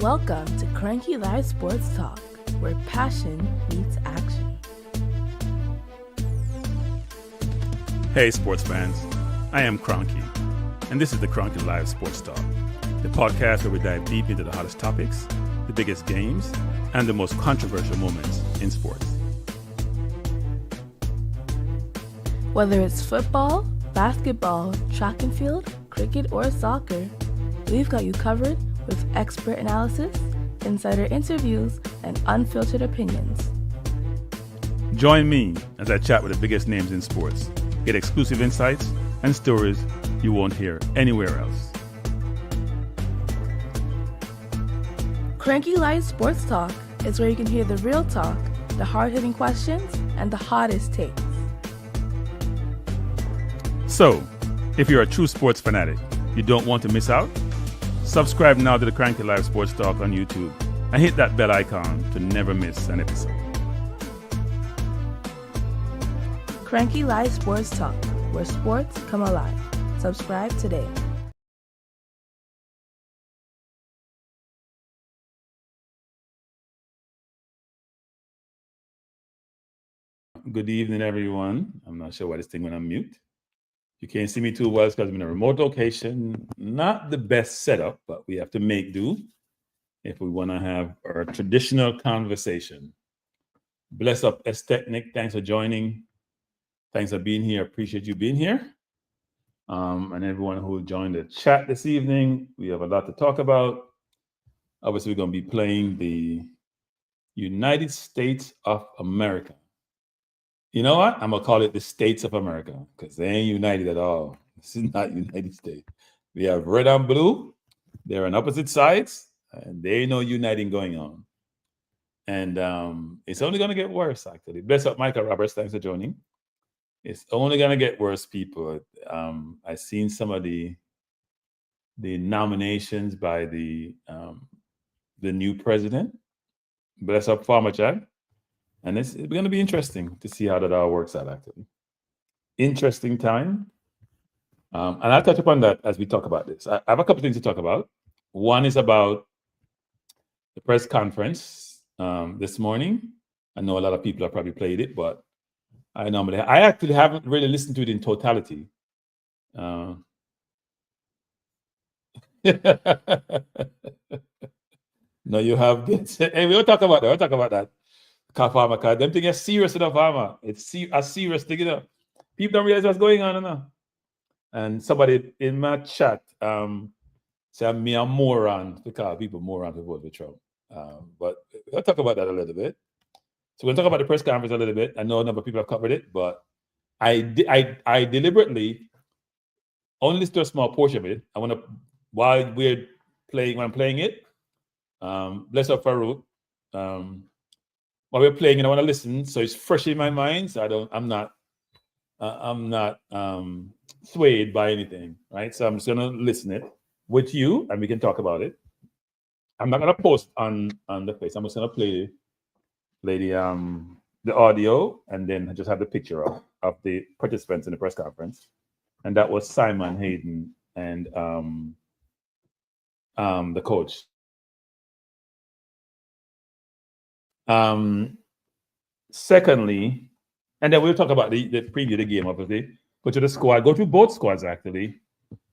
Welcome to Cranky Live Sports Talk, where passion meets action. Hey sports fans, I am Cranky, and this is the Cranky Live Sports Talk, the podcast where we dive deep into the hottest topics, the biggest games, and the most controversial moments in sports. Whether it's football, basketball, track and field, cricket, or soccer, we've got you covered with expert analysis, insider interviews, and unfiltered opinions. Join me as I chat with the biggest names in sports, get exclusive insights and stories you won't hear anywhere else. Cranky Live Sports Talk is where you can hear the real talk, the hard-hitting questions, and the hottest takes. So, if you're a true sports fanatic, you don't want to miss out? Subscribe now to the Cranky Live Sports Talk on YouTube and hit that bell icon to never miss an episode. Cranky Live Sports Talk, where sports come alive. Subscribe today. Good evening, everyone. I'm not sure why this thing went on mute. You can't see me too well because I'm in a remote location. Not the best setup, but we have to make do if we want to have our traditional conversation. Bless up, S-Technic. Thanks for joining. Thanks for being here. Appreciate you being here. And everyone who joined the chat this evening. We have a lot to talk about. Obviously, we're going to be playing the United States of America. You know what? I'm going to call it the States of America because they ain't united at all. This is not United States. We have red and blue. They're on opposite sides, and there ain't no uniting going on. And it's only going to get worse, actually. Bless up, Michael Roberts. Thanks for joining. It's only going to get worse, people. I've seen some of the nominations by the new president. Bless up, Farmer Chad. And it's going to be interesting to see how that all works out, actually. Interesting time. And I'll touch upon that as we talk about this. I have a couple of things to talk about. One is about the press conference this morning. I know a lot of people have probably played it, but I actually haven't really listened to it in totality. No, you have. Hey, we'll talk about that. We'll talk about that. Farmer, because them thing is serious enough, farmer. It's a serious thing, you know. People don't realize what's going on, you know. And somebody in my chat said me a moron because people moron to vote for Trump. But we'll talk about that a little bit. So we'll talk about the press conference a little bit. I know a number of people have covered it, but I deliberately only listen to a small portion of it. I want to, while I'm playing it, bless up Farouk. While we're playing it, I want to listen, so it's fresh in my mind. So I'm not swayed by anything, right? So I'm just gonna listen it with you, and we can talk about it. I'm not gonna post on the face. I'm just gonna play the audio, and then just have the picture of the participants in the press conference, and that was Simon Hayden and the coach. Secondly, and then we'll talk about the preview of the game, obviously. Go to the squad, go to both squads actually,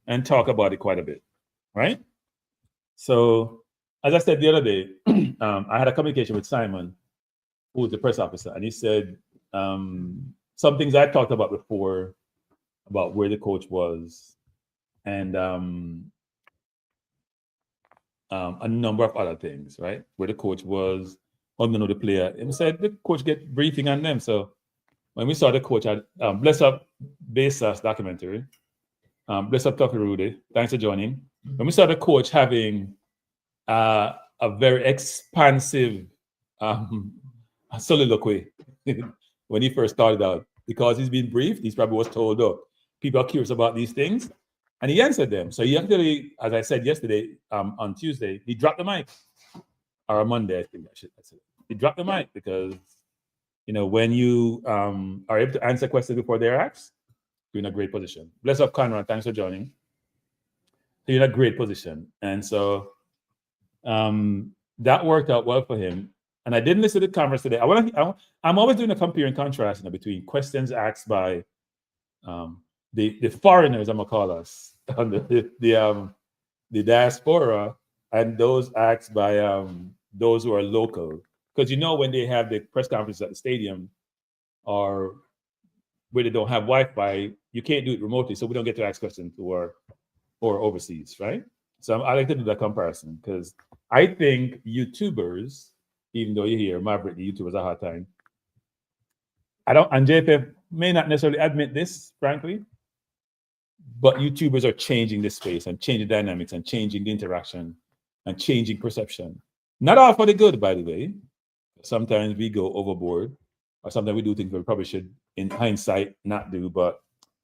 and talk about it quite a bit, right? So, as I said the other day, I had a communication with Simon, who's the press officer, and he said some things I talked about before about where the coach was, and a number of other things, right? Where the coach was. Know the player, and said the coach get briefing on them. So when we saw the coach, bless up Basis documentary, bless up Tucker Rudy. Thanks for joining. When we saw the coach having a very expansive soliloquy when he first started out, because he's been briefed, he's probably was told, "Look, people are curious about these things," and he answered them. So he actually, as I said yesterday, on Tuesday, he dropped the mic. Or Monday, I think I should say. He dropped the mic because, you know, when you are able to answer questions before they're asked, you're in a great position. Bless up, Conrad. Thanks for joining. So you're in a great position. And so That worked out well for him. And I didn't listen to the conference today. I'm always doing a compare and contrast between questions asked by the foreigners, I'm gonna call us, the diaspora, and those asked by those who are local. Because when they have the press conference at the stadium or where they don't have Wi-Fi, you can't do it remotely, so we don't get to ask questions or overseas, right? So I like to do that comparison because I think YouTubers, even though you hear Maverick, the YouTubers a hard time. And JFF may not necessarily admit this, frankly, but YouTubers are changing the space and changing dynamics and changing the interaction and changing perception. Not all for the good, by the way. Sometimes we go overboard, or sometimes we do things we probably should, in hindsight, not do. But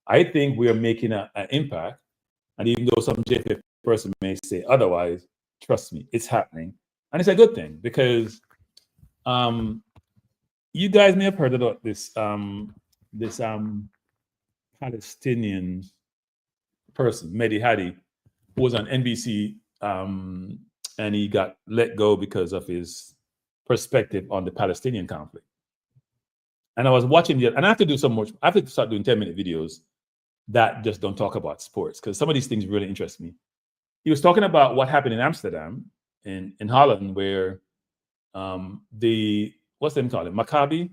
I think we are making an impact. And even though some JFF person may say otherwise, trust me, it's happening. And it's a good thing because you guys may have heard about this Palestinian person, Mehdi Hadi, who was on NBC, and he got let go because of his perspective on the Palestinian conflict. And I was watching and I have to do I have to start doing 10-minute videos that just don't talk about sports because some of these things really interest me. He was talking about what happened in Amsterdam, in Holland, where what's them called it? Maccabi,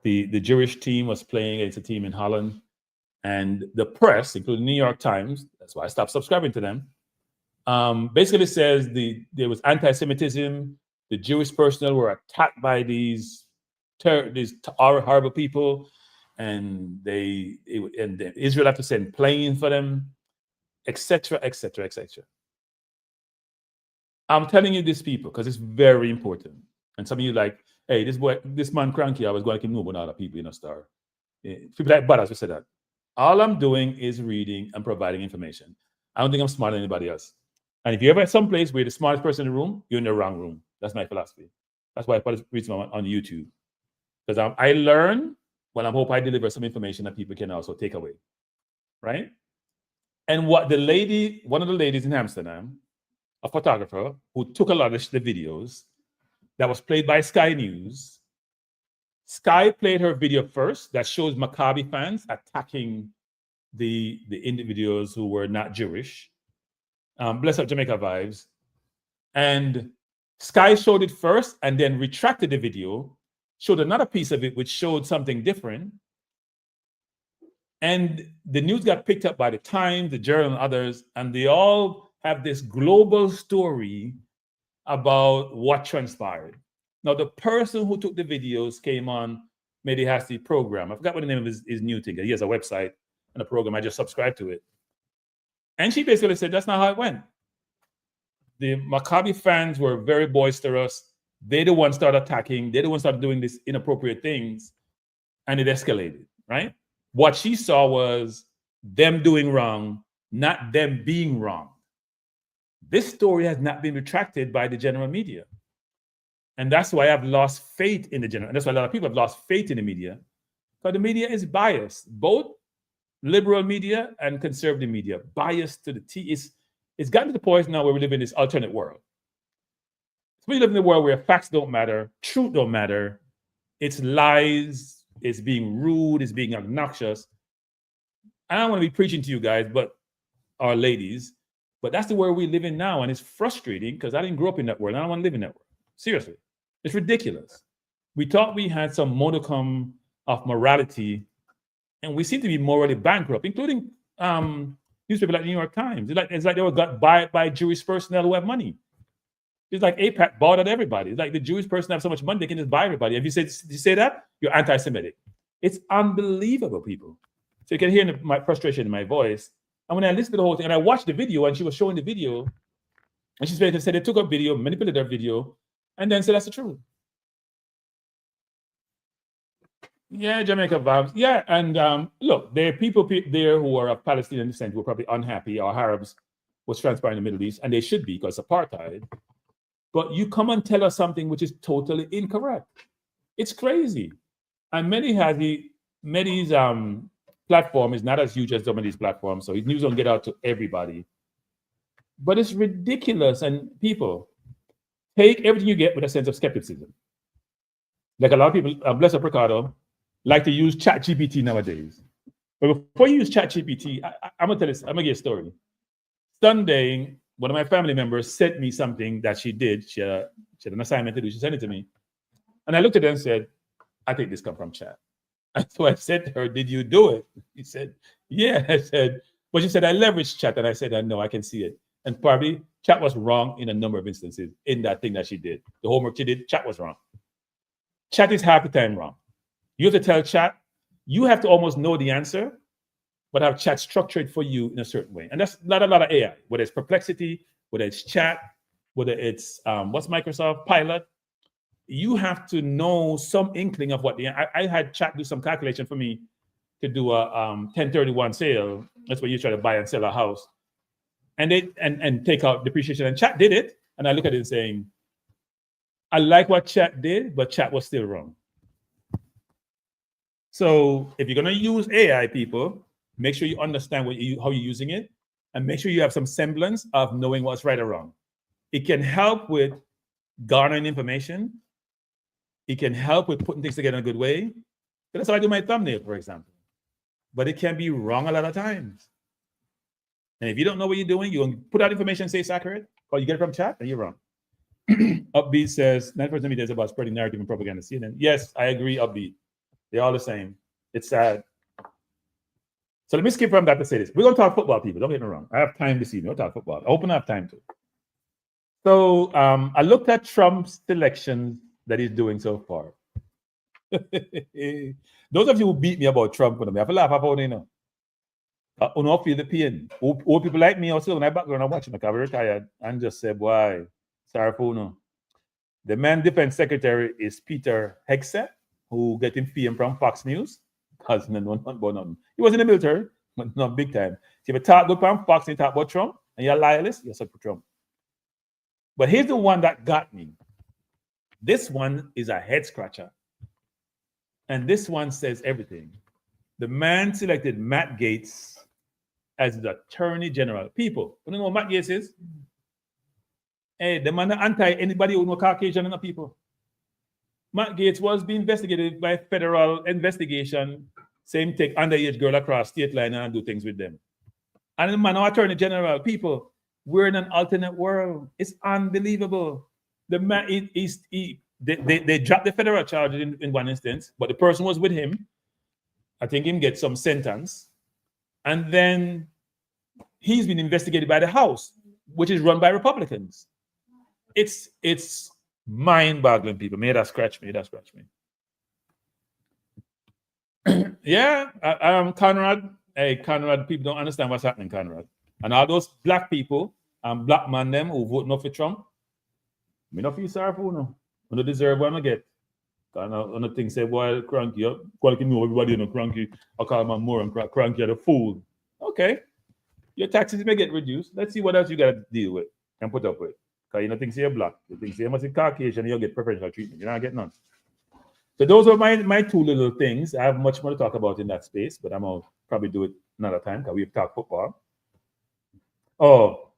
the Jewish team was playing against a team in Holland. And the press, including the New York Times, that's why I stopped subscribing to them, basically says there was anti-Semitism. The Jewish personnel were attacked by these horrible people, and Israel had to send planes for them, etc., etc., etc. I'm telling you this, people, because it's very important. And some of you like, hey, this man cranky, I was going to keep moving other people in a star. People like Butters who said that. All I'm doing is reading and providing information. I don't think I'm smarter than anybody else. And if you're ever at some place where you're the smartest person in the room, you're in the wrong room. That's my philosophy. That's why I put it on YouTube. Because I learn, I hope I deliver some information that people can also take away. Right? And one of the ladies in Amsterdam, a photographer who took a lot of the videos that was played by Sky News. Sky played her video first that shows Maccabi fans attacking the individuals who were not Jewish. Bless up Jamaica vibes. And Sky showed it first and then retracted the video, showed another piece of it which showed something different. And the news got picked up by the Times, the Journal, and others, and they all have this global story about what transpired. Now, the person who took the videos came on Mehdi Hadi program. I forgot what the name of his new thing. He has a website and a program. I just subscribed to it. And she basically said, that's not how it went. The Maccabi fans were very boisterous. They the ones started attacking. They the ones started doing these inappropriate things. And it escalated, right? What she saw was them doing wrong, not them being wrong. This story has not been retracted by the general media. And that's why I've lost faith in the general. And that's why a lot of people have lost faith in the media. Because the media is biased. Both liberal media and conservative media, biased to the T. It's gotten to the point now where we live in this alternate world. So we live in a world where facts don't matter, truth don't matter. It's lies, it's being rude, it's being obnoxious. I don't want to be preaching to you guys, but our ladies, but that's the world we live in now. And it's frustrating because I didn't grow up in that world. I don't want to live in that world. Seriously. It's ridiculous. We thought we had some modicum of morality, and we seem to be morally bankrupt, including newspapers like the New York Times. It's like they were got by Jewish personnel who have money. It's like AIPAC bought at everybody. It's like the Jewish person have so much money they can just buy everybody. If you say that, you're anti-Semitic. It's unbelievable, people. So you can hear my frustration in my voice. And when I listened to the whole thing, and I watched the video, and she was showing the video, and she said they took a video, manipulated their video, and then said that's the truth. Yeah, Jamaica vibes. Yeah, and look, there are people there who are of Palestinian descent who are probably unhappy, or Arabs, what's transpiring in the Middle East, and they should be because it's apartheid. But you come and tell us something which is totally incorrect. It's crazy. And Mehdi's platform is not as huge as some of these platforms, so his news don't get out to everybody. But it's ridiculous. And people, take everything you get with a sense of skepticism. Like a lot of people, bless up Ricardo, like to use ChatGPT nowadays. But before you use ChatGPT, I'm gonna tell you, I'm gonna give you a story. Sunday, one of my family members sent me something that she did. She had an assignment to do. She sent it to me. And I looked at it and said, I think this comes from chat. And so I said to her, did you do it? She said, yeah. I said, but she said, I leveraged chat. And I said, I know, I can see it. And probably chat was wrong in a number of instances in that thing that she did. The homework she did, chat was wrong. Chat is half the time wrong. You have to tell chat, you have to almost know the answer, but have chat structured for you in a certain way. And that's not a lot of AI, whether it's Perplexity, whether it's chat, whether it's, what's Microsoft Pilot. You have to know some inkling of what I had chat do some calculation for me to do a 1031 sale. That's where you try to buy and sell a house. And and take out depreciation. And chat did it. And I look at it and saying, I like what chat did, but chat was still wrong. So if you're gonna use AI, people, make sure you understand how you're using it, and make sure you have some semblance of knowing what's right or wrong. It can help with garnering information. It can help with putting things together in a good way. That's how I do my thumbnail, for example. But it can be wrong a lot of times. And if you don't know what you're doing, you put out information and say it's accurate, or you get it from chat, and you're wrong. Upbeat says, 9% media is about spreading narrative and propaganda. CNN. Yes, I agree, Upbeat. They're all the same. It's sad. So let me skip from that to say this. We're going to talk football, people. Don't get me wrong. I have time this evening. We'll talk football. I hope I have time to. So I looked at Trump's selections that he's doing so far. Those of you who beat me about Trump, I have to laugh about it, you know. I feel the pain. Old people like me also, when I background, I'm watching, like, I'm retired, and just say, boy, sorry for no. The man defense secretary is Peter Hegseth, who get him fame from Fox News. Because he was in the military, but not big time. So if you talk good from Fox and you talk about Trump, and you're a loyalist, you're stuck for Trump. But here's the one that got me. This one is a head scratcher. And this one says everything. The man selected Matt Gaetz as the Attorney General. People, you know what Matt Gaetz is? Hey, the man anti anybody who know Caucasian and people. Matt Gaetz was being investigated by federal investigation. Same take underage girl across state line and do things with them. And the man, Attorney General, people, we're in an alternate world. It's unbelievable. The man, they dropped the federal charges in one instance, but the person was with him. I think him get some sentence. And then he's been investigated by the House, which is run by Republicans. It's mind-boggling, people. May that scratch me. Yeah, Conrad. Hey, Conrad, people don't understand what's happening, Conrad. And all those black people and black man them who vote no for Trump, me not feel sorry for no. I don't deserve what I get. I don't think say, boy, cranky, quality know everybody, you know, cranky. I call my moron cranky, the fool. Okay. Your taxes may get reduced. Let's see what else you got to deal with and put up with. Because you don't think you're black. You think you must be Caucasian, you'll get preferential treatment. You're not getting none. So those are my two little things. I have much more to talk about in that space, but I'm going to probably do it another time because we've talked football. Oh,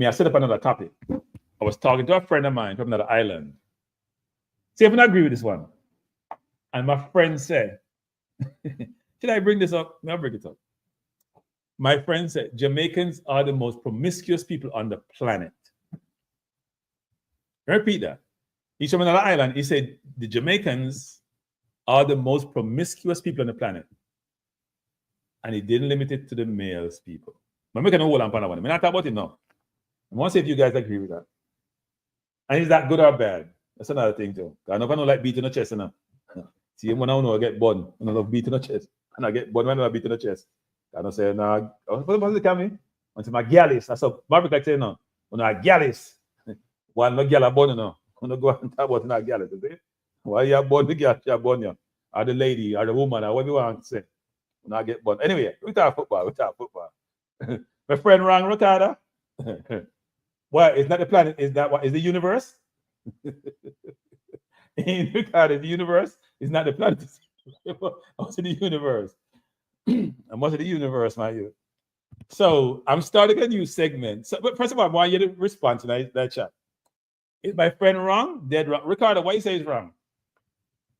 I set up another topic. I was talking to a friend of mine from another island. See if I agree with this one. And my friend said, should I bring this up? I'll bring it up. My friend said, Jamaicans are the most promiscuous people on the planet. I repeat that. He's from another island. He said, the Jamaicans are the most promiscuous people on the planet. And he didn't limit it to the males people. But I'm making a whole on one. I'm not talking about it now. I want to see if you guys agree with that. And is that good or bad? That's another thing too. I don't like beating the chest enough. See, when I know I get bun, when I love beating the chest. And I get bun when I beat the chest. I don't say, no, what's the coming? Until my gallis. That's what Marvick like saying, no. When I gallis. One no gal a bun, no. When I go and talk about not gallis, you see? Why you bun the gal, you bun you. Or the lady, or the woman, or whatever you want to say. When I get bun. Anyway, we talk football. My friend wrong, Ricardo. Well, it's not the planet, is that what is the universe? Ricardo, the universe is not the planet. What's in the universe? And what's in the universe, my youth? So I'm starting a new segment. So, but first of all, I want you to respond to that chat. Is my friend wrong? Dead wrong. Ricardo, why you say he's wrong?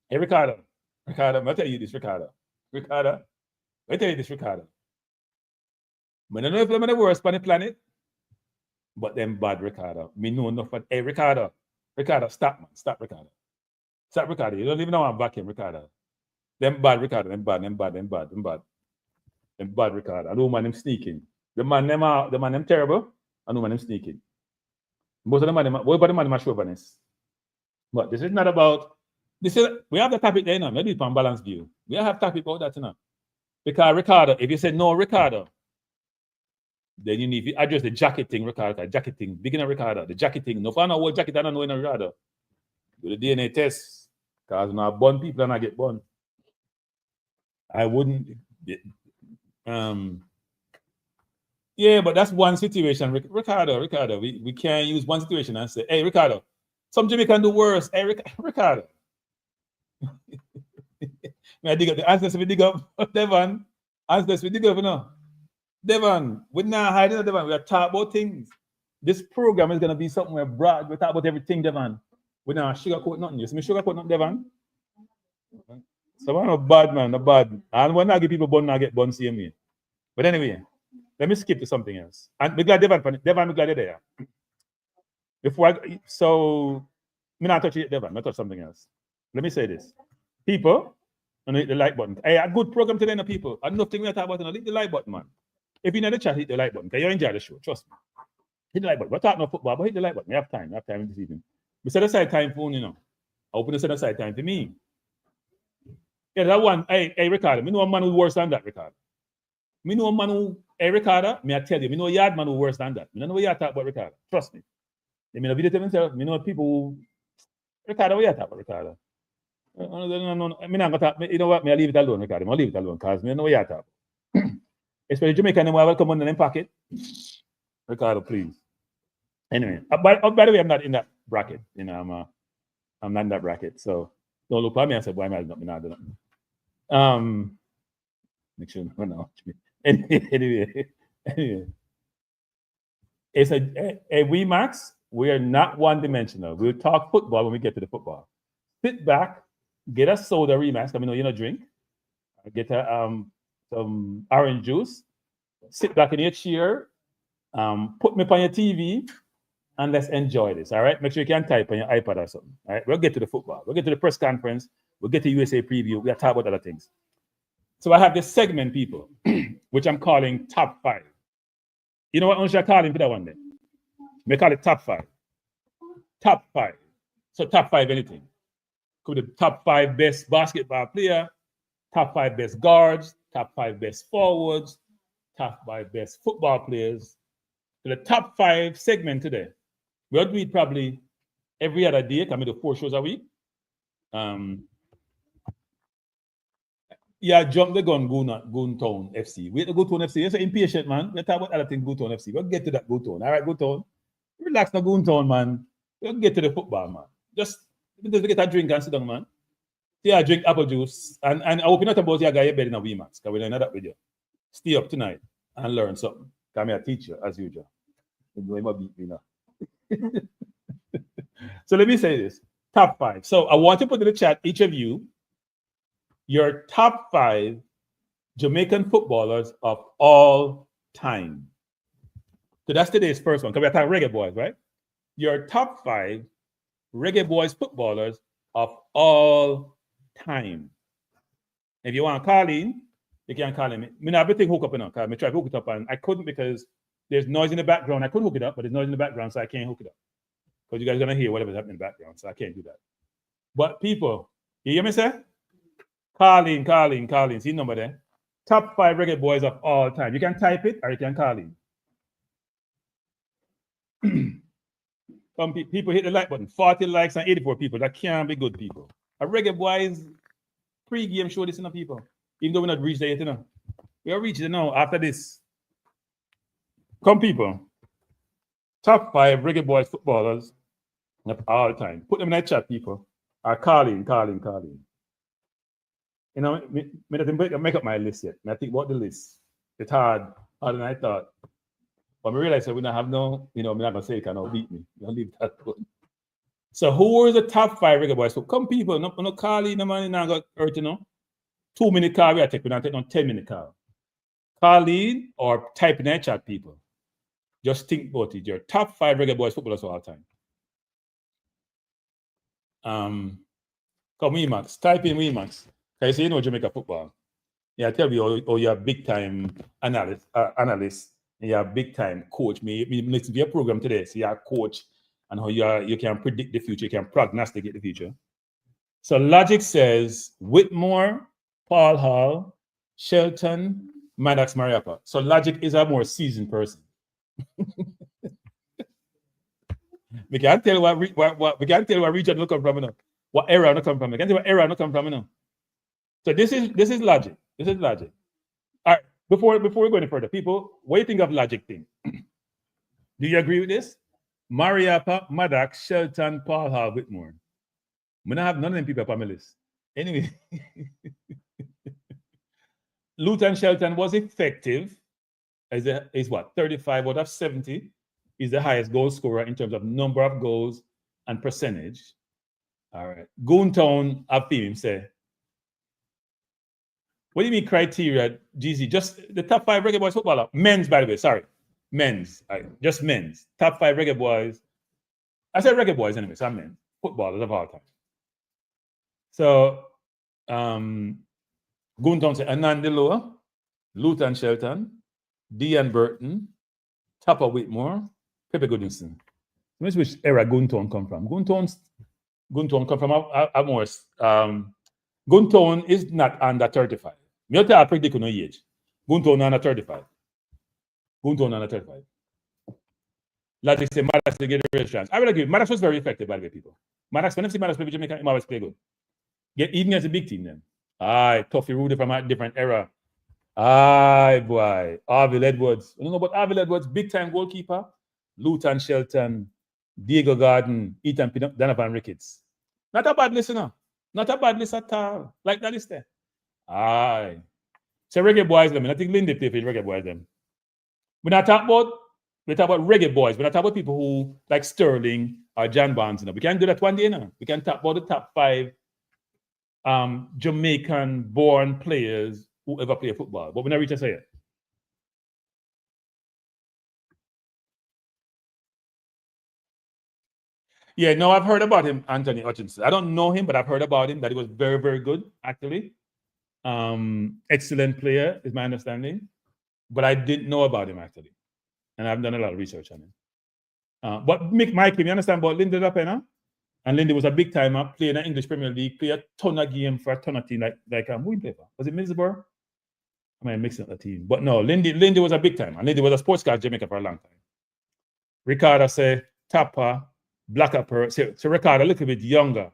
Hey, Ricardo. Ricardo, I'll tell you this, Ricardo. Ricardo, I'll tell you this, Ricardo. I don't know if I'm the worst on the planet, but them bad, Ricardo. Me know enough. Hey, Ricardo. Ricardo, stop, man. Stop, Ricardo. Stop, Ricardo. You don't even know I'm back in, Ricardo. Them bad, Ricardo. Them bad, them bad, them bad, them bad. Them bad, Ricardo. I know man them sneaking. The man them terrible. I know man them sneaking. Most of the man, what about the man chauvinist? But this is not about this. Is we have the topic there now. Maybe it's on balance view. We have topic about that now. Because Ricardo, if you say no, Ricardo, then you need to address the jacket thing, Ricardo. Jacket thing, beginner Ricardo, the jacket thing. No, if I know what jacket, I don't know in Ricardo. Do the DNA test. Because when I burn people and I get burned. I wouldn't. Yeah, but that's one situation. Ricardo, we can't use one situation and say, hey, Ricardo, some Jamaican do worse. Hey, Ricardo. I dig up the answers we dig up, Devon. Answers we dig up, you know. Devon, we're not hiding, Devon. We are talking about things. This program is going to be something we're broad. We talk about everything, Devon. We're not sugarcoat nothing. You see me sugarcoat nothing, Devon? So I'm not bad, man, not bad. And when I give people bun, I get bun same way. But anyway, let me skip to something else. And we're glad Devon, I'm glad you're there. So, I'm not touch it, Devon, I touch something else. Let me say this. People, and hit the like button. Hey, a good program today, no people. I nothing we talk about, hit the like button, man. If you're in the chat, hit the like button. Because you enjoy the show, trust me. Hit the like button. We're talking about football, but hit the like button. We have time this evening. We set aside time for you know. I open to set aside time for me. Yeah, that one. Hey, Ricardo, me know a man who's worse than that, Ricardo. Me know a man who, hey, Ricardo, me I tell you, me know a yard man who's worse than that. Me don't know what you talk about, Ricardo. Trust me. They mean a video to themselves. Me know people who, Ricardo, what you talk about, Ricardo? No. I mean, I'm gonna talk, you know what? Me I leave it alone, Ricardo. I'll leave it alone because me know what you talk about. Especially Jamaican, them welcome on them pocket. Ricardo, please. Anyway, by the way, I'm not in that bracket. You know, I'm not in that bracket. So don't look at me and say, boy, I'm not doing nothing. Make sure no watch me. Anyway. It's a we Max. We are not one-dimensional. We'll talk football when we get to the football. Sit back, get a soda Remax. I mean, you know, drink. Get some orange juice. Sit back in your chair. Put me on your TV, and let's enjoy this. All right. Make sure you can type on your iPad or something. All right. We'll get to the football. We'll get to the press conference. We'll get to USA preview. We'll talk about other things. So I have this segment, people, which I'm calling Top 5. You know what I should call him for that one then? We call it Top 5. Top 5. So Top 5 anything. Could be the top 5 best basketball player, top 5 best guards, top 5 best forwards, top 5 best football players. So the top 5 segment today. We'll do it probably every other day. Coming to 4 shows a week. Yeah, jump the gun, Goontown FC. We have to Goontown FC. You're so impatient, man. We're talking about other things, Goontown FC. We'll get to that Goontown. All right, Goontown. Relax now, Goontown, man. We'll get to the football, man. Just get a drink and sit down, man. Yeah, drink apple juice. And I hope you're not about your guy your bed in a wee max, because we don't know that video. Stay up tonight and learn something. Because I'm a teacher, as usual. You might beat me now. So let me say this. Top 5. So I want to put in the chat, each of you, your top 5 Jamaican footballers of all time. So that's today's first one, because we're talking Reggae Boyz, right? Your top 5 Reggae Boyz footballers of all time. If you want to call in, you can call him. I mean, everything hook up now, because I tried to hook it up and I couldn't because there's noise in the background. I could hook it up, but there's noise in the background, so I can't hook it up. Because you guys are going to hear whatever's happening in the background, so I can't do that. But people, you hear me say? Call in. See the number there? Top 5 Reggae Boyz of all time. You can type it or you can call in. Some people hit the like button. 40 likes and 84 people. That can't be good, people. A Reggae Boyz pre-game show this, you know, people. Even though we're not reached there yet, you know. We'll reach it now after this. Come, people. Top 5 Reggae Boyz footballers of all time. Put them in the chat, people. Or call in. You know, I didn't make up my list yet. I think about the list. It's harder than I thought. But I realized that we don't have no, you know, I'm not going to say it can beat me. I'll leave that alone. So who is the top 5 Reggae Boyz? So come people, no call in, no man, now got hurt, 2-minute call we are taking, we don't take no 10-minute call. Call in or type in the chat, people. Just think about it. Your top 5 Reggae Boyz footballers of all time. Come Wemax, type in Wemax. Can you say you know Jamaica football? Yeah, tell me, oh you're a big time analyst, and you're a big time coach. Me listen to your program today. So you're a coach and how you can predict the future, you can prognosticate the future. So logic says Whitmore, Paul Hall, Shelton, Maddox Mariappa. So logic is a more seasoned person. We can't tell what we can't tell what region look come from, what era no come from. We can't tell what era no come from, So this is logic. This is logic. All right. Before we go any further, people, what do you think of logic thing? Do you agree with this? Mariappa, Maddox, Shelton, Paul Hall, Whitmore. We don't have none of them people on my list. Anyway, Luton Shelton was effective. Is what? 35 out of 70 is the highest goal scorer in terms of number of goals and percentage. All right. Goontown, I've seen him say. What do you mean criteria, GZ? Just the top 5 Reggae Boyz footballer. Men's, by the way, sorry. Men's. Just men's. Top 5 Reggae Boyz. I said Reggae Boyz anyway, so I'm men. Footballers of all time. So, Goontown said Anand Deloa, Luton Shelton, Dean Burton, Tapa Whitmore, Pepe Goodinson. Let me see which era Goontown come from. Goontown come from a more. Goontown is not under 35. Me tell predict no age. Goontown under 35. Goontown under 35. Like they say, Maddox to get the chance. I will agree. Maddox was very effective, by the way, people. Maddox, when I see Maddox play with Jamaica, he always play good. Even as a big team, then. Aye, Tuffy Rudy from a different era. Aye, boy. Arville Edwards. You know about Arville Edwards, big time goalkeeper. Luton Shelton, Diego Garden, Ethan Donovan Ricketts. Not a bad listener. Not a bad list at all. Like that list there. Aye. So Reggae Boyz them. I think Lindy play for Reggae Boyz them. We talk about Reggae Boyz. We not talk about people who like Sterling or John Barnes. We can do that one day now. We can talk about the top 5 Jamaican born players who ever play football. But we never reach to say it. Yeah, no, I've heard about him, Anthony Hutchinson. I don't know him, but I've heard about him, that he was very, very good, actually. Excellent player, is my understanding. But I didn't know about him, actually. And I've done a lot of research on him. But Mikey, you understand about Lindy Lapena? And Lindy was a big timer, played in the English Premier League, played a ton of games for a ton of teams, like who he played for? Was it Middlesbrough? I might mix up the team. But no, Lindy was a big timer. Lindy was a sports car in Jamaica for a long time. Ricardo said, Tapa, Black Upper, so Ricardo a little bit younger.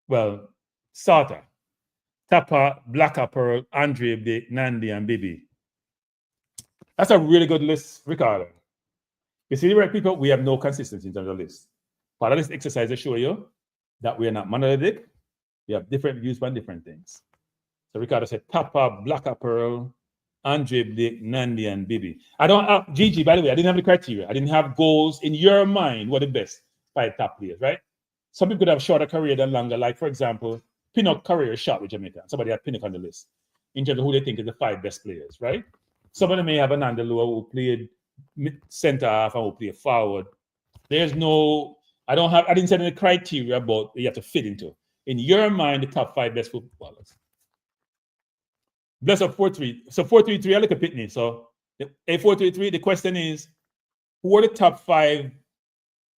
Well, Sarta, Tapa, Black Upper, Andre, Big, Nandi, and Bibi. That's a really good list, Ricardo. You see the right people, we have no consistency in terms of list. Part of this exercise to show you that we are not monolithic. We have different views on different things. So Ricardo said Tapa, Black Pearl, Andre, Blake, Nandi, and Bibi. I don't have Gigi, by the way, I didn't have the criteria. I didn't have goals in your mind. What are the best 5 top players, right? Some people could have shorter career than longer. Like, for example, Pinnock career is short with Jamaica. Somebody had Pinnock on the list in terms of who they think is the 5 best players, right? Some of them may have an Andalua who played center half and who played forward. There's no, I didn't set any criteria, but you have to fit into. In your mind, the top 5 best footballers. Bless up 4-3. So 4-3-3, I look at Pitney. So a 4-3-3, the question is, who are the top 5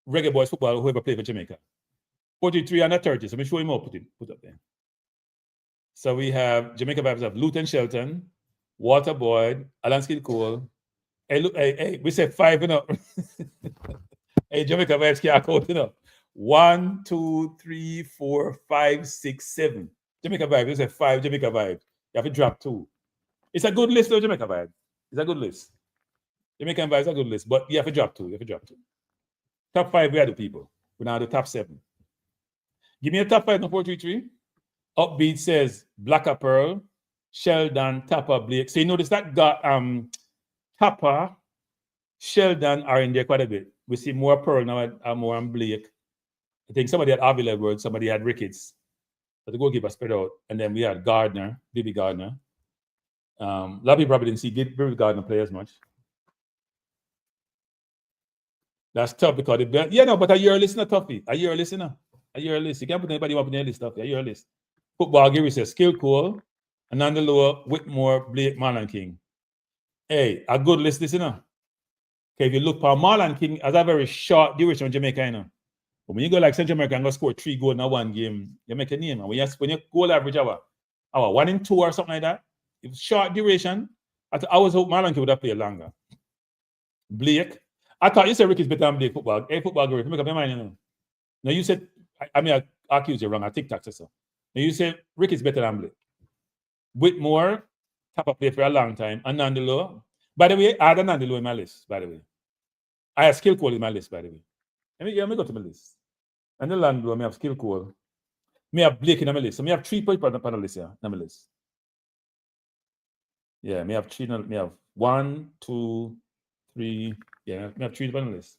Reggae Boyz footballers who ever played for Jamaica? 4-3-3 under 30. So let me show him up, put up there. So we have Jamaica Vibes of Luton Shelton, Walter Boyd, Alan Skill Cole. Hey, we said 5, you know. Hey, Jamaica Vibes can't count, you know. 1, 2, 3, 4, 5, 6, 7. Jamaica Vibes, we said 5 Jamaica Vibes. You have to drop 2. It's a good list, though, Jamaica Vibes. It's a good list. Jamaican Vibes is a good list, but you have to drop 2. You have to drop 2. Top 5, we are the people. We now the top 7. Give me a top 5 no 4-3-3. Upbeat says Blacker Pearl, Sheldon, Tapa, Blake. So you notice that got Tapa, Sheldon are in there quite a bit. We see more Pearl now and more on Blake. I think somebody had Avila Word, somebody had Ricketts. But the goalkeeper spread out. And then we had Gardner, Bibi Gardner. A lot of people probably didn't see Bibi Gardner play as much. That's tough because but a year listener, Tuffy. A year listener. A year list. You can't put anybody up in your list, Tuffy. A year list. Football, Gary says, Skill Cole, Ananda Lower, Whitmore, Blake, Marlon King. Hey, a good list, this, Okay, if you look for Marlon King, as a very short duration in Jamaica, But when you go like Central America and go score 3 goals in one game, you make a name. And when you goal average our 1 in 2 or something like that, if short duration, I was hope Marlon King would have played longer. Blake, I thought you said Ricky's better than Blake football. Hey, football girl, make up your mind, Now you said, I accuse you wrong. I TikTok said so. Now you said Ricky's better than Blake. Whitmore, top of play for a long time. And Nandelo. By the way, I had Nandelo in my list, by the way. I have Skill Cole in my list, by the way. Let me go to my list. And the Landlo, I have Skill Cole. I have Blake in my list. So I have 3 people on the list here, in my list. Yeah, I have 3. I have 1, 2, 3. Yeah, I have 3 on the list.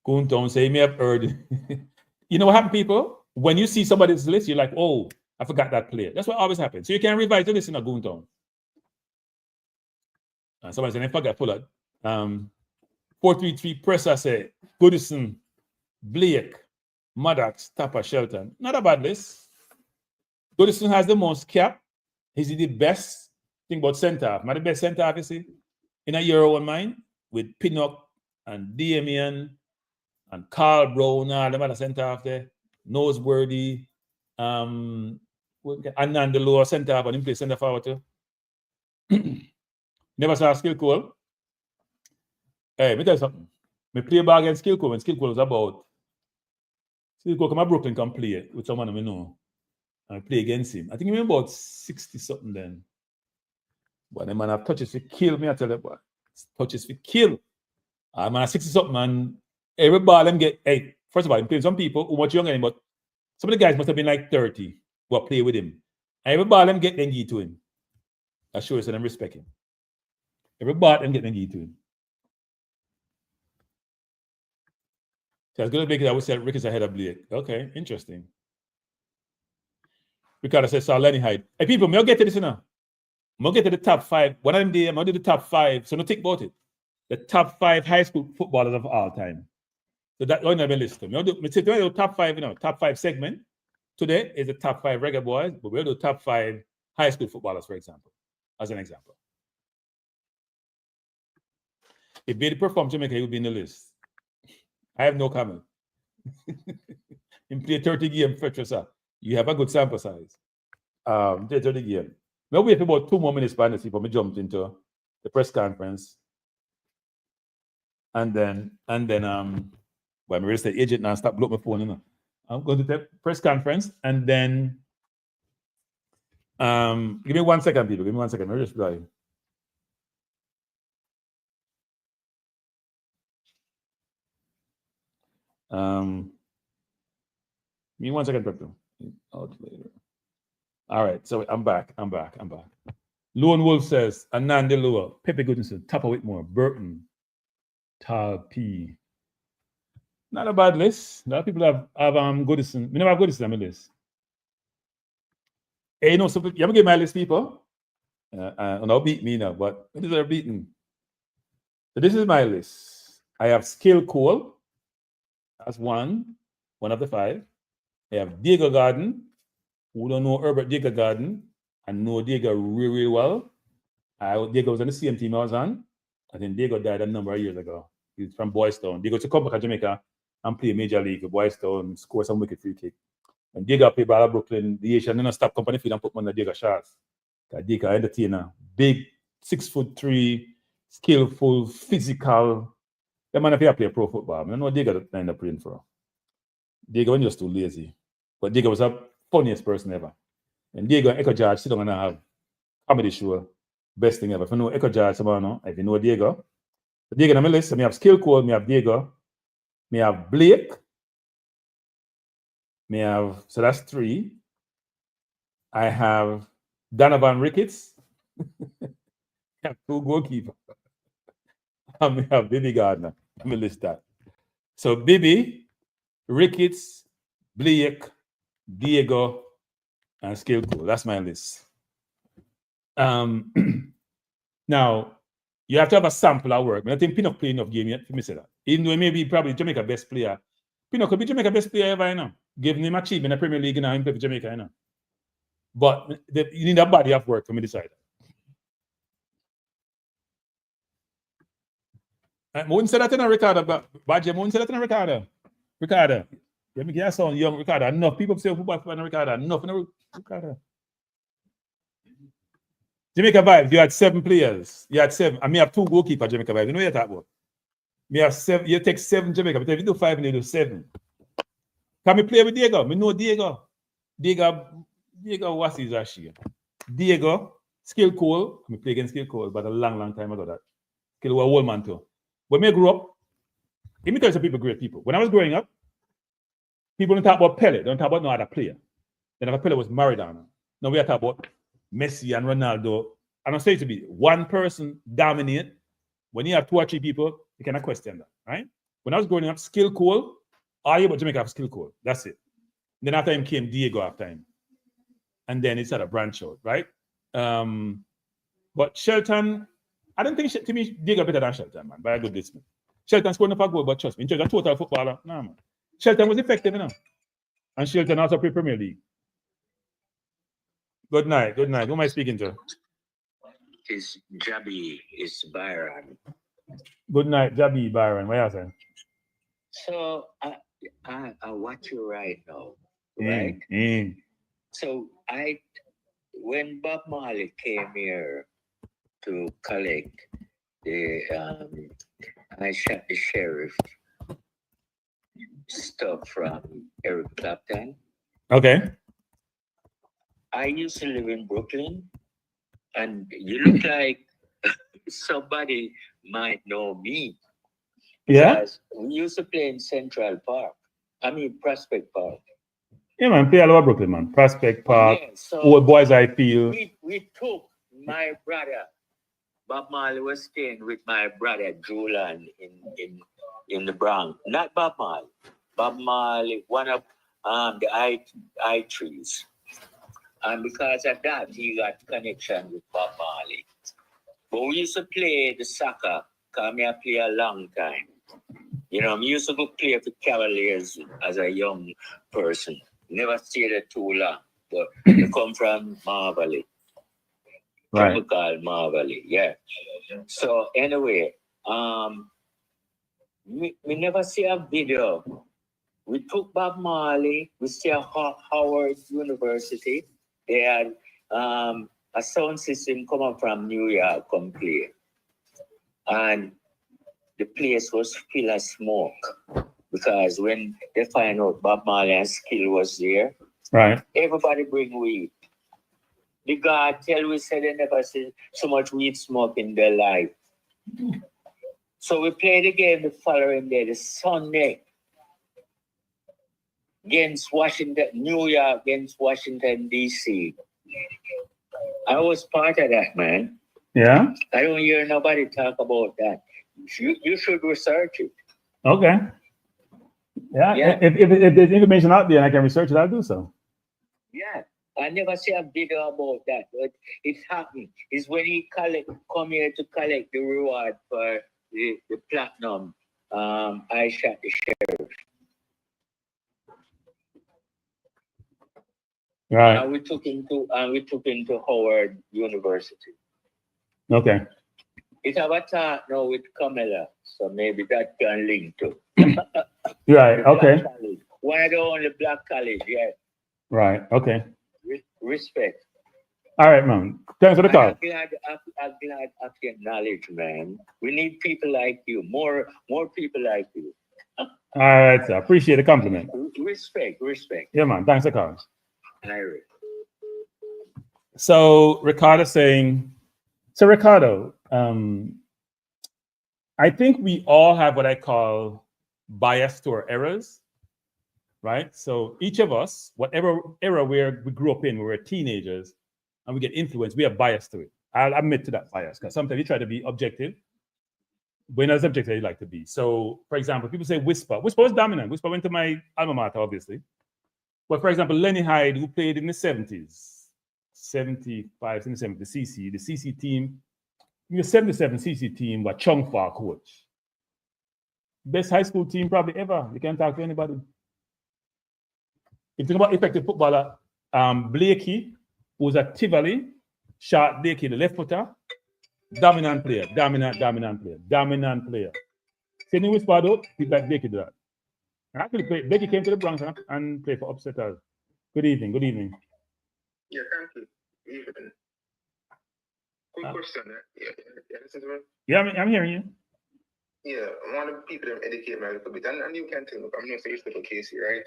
Kunton say, I have heard. You know what happened, people? When you see somebody's list, you're like, oh, I forgot that player. That's what always happens. So you can revise the list in a Goontown. Somebody said, I forgot Fuller. 433 Presser say, Goodison, Blake, Maddox, Tapper, Shelton. Not a bad list. Goodison has the most cap. He's the best thing about center half. Not the best center half, you see, in a Euro one mind with Pinnock and Damien and Carl Brown, all them other center half there. Noseworthy, Anand the lower center half, and him play center forward too. Never saw Skill Cole. Hey, let me tell you something. I play ball against Skill Cole when Skill Cole was about. Skill Cole come to Brooklyn, come play with someone I know. And I play against him. I think he was about 60 something then. But the man have touches for kill me, I tell you, boy. Touches for kill. I'm at 60 something, man. Every ball them get, hey, first of all, I'm playing some people who much younger than him, but some of the guys must have been like 30 who play with him. And every ball them get, then give to him. I show you so them respect him. Every ball them get, then give to him. So I was going to make it, I would say Rick is ahead of Blake. Okay, interesting. Ricardo says, so Lenny Hyde. Hey, people, may I get to this now? I'm going to get to the top 5. One of them day, I'm going to do the top 5. So don't think about it. The top 5 high school footballers of all time. So that's one of my list. We'll do top 5, top 5 segment. Today is the top 5 Reggae Boyz, but we'll do top 5 high school footballers, for example, as an example. If Bailey performed Jamaica, he would be in the list. I have no comment. In play 30 games, Fetrasa. You have a good sample size. 30 games. We'll wait for about 2 more minutes by the before we jumped into the press conference. And then, well, I'm real estate agent now, stop blowing my phone, I'm going to the press conference, and then, give me 1 second, people. Give me 1 second. Let me just reply. Give me 1 second, Doctor. Out later. All right, so I'm back. Lone Wolf says, Ananda Lua, Pepe Goodison, Tapa Whitmore, Burton, Tal P. Not a bad list. A lot of people have Goodison. We never have Goodison on my list. Hey, so you haven't get my list, people. And I'll beat me now, but these are beaten. So this is my list. I have Skill Cole. That's one of the 5. I have Diego Garden, who don't know Herbert Diego Garden, and know Diego really, really well. Diego was on the same team I was on. I think Diego died a number of years ago. He's from Boys Town. Diego to come back to Jamaica and play Major League with Boys Town, score some wicked free kick. And Diego played ball at Brooklyn. The Asian didn't stop company field and put on the Diego shots. Diego entertainer, big, 6'3", skillful, physical. The man if he play pro football. I know Diego end up playing for. Diego was just too lazy. But Diego was the funniest person ever. And Diego and Echo George sit down and have comedy show. Best thing ever. If you know Echo George, if you know Diego. Diego on my list, I have Skill Cole, I have Diego, I have Blake, so that's 3. I have Donovan Ricketts. I have 2 goalkeepers. I have Bibi Gardner. Let me list that. So Bibi, Ricketts, Blake, Diego, and Skill Cool. That's my list. Now, you have to have a sample of work. I think Pinnock played enough game yet for me to say that. Even though he may be probably Jamaica best player. Pinnock could be Jamaica best player ever, you know. Giving him achievement in the Premier League, you know, him play for Jamaica, you know. But you need a body of work for me to decide. I wouldn't say that in a Ricardo, but Badger, I wouldn't say that in a Ricardo. Ricardo. Let me get sound young Ricardo. Enough people say football for Ricardo. Enough in a Ricardo. Jamaica Vibes, you had 7 players. You had 7. I mean, I have 2 goalkeepers, Jamaica Vibes. You know what you're talking about? Me have 7. You take 7 Jamaica, but if you do 5, you do 7. Can we play with Diego? Me know Diego. Diego, what's his actually? Diego, Skill Cole. We play against Skill Cole, but a long time ago that. Skill was a old man too. When I grew up, let me tell you some people, great people. When I was growing up, people don't talk about Pele, don't talk about no other player. Then if Pele was Maradona. Now we are talking about Messi and Ronaldo. I don't say it to be one person dominate. When you have 2 or 3 people, you cannot question that, right? When I was growing up, Skill Cole, all you about Jamaica have Skill Cole. That's it. Then after him came Diego after him. And then it's at a branch out, right? But Shelton, I don't think, to me, Diego better than Shelton, man, by a good distance. Shelton scored enough goal, but trust me, in terms of total footballer, no, man. Shelton was effective enough. And Shelton also played Premier League. Good night. Who am I speaking to? It's Jabi, it's Byron. Good night, Jabi, Byron. What are you saying? So I watch you right now, right? So when Bob Marley came here to collect the I Shot the Sheriff stuff from Eric Clapton. Okay. I used to live in Brooklyn, and you look like somebody might know me. Yeah. We used to play in Central Park. I mean Prospect Park. Yeah, man, play all over Brooklyn, man. Prospect Park, Yeah, so Old Boys I Feel. We took my brother. Bob Marley was staying with my brother Julian in the Bronx. Not Bob Marley. Bob Marley, one of the I trees. And because of that, he got connection with Bob Marley. But we used to play the soccer, because I play a long time. You know, I used to go play for Cavaliers as a young person. Never stayed there too long. But I come from Marvally. Right. Chemical Marvally, yeah. So anyway, we never see a video. We took Bob Marley, we see at Howard University. They had a sound system coming from New York come play. And the place was full of smoke. Because when they find out Bob Marley and Skill was there, right, everybody bring weed. The guard tell we said they never seen so much weed smoke in their life. So we played the game the following day, the Sunday, against Washington, New York, against Washington, D.C. I was part of that, man. Yeah. I don't hear nobody talk about that. You should research it. Okay. Yeah. If there's information out there and I can research it, I'll do so. Yeah. I never see a video about that, but it's happening. It's when he come here to collect the reward for the platinum. I Shot the Sheriff. Right. And we took him to Howard University. Okay. It have a talk now with Camilla, so maybe that can link to. Right. Okay. One of the only black college, yeah. Right. Okay. Respect. All right, man. Thanks for the call. I'm glad of your knowledge, man. We need people like you, more people like you. All right, sir. Appreciate the compliment. Respect. Yeah, man. Thanks for the call. Larry. So Ricardo saying, so Ricardo, I think we all have what I call bias to our errors, right? So each of us, whatever era we grew up in, we were teenagers, and we get influenced, we have bias to it. I'll admit to that bias, because sometimes you try to be objective, but in other subjects that you like to be. So, for example, people say Whisper. Whisper was dominant. Whisper went to my alma mater, obviously. But for example, Lenny Hyde, who played in the 70s, 75, in the 70s, the CC team, the 77 CC team was Chung Fa coach. Best high school team probably ever. You can't talk to anybody. If you think about effective footballer, Blakey, who was at Tivoli, shot Blakey, the left footer, dominant player. Same thing with Spardo, people like Blakey do that. Actually, Blakey came to the Bronx and played for Upsetters. Good evening. Yeah, thank you. Evening. Quick question. Yeah, listen to me. Yeah, I'm hearing you. Yeah, I want to people to educate me a little bit. And you can tell me, I'm not so used to Casey, right?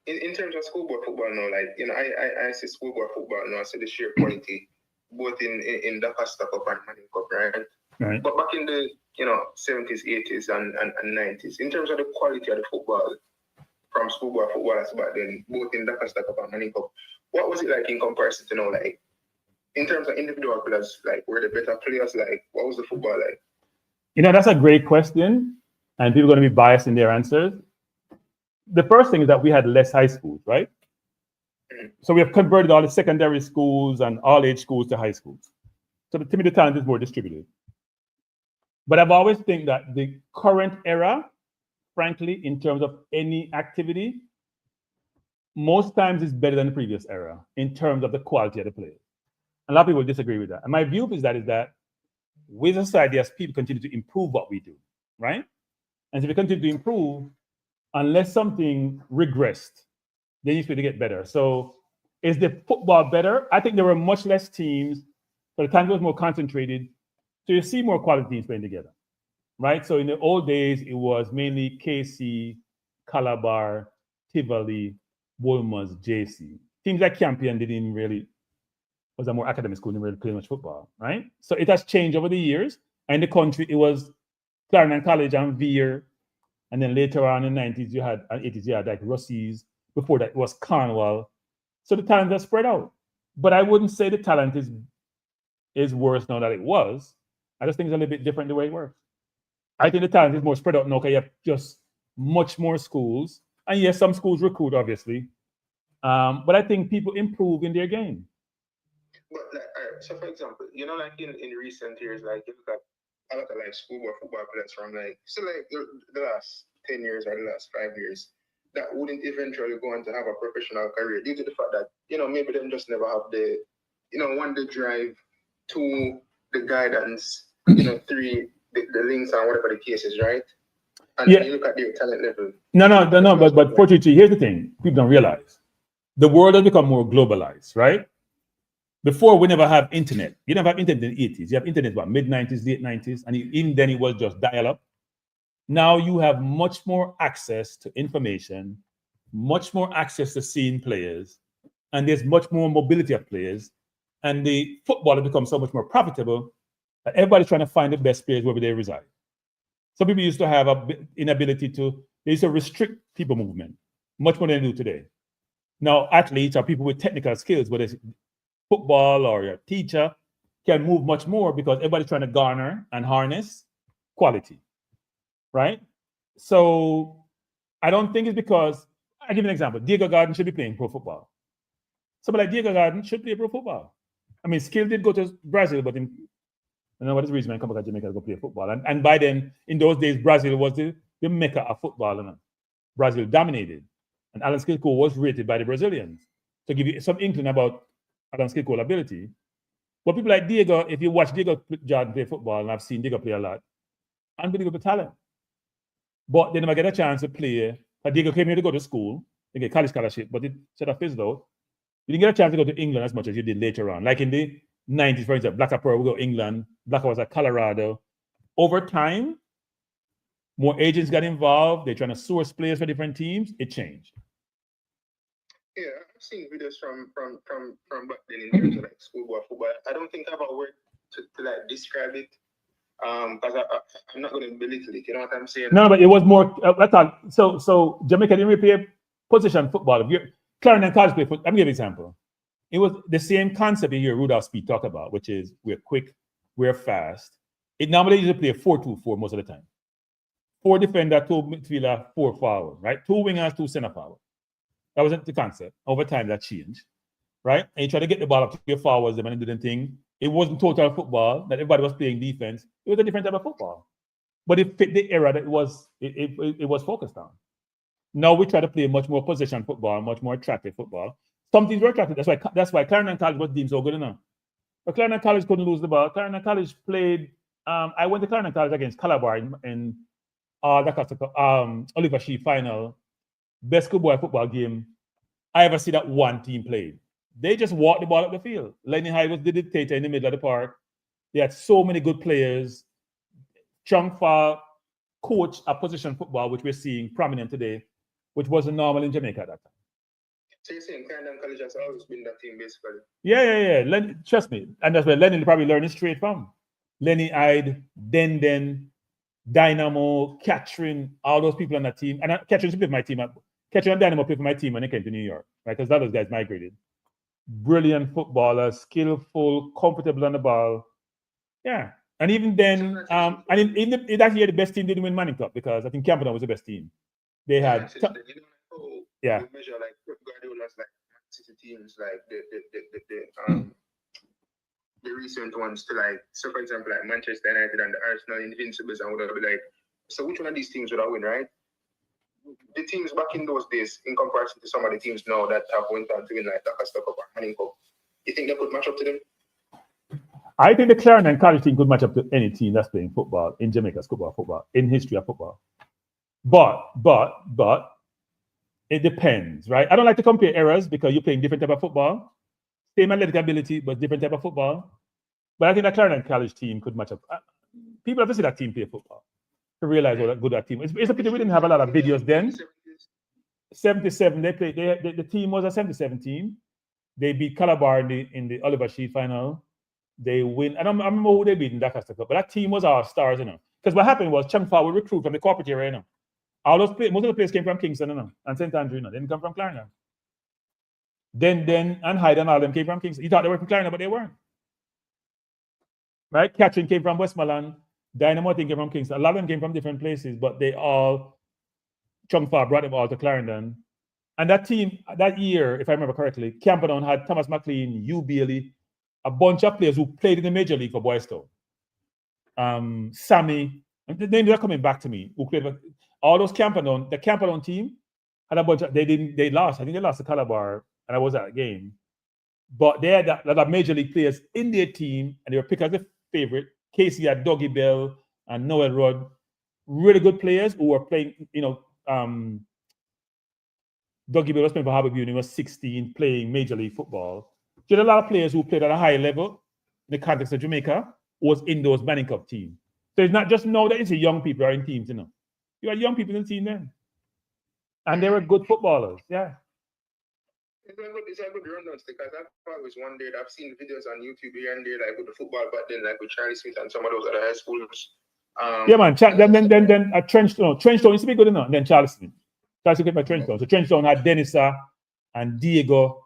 In terms of schoolboy football now, like, you know, I see schoolboy football now, I see the sheer quality, both in the Costa Cup and Manning Cup, right? Right. But back in the, 70s, 80s, and 90s, in terms of the quality of the football from schoolboy footballers back then, both in the Costa Cup and Manning Cup, what was it like in comparison to now, like, in terms of individual players, like, were the better players, like, what was the football like? That's a great question, and people are going to be biased in their answers. The first thing is that we had less high schools, right? Mm-hmm. So we have converted all the secondary schools and all age schools to high schools. So to me, the talent is more distributed. But I've always think that the current era, frankly, in terms of any activity, most times is better than the previous era in terms of the quality of the players. A lot of people disagree with that. And my view is that with society, as people continue to improve what we do, right? And if we continue to improve, unless something regressed, then you need to get better. So is the football better? I think there were much less teams, but the time was more concentrated. So you see more quality teams playing together, right? So in the old days, it was mainly KC, Calabar, Tivoli, Wolmer's, JC. Teams like Campion didn't really, was a more academic school, didn't really play much football, right? So it has changed over the years. And in the country, it was Clarendon College and Veer. And then later on in the 90s, you had, and 80s, you had like Russies. Before that, it was Cornwall. So the talent has spread out. But I wouldn't say the talent is worse now than it was. I just think it's a little bit different the way it works. I think the talent is more spread out now because you have just much more schools. And yes, some schools recruit, obviously. But I think people improve in their game. But like, so for example, like in recent years, like you look at a lot of like schoolboy football players from like the last 10 years or the last 5 years that wouldn't eventually go on to have a professional career due to the fact that, maybe them just never have the, one, the drive, two, the guidance, three, the links and whatever the case is, right? And yeah. You look at their talent level. No, but fortunately, here's the thing, people don't realize. The world has become more globalized, right? Before, we never have internet. You never have internet in the 80s. You have internet about mid-90s, late 90s, and even then it was just dial-up. Now you have much more access to information, much more access to seeing players, and there's much more mobility of players, and the football has become so much more profitable that everybody's trying to find the best players wherever they reside. Some people used to have an inability they used to restrict people movement much more than they do today. Now, athletes are people with technical skills, whether it's football or your teacher, can move much more because everybody's trying to garner and harness quality, right? So I don't think it's because, I'll give you an example. Diego Garden should be playing pro football. Somebody like Diego Garden should play pro football. I mean, Skill did go to Brazil, but I don't know what his reason, man, come back to Jamaica to go play football. And by then, in those days, Brazil was the mecca of football. And Brazil dominated. And Alan Skilco was rated by the Brazilians. To give you some inkling about Alan Skilco ability. But people like Diego, if you watch Diego Jordan play football, and I've seen Diego play a lot, unbelievable talent. But they never get a chance to play. Diego came here to go to school, they get college scholarship, but it sort of fizzled out. You didn't get a chance to go to England as much as you did later on. Like in the 90s, for example, Black Pearl would go to England, Black was at Colorado. Over time, more agents got involved. They're trying to source players for different teams. It changed. Yeah, I've seen videos from back then in terms of like schoolboy football. I don't think I have a word to like describe it. Because I'm not going to belittle it. You know what I'm saying? No, but it was more. I thought so. Jamaica didn't really play position football. If you're Clarendon College play football, I'm gonna give you an example. It was the same concept you hear Rudolph Speed talk about, which is we're quick, we're fast. It normally usually play a 4-2-4 most of the time. 4 defender, 2 midfielder, 4 forward, right? 2 wingers, 2 center forward. That wasn't the concept. Over time, that changed, right? And you try to get the ball up to your forwards and do the thing. It wasn't total football that everybody was playing defense. It was a different type of football, but it fit the era that it was focused on. Now we try to play much more possession football, much more attractive football. Some teams were attractive. That's why Clarendon College was deemed so good enough. But Clarendon College couldn't lose the ball. Clarendon College played. I went to Clarendon College against Calabar in Oliver Sheep final. Best schoolboy football game I ever see that one team played. They just walked the ball up the field. Lenny Hyde was the dictator in the middle of the park. They had so many good players. Chung Fa coached a position football, which we're seeing prominent today, which wasn't normal in Jamaica at that time. So you're saying Clarendon College has always been that team, basically? Yeah. Trust me. And that's where Lenny probably learned it straight from. Lenny Hyde, Den, Dynamo, Catherine, all those people on that team. And Catherine played for my team. Catherine and Dynamo played for my team when they came to New York, right? Because those guys migrated. Brilliant footballers, skillful, comfortable on the ball. Yeah. And even then, and in that year, the best team didn't win Manning Cup because I think Camperdown was the best team. They had... You measure like Guardiola's like City teams, like the recent ones to like, so for example, like Manchester United and the Arsenal Invincibles and whatever, like, so which one of these teams would I win, right? The teams back in those days, in comparison to some of the teams now that have went on to win like the Cup or Manning Cup, you think they could match up to them? I think the Clarendon College team could match up to any team that's playing football in Jamaica's football, in history of football. But it depends, right? I don't like to compare eras because you're playing different type of football. Same athletic ability, but different type of football. But I think the Clarendon College team could match up. People have to see that team play football to realize what good that team is. It's a pity we didn't have a lot of videos then. 77, they played. The team was a 77 team. They beat Calabar in the Oliver Sheep final. They win. I remember who they beat in that Cup, but that team was our stars, Because what happened was Chung Fa would recruit from the corporate area, All those most of the players came from Kingston, and St. Andrew, They didn't come from Clarendon. Den and Hyde and all them came from Kingston. You thought they were from Clarendon, but they weren't. Right? Catherine came from Westmoreland. Dynamo came from Kingston. A lot of them came from different places, but they all, Chung Fa brought them all to Clarendon. And that team, that year, if I remember correctly, Camperdown had Thomas McLean, Hugh Bailey, a bunch of players who played in the Major League for Boys Town. Sammy, the names are coming back to me, who played for all those Camperdown. The Camperdown team had a bunch of, they lost. I think they lost to Calabar, and I was at a game. But they had a Major League players in their team, and they were picked as the favorite. Casey had Dougie Bell and Noel Rudd, really good players who were playing, Dougie Bell was playing for Harbour View when he was 16, playing Major League football. You had a lot of players who played at a high level in the context of Jamaica, who was in those Manning Cup teams. So it's not just now that it's young people are in teams, You had young people in the team then. And they were good footballers, yeah. It's a good rundown because I've always wondered, I've seen videos on YouTube here and there, like with the football, but then like with Charlie Smith and some of those other high schools. Yeah, man. Then Trenchtown used to be good enough. And then Charlie Smith. Charlie Smith by Trenchtown. So Trenchtown had Denisa and Diego,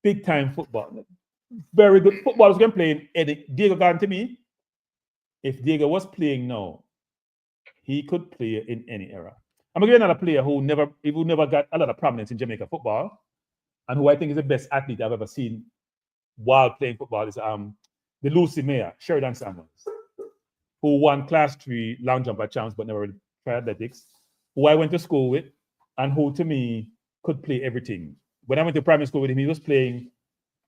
big time football. Very good footballers can play. Diego got to me. If Diego was playing now, he could play in any era. I'm gonna give you another player who never got a lot of prominence in Jamaica football, and who I think is the best athlete I've ever seen while playing football is the Lucy Mayor, Sheridan Samuels, who won Class 3 long jump at champs but never really tried athletics, who I went to school with, and who to me could play everything. When I went to primary school with him, he was playing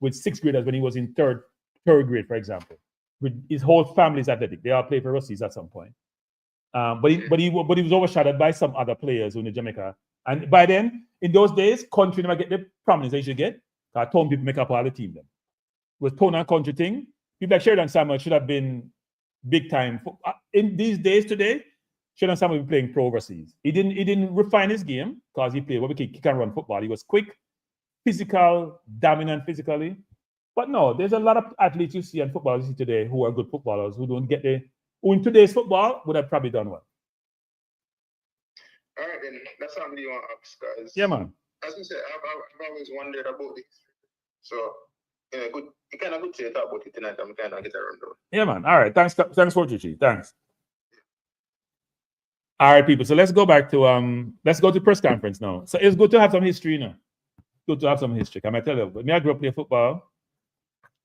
with 6th graders when he was in third grade, for example. With his whole family's athletic. They all played for Russies at some point. But he was overshadowed by some other players in Jamaica. And by then, in those days, country never get the prominence they should get. Town people make up all the team then. It was town and country thing. People like Sheridan Samuel should have been big time. In these days today, Sheridan Samuel was playing pro overseas. He didn't refine his game because he played what we can run football. He was quick, physical, dominant physically. But no, there's a lot of athletes you see and footballers you see today who are good footballers who don't get who in today's football would have probably done well. All right, then that's something you want to ask, guys. Yeah, man. As you said, I've always wondered about this. So good. You kind of good to talk about it tonight. I'm kind of get around though. Yeah, man. All right. Thanks for Chichi. Thanks. All right, people. So let's go back to let's go to press conference now. So it's good to have some history now. Good to have some history. Can I tell you? When I grew up playing football,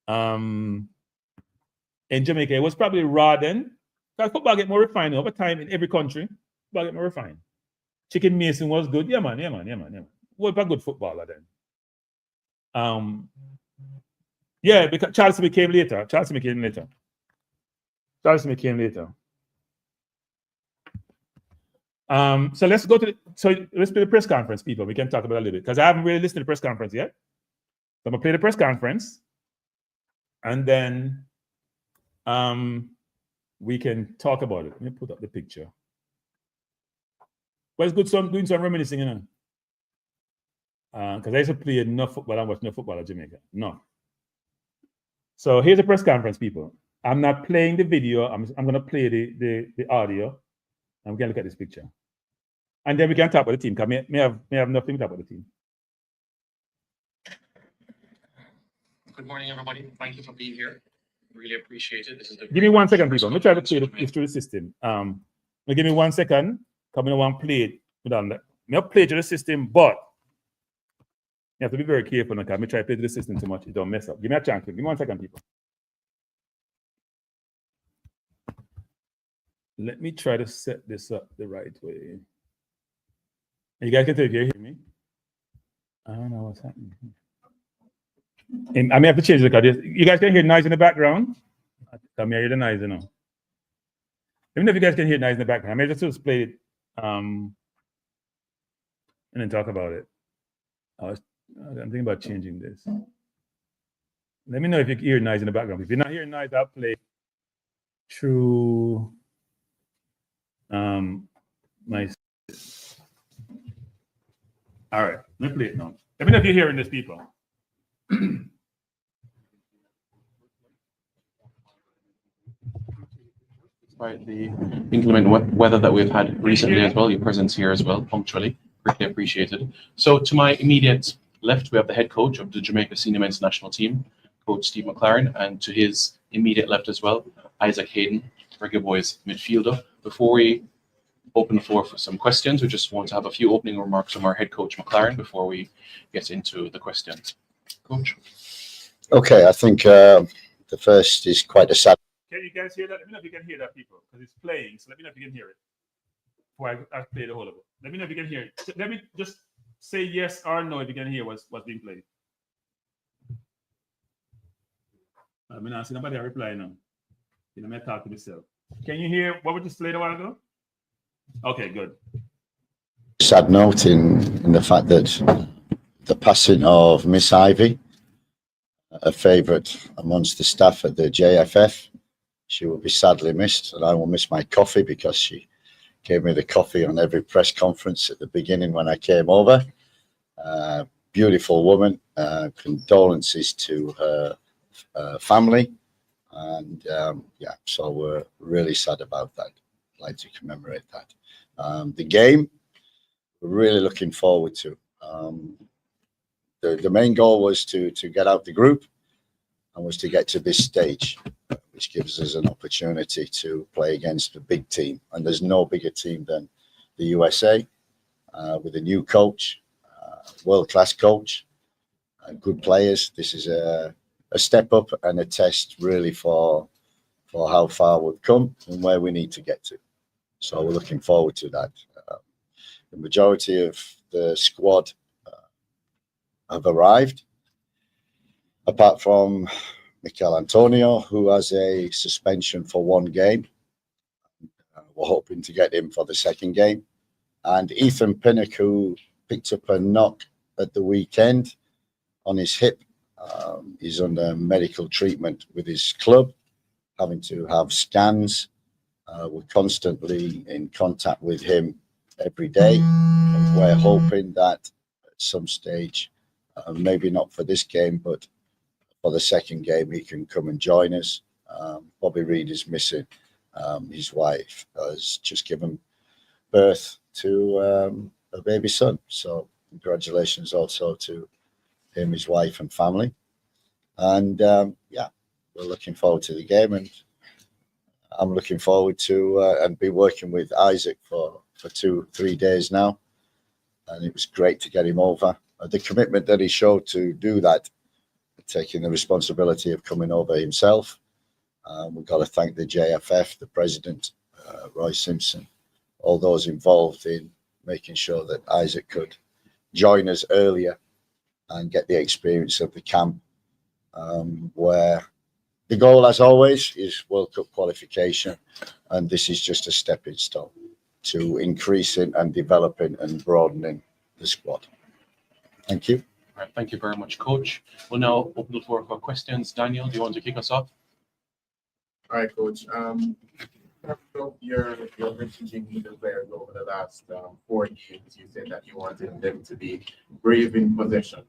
in Jamaica, it was probably raw then. Because football get more refined over time in every country. Football get more refined. Chicken Mason was good. Yeah, man. What a good footballer then. Yeah, because Charles Smith came later. So let's go to let's play the press conference, people. We can talk about it a little bit because I haven't really listened to the press conference yet. So I'm gonna play the press conference, and then we can talk about it. Let me put up the picture. But it's good doing some reminiscing, you know. Because I used to play enough football and watch enough football in Jamaica. No. So here's the press conference, people. I'm not playing the video. I'm gonna play the audio. And we can look at this picture. And then we can talk about the team, because may have nothing to talk about the team. Good morning, everybody. Thank you for being here. Really appreciate it. This is give me 1 second, people. Let me try to play this through the system. Give me 1 second. Come in and play it. I'll play to the system, but you have to be very careful now, because I try to play to the system too much. It don't mess up. Give me a chance. Give me 1 second, people. Let me try to set this up the right way. You guys can tell if you hear me. I don't know what's happening. And I may have to change the because you guys can hear noise in the background. I may hear the noise, you know. Let me know if you guys can hear noise in the background. I may just play it and then talk about it. I'm thinking about changing this. Let me know if you hear noise in the background. If you're not hearing noise, I'll play through my. All right, let me play it now. Let me know if you're hearing this, people. Despite the inclement weather that we've had recently as well, your presence here as well, punctually, greatly appreciated. So to my immediate left, we have the head coach of the Jamaica Senior Men's National Team, Coach Steve McLaren, and to his immediate left as well, Isaac Hayden, Reggae Boyz midfielder. Before we open the floor for some questions, we just want to have a few opening remarks from our head coach McLaren before we get into the questions. Coach. Okay, I think the first is quite a sad. Can you guys hear that? Let me know if you can hear that, people, because it's playing. So let me know if you can hear it before I play the whole of it. Let me know if you can hear it. Let me just say yes or no if you can hear what's being played. I'm not seeing nobody reply now. You know, I'm talk to myself. Can you hear what we just played a while ago? Okay, good. Sad note in the fact that the passing of Miss Ivy, a favourite amongst the staff at the JFF, she will be sadly missed, and I will miss my coffee because she gave me the coffee on every press conference at the beginning when I came over. Beautiful woman. Condolences to her family, and yeah, so we're really sad about that. I'd like to commemorate that. The game, we're really looking forward to. The main goal was to get out the group and was to get to this stage, which gives us an opportunity to play against a big team. And there's no bigger team than the USA, with a new coach, world-class coach, good players. This is a step up and a test really for how far we've come and where we need to get to. So we're looking forward to that. The majority of the squad have arrived, apart from Mikel Antonio, who has a suspension for one game. We're hoping to get him for the second game. And Ethan Pinnock, who picked up a knock at the weekend on his hip. He's under medical treatment with his club, having to have scans. We're constantly in contact with him every day. And we're hoping that at some stage, maybe not for this game, but for the second game, he can come and join us. Bobby Reid is missing. His wife has just given birth to a baby son. So congratulations also to him, his wife and family. And yeah, we're looking forward to the game, and I'm looking forward to and be working with Isaac for 2-3 days now, and it was great to get him over. The commitment that he showed to do that, taking the responsibility of coming over himself. We've got to thank the JFF, the president, Roy Simpson, all those involved in making sure that Isaac could join us earlier and get the experience of the camp, where the goal, as always, is World Cup qualification, and this is just a stepping stone to increasing and developing and broadening the squad. Thank you. All right, thank you very much, Coach. We'll now open the floor for questions. Daniel, do you want to kick us off? All right, Coach. Your messaging with the players over the last 4 games, you said that you wanted them to be brave in possession.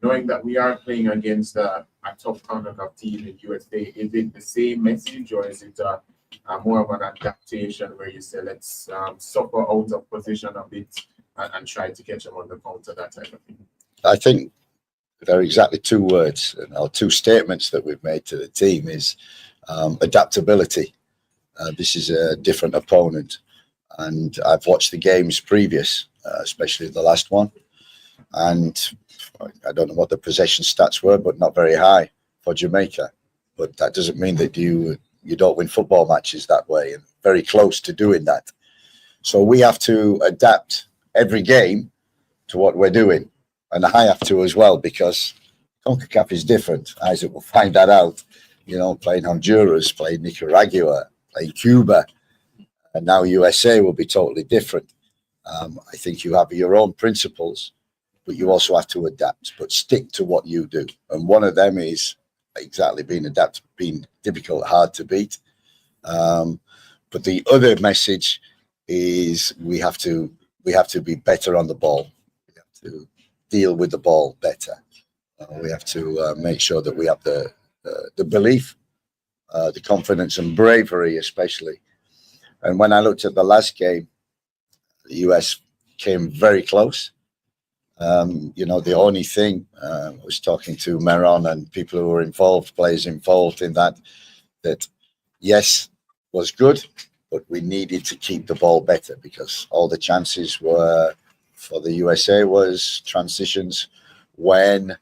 Knowing that we are playing against a tough Concacaf team in USA, is it the same message, or is it more of an adaptation where you say let's suffer out of position a bit and try to catch them on the counter, that type of thing? I think there are exactly 2 words or 2 statements that we've made to the team is adaptability. This is a different opponent, and I've watched the games previous, especially the last one, and I don't know what the possession stats were, but not very high for Jamaica. But that doesn't mean that you don't win football matches that way, and very close to doing that. So we have to adapt every game to what we're doing, and I have to as well, because CONCACAF is different. Isaac will find that out. You know, playing Honduras, playing Nicaragua, playing Cuba, and now USA will be totally different. I think you have your own principles, but you also have to adapt, but stick to what you do. And one of them is exactly being difficult, hard to beat. But the other message is we have to be better on the ball. We have to deal with the ball better. We have to make sure that we have the belief, the confidence and bravery, especially. And when I looked at the last game, the US came very close. You know, the only thing, I was talking to Meron and people who were involved, players involved in that yes, was good, but we needed to keep the ball better, because all the chances were for the USA was transitions when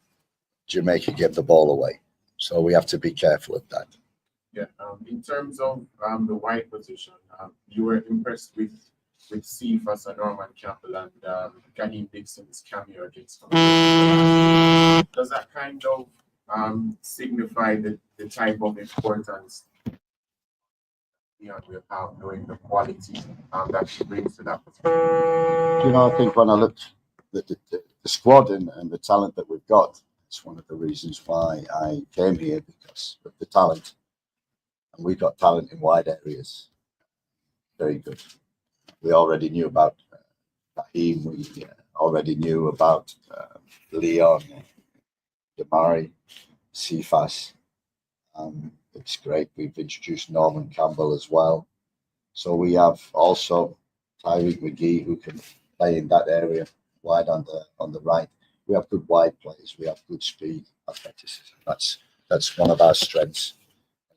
Jamaica gave the ball away. So we have to be careful of that. Yeah. In terms of the wide position, you were impressed with Cephas and Norman Campbell and Gaheem Dixon's cameo against him. Does that kind of signify the type of importance Leon will have, knowing the quality that he brings to that position? You know, I think when I looked at the squad and the talent that we've got, it's one of the reasons why I came here, because of the talent. And we've got talent in wide areas. Very good. We already knew about Raheem. We already knew about Leon, Damari, Cephas. It's great. We've introduced Norman Campbell as well. So we have also Tyreek McGee, who can play in that area, wide on the right. We have good wide players. We have good speed, athleticism. That's one of our strengths,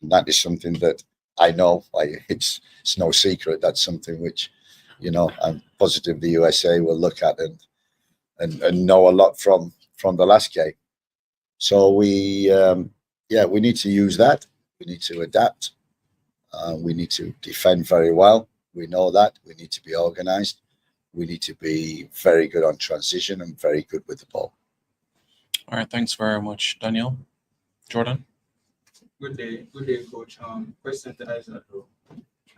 and that is something that I know. It's no secret. That's something which, you know, I'm positive the USA will look at and know a lot from the last game. So we need to use that. We need to adapt. We need to defend very well. We know that. We need to be organized. We need to be very good on transition and very good with the ball. All right, thanks very much, Daniel. Jordan? Good day, Coach. Question to Isaac.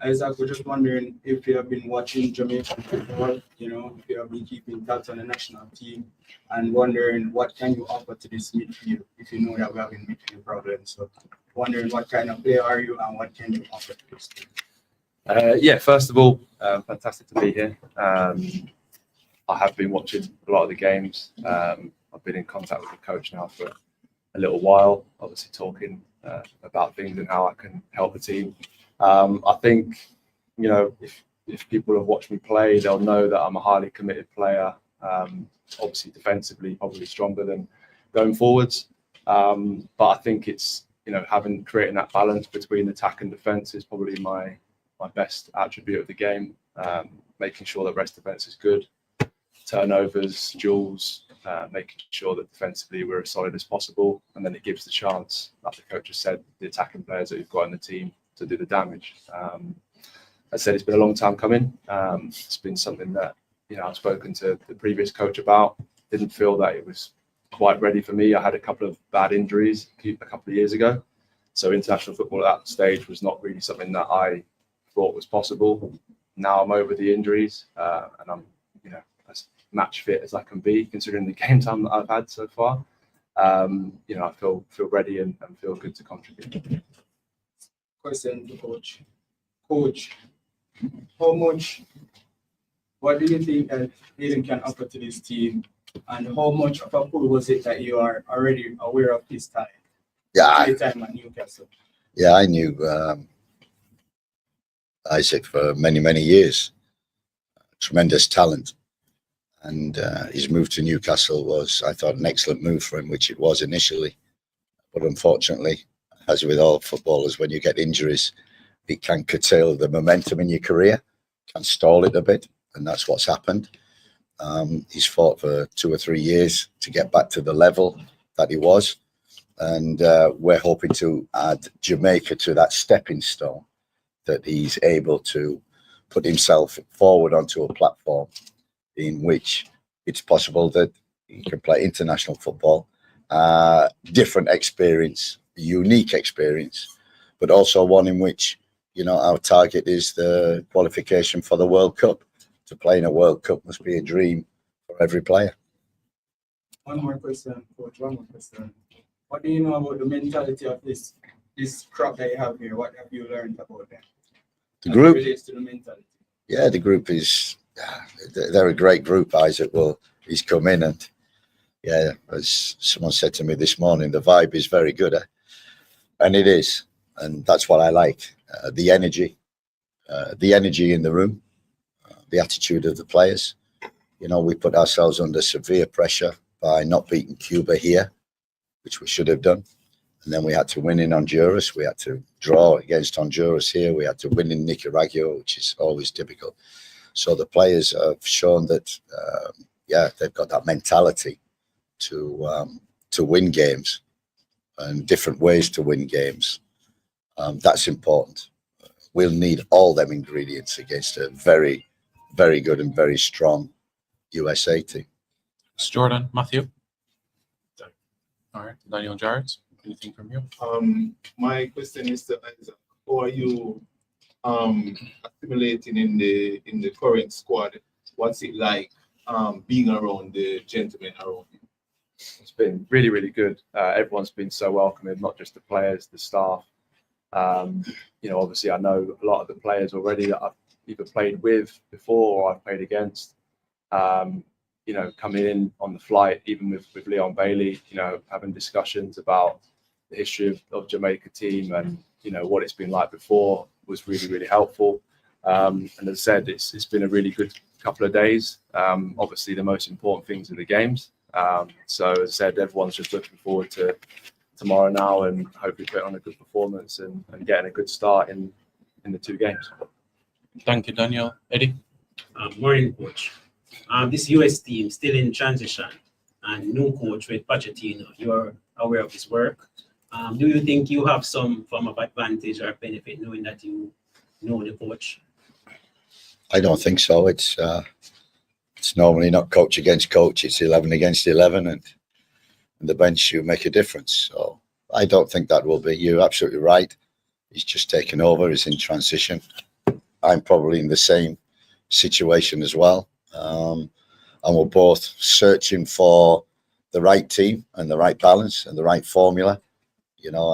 Isaac, we're just wondering if you have been watching Jamaican football, you know, if you have been keeping tabs on the national team, and wondering what can you offer to this midfield, if you know that we're having midfield problems. So wondering what kind of player are you and what can you offer to this team? Yeah, first of all, fantastic to be here. I have been watching a lot of the games. I've been in contact with the coach now for a little while, obviously talking about things and how I can help the team. I think, you know, if people have watched me play, they'll know that I'm a highly committed player. Obviously, defensively, probably stronger than going forwards. But I think it's, creating that balance between attack and defense is probably my best attribute of the game. Making sure that rest defense is good, turnovers, duels, making sure that defensively we're as solid as possible, and then it gives the chance, like the coach has said, the attacking players that we've got in the team to do the damage. I said it's been a long time coming. It's been something that I've spoken to the previous coach about. Didn't feel that it was quite ready for me. I had a couple of bad injuries a couple of years ago, so international football at that stage was not really something that I thought was possible. Now I'm over the injuries, and I'm as match fit as I can be considering the game time that I've had so far. I feel ready and feel good to contribute. Question to coach. Coach, what do you think that Hayden can offer to this team, and how much of a pull was it that you are already aware of his time? His time at Newcastle. Yeah, I knew Isaac for many, many years. Tremendous talent. And his move to Newcastle was, I thought, an excellent move for him, which it was initially. But unfortunately, as with all footballers, when you get injuries, it can curtail the momentum in your career, can stall it a bit, and that's what's happened. He's fought for 2 or 3 years to get back to the level that he was, and we're hoping to add Jamaica to that stepping stone, that he's able to put himself forward onto a platform in which it's possible that he can play international football, different experience, unique experience, but also one in which, our target is the qualification for the World Cup. To play in a World Cup must be a dream for every player. One more question, Coach. One more question. What do you know about the mentality of this crop that you have here? What have you learned about them? The group? Relates to the mentality. Yeah, the group is, they're a great group, Isaac. Well, he's come in and, yeah, as someone said to me this morning, the vibe is very good. And it is. And that's what I like. The energy in the room, the attitude of the players. We put ourselves under severe pressure by not beating Cuba here, which we should have done. And then we had to win in Honduras. We had to draw against Honduras here. We had to win in Nicaragua, which is always difficult. So the players have shown that, they've got that mentality to win games and different ways to win games. That's important. We'll need all them ingredients against a very, very good and very strong USA team. Jordan, Matthew. All right, Daniel and Jared, anything from you? My question is to Isaac, how are you assimilating in the current squad? What's it like being around the gentlemen around you? It's been really, really good. Everyone's been so welcoming, not just the players, the staff. Obviously I know a lot of the players already that I've either played with before or I've played against. Coming in on the flight, even with Leon Bailey, having discussions about the history of Jamaica team and, what it's been like before was really, really helpful. And as I said, it's been a really good couple of days. Obviously the most important things are the games. So as I said, everyone's just looking forward to tomorrow now and hopefully put on a good performance and getting a good start in the 2 games. Thank you, Daniel. Eddie? Morning, Coach. This US team still in transition and new coach with Pochettino. You're aware of his work. Do you think you have some form of advantage or benefit knowing that you know the coach? I don't think so. It's normally not coach against coach. It's 11 against 11, and the bench you make a difference. So I don't think that will be. You're absolutely right. He's just taken over. He's in transition. I'm probably in the same situation as well. And we're both searching for the right team and the right balance and the right formula.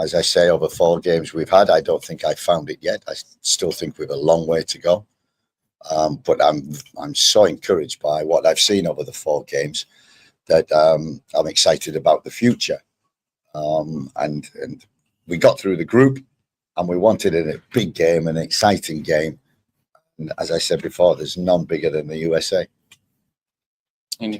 As I say, over 4 games we've had, I don't think I found it yet. I still think we've a long way to go. But I'm so encouraged by what I've seen over the 4 games that I'm excited about the future. And we got through the group, and we wanted a big game, an exciting game. And as I said before, there's none bigger than the USA. Any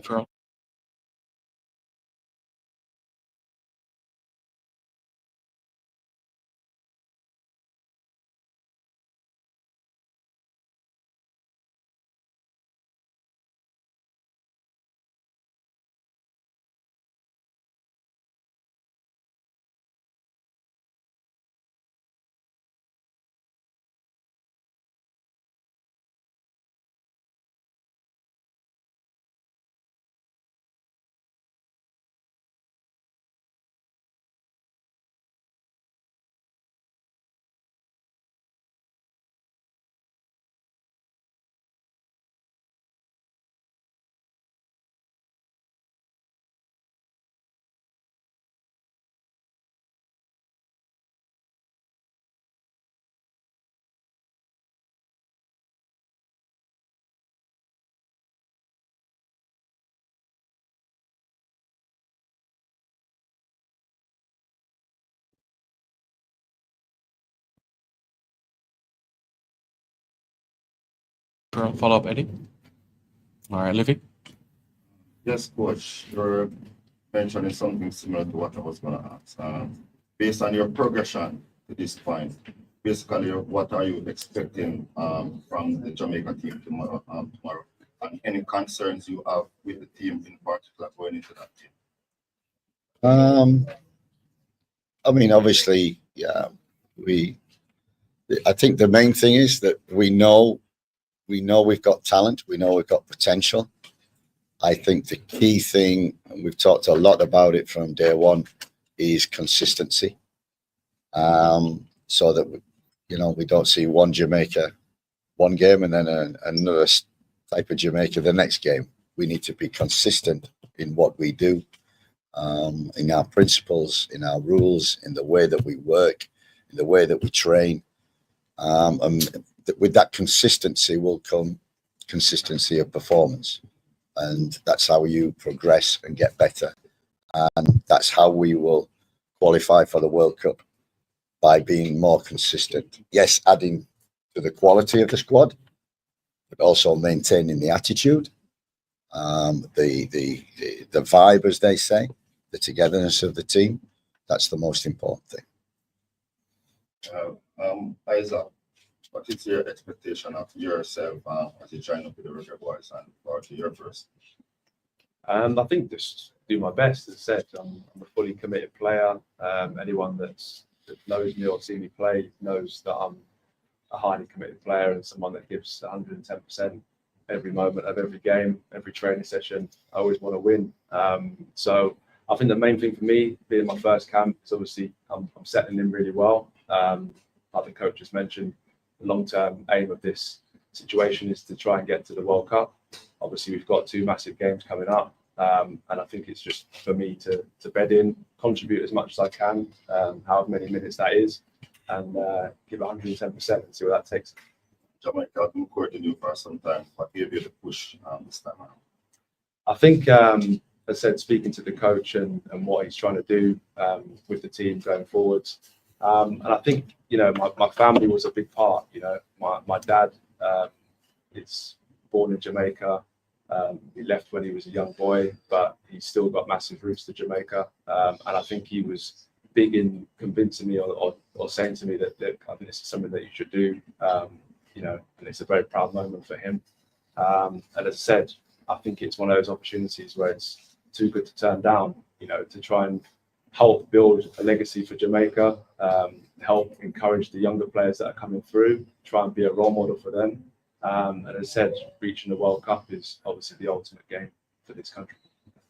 Follow up, Eddie. All right, Livy. Yes, coach. You're mentioning something similar to what I was going to ask. Based on your progression to this point, basically, what are you expecting from the Jamaica team tomorrow? And any concerns you have with the team in particular going into that team? I mean, obviously, yeah, I think the main thing is that we know we've got talent, we know we've got potential. I think the key thing, and we've talked a lot about it from day one, is consistency. So that we don't see one Jamaica one game and then another type of Jamaica the next game. We need to be consistent in what we do, in our principles, in our rules, in the way that we work, in the way that we train. And with that consistency will come consistency of performance. And that's how you progress and get better. And that's how we will qualify for the World Cup, by being more consistent. Yes, adding to the quality of the squad, but also maintaining the attitude, the vibe, as they say, the togetherness of the team. That's the most important thing. Isaac, what is your expectation of yourself as you join up with the Reggae Boyz and for your first? I think just do my best. As I said, I'm a fully committed player. Anyone that knows me or seen me play knows that I'm a highly committed player and someone that gives 110% every moment of every game, every training session. I always want to win. So I think the main thing for me, being my first camp, is obviously I'm settling in really well. Like the coach just mentioned, the long-term aim of this situation is to try and get to the World Cup. Obviously, we've got 2 massive games coming up, and I think it's just for me to bed in, contribute as much as I can, however many minutes that is, and give 110% and see where that takes. Jamaica has been courting you for some time. What gave you the push this time around? I think, as I said, speaking to the coach and what he's trying to do with the team going forwards. And I think, my family was a big part. My dad is born in Jamaica. He left when he was a young boy, but he's still got massive roots to Jamaica. And I think he was big in convincing me or saying to me that I think this is something that you should do. And it's a very proud moment for him. And as I said, I think it's one of those opportunities where it's too good to turn down, to try and help build a legacy for Jamaica, help encourage the younger players that are coming through, try and be a role model for them. And as I said, reaching the World Cup is obviously the ultimate game for this country.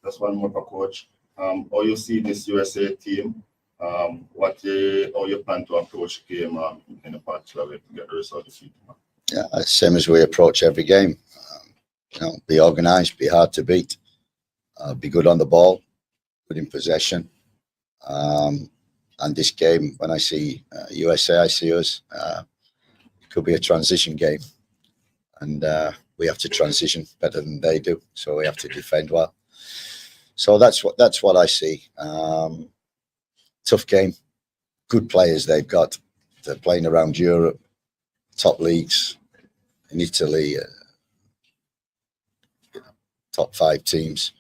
That's one more for coach. How you see this USA team? How you plan to approach the game in a particular way to get the result of the team? Yeah, same as we approach every game. Be organised, be hard to beat, be good on the ball, good in possession. And this game, when I see USA, I see us. It could be a transition game, and we have to transition better than they do. So we have to defend well. So that's what I see. Tough game, good players they've got. They're playing around Europe, top leagues in Italy, top 5 teams.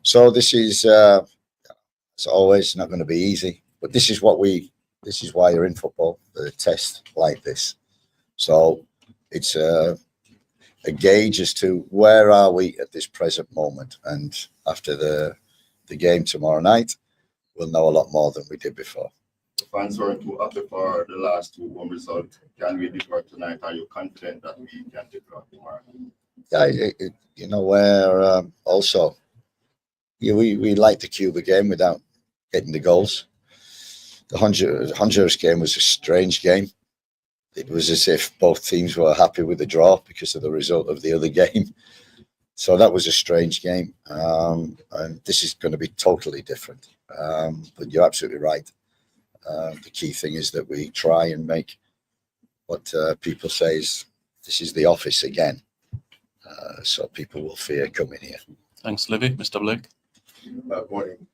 So this is, as always, not going to be easy. But this is why you're in football, a test like this. So it's a gauge as to where are we at this present moment. And after the game tomorrow night, we'll know a lot more than we did before. The fans weren't too happy for the last 2 home results. Can we deliver tonight? Are you confident that we can deliver tomorrow? Yeah, where also we liked the Cuba game without getting the goals. The Honduras game was a strange game. It was as if both teams were happy with the draw because of the result of the other game. So that was a strange game. And this is going to be totally different. But you're absolutely right. The key thing is that we try and make what people say is this is the office again. So people will fear coming here. Thanks, Livy. Mr. Blake. Morning,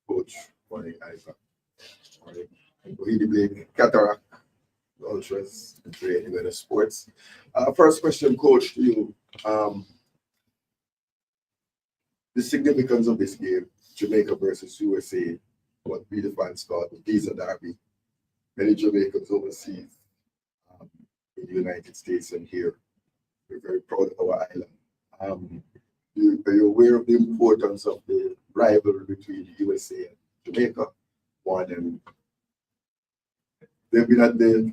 coach. Morning, Isaac. Morning. Blake Cataract. ultras and creating the sports. First question, coach, to you. The significance of this game, Jamaica versus USA, what we the fans call the Visa Derby. Many Jamaicans overseas, in the United States and here. We're very proud of our island. Are you aware of the importance of the rivalry between the USA and Jamaica? One, they've been at the,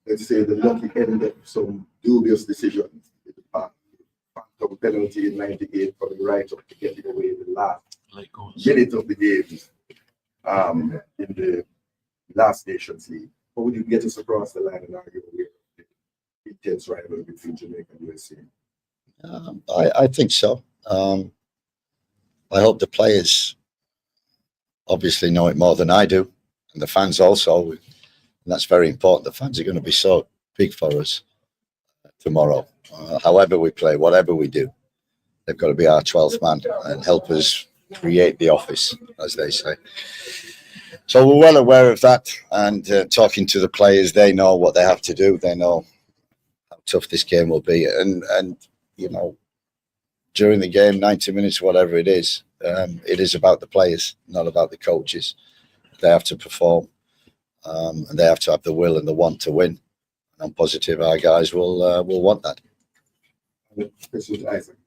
let's say, the lucky end of some dubious decisions in the past. Phantom penalty in 98 for the right of getting away the last minute of the games in the last Nations League. How would you get us across the line and argue aware of the intense rivalry between Jamaica and USA? I think so. I hope the players obviously know it more than I do, and the fans also. And that's very important. The fans are going to be so big for us tomorrow. However we play, whatever we do, they've got to be our 12th man and help us create the office, as they say. So we're well aware of that, and talking to the players, they know what they have to do. They know how tough this game will be, and you know, during the game, 90 minutes, whatever it is about the players, not about the coaches. They have to perform, and they have to have the will and the want to win. And I'm positive our guys will want that. This is Isaac.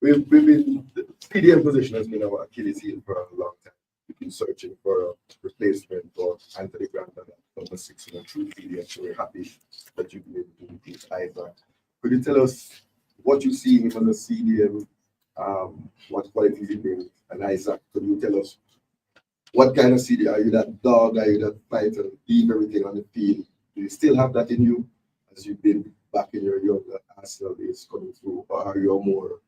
We've been, the CDM position has been our Achilles heel for a long time. We've been searching for a replacement for Anthony Grant at number 6 in a true CDM, so we're happy that you've been able to replace Isaac. Could you tell us what you see him as a CDM, what qualities he brings, and Isaac, could you tell us what kind of CDM? Are you that dog? Are you that fighter? Leave everything on the field. Do you still have that in you as you've been back in your younger Arsenal days coming through, or are you a more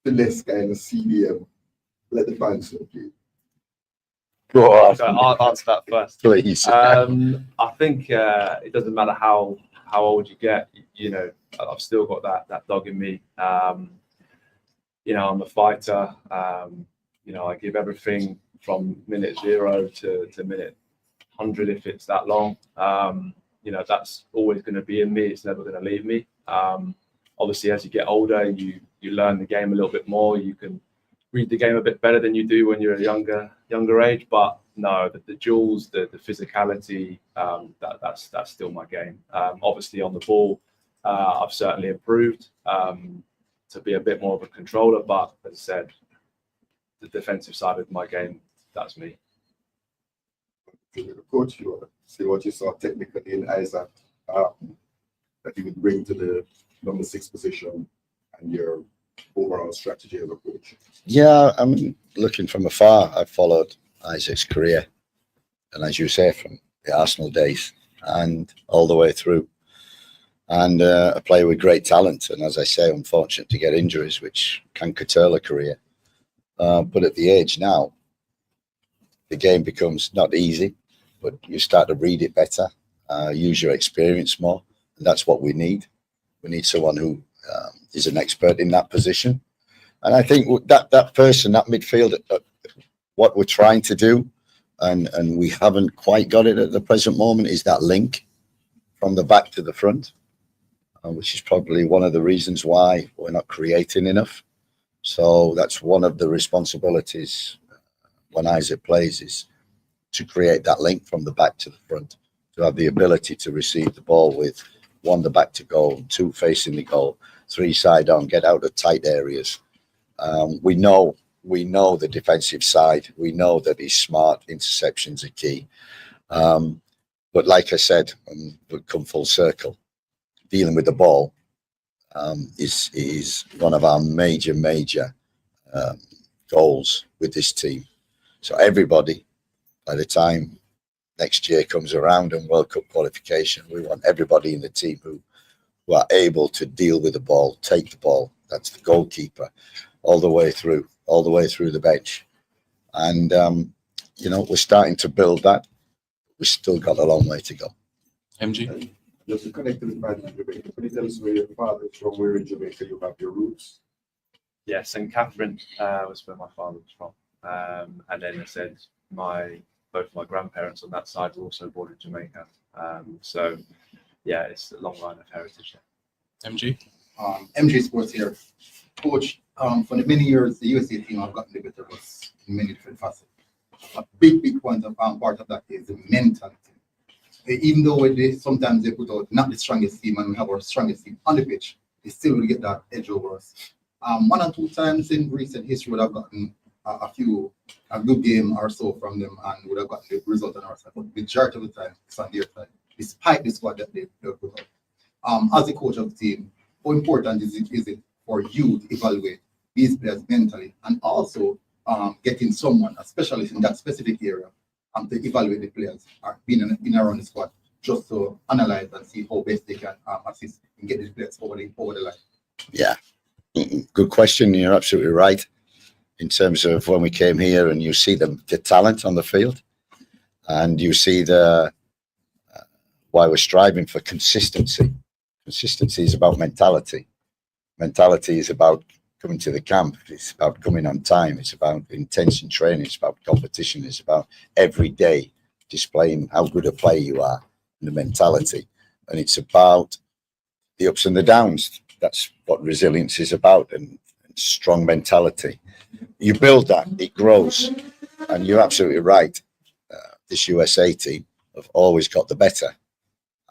finesse kind of CDM? Let the fans know, please. Go on. So I'll answer that first. Please. I think it doesn't matter how old you get. You know, I've still got that dog in me. You know, I'm a fighter. You know, I give everything from minute 0 to minute 100 if it's that long. You know, that's always going to be in me. It's never going to leave me. Obviously, as you get older, you learn the game a little bit more. You can read the game a bit better than you do when you're a younger age. But no, the duels, the physicality, that's still my game. Obviously, on the ball, I've certainly improved to be a bit more of a controller. But as I said, the defensive side of my game, that's me. Coach, you want to say what you saw technically in Isaac that you would bring to the number 6 position and your overall strategy as a coach? Yeah, I mean, looking from afar, I've followed Isaac's career, and as you say, from the Arsenal days and all the way through. And a player with great talent, and as I say, unfortunate to get injuries, which can curtail a career. But at the age now, the game becomes not easy, but you start to read it better, use your experience more, and that's what we need. We need someone who is an expert in that position. And I think that person, that midfield, what we're trying to do, and we haven't quite got it at the present moment, is that link from the back to the front, which is probably one of the reasons why we're not creating enough. So that's one of the responsibilities when Isaac plays, is to create that link from the back to the front, to have the ability to receive the ball with 1 the back to goal, 2 facing the goal, 3 side on, get out of tight areas. We know the defensive side. We know that he's smart. Interceptions are key. But like I said, we'll come full circle. Dealing with the ball is one of our major goals with this team. So everybody, by the time next year comes around and World Cup qualification, we want everybody in the team who are able to deal with the ball, take the ball. That's the goalkeeper, all the way through the bench. And you know, we're starting to build that. We've still got a long way to go. MG? Just to connect to the fans in Jamaica, can you tell us where your father is from, where in Jamaica you have your roots? Yeah, St. Catherine was where my father was from. And then I said my both my grandparents on that side were also born in Jamaica. So yeah, it's a long line of heritage there. MG? MJ Sports here. Coach, for the many years, the USA team have gotten the better of us in many different facets. A big point of part of that is the mentality. Even though sometimes they put out not the strongest team and we have our strongest team on the pitch, they still will get that edge over us. 1 or 2 times in recent history would have gotten a good game or so from them and would have gotten the result on our side. But the majority of the time, it's on their side, despite the squad that they put out. As a coach of the team, how important is it for you to evaluate these players mentally and also getting someone, a specialist in that specific area, to evaluate the players or being in around the squad just to analyze and see how best they can assist and get these players over the line? Yeah, good question. You're absolutely right. In terms of when we came here and you see the talent on the field and you see why we're striving for consistency. Consistency is about mentality. Mentality is about coming to the camp. It's about coming on time. It's about intense training. It's about competition. It's about every day displaying how good a player you are and the mentality. And it's about the ups and the downs. That's what resilience is about, and strong mentality. You build that, it grows. And you're absolutely right. This USA team have always got the better.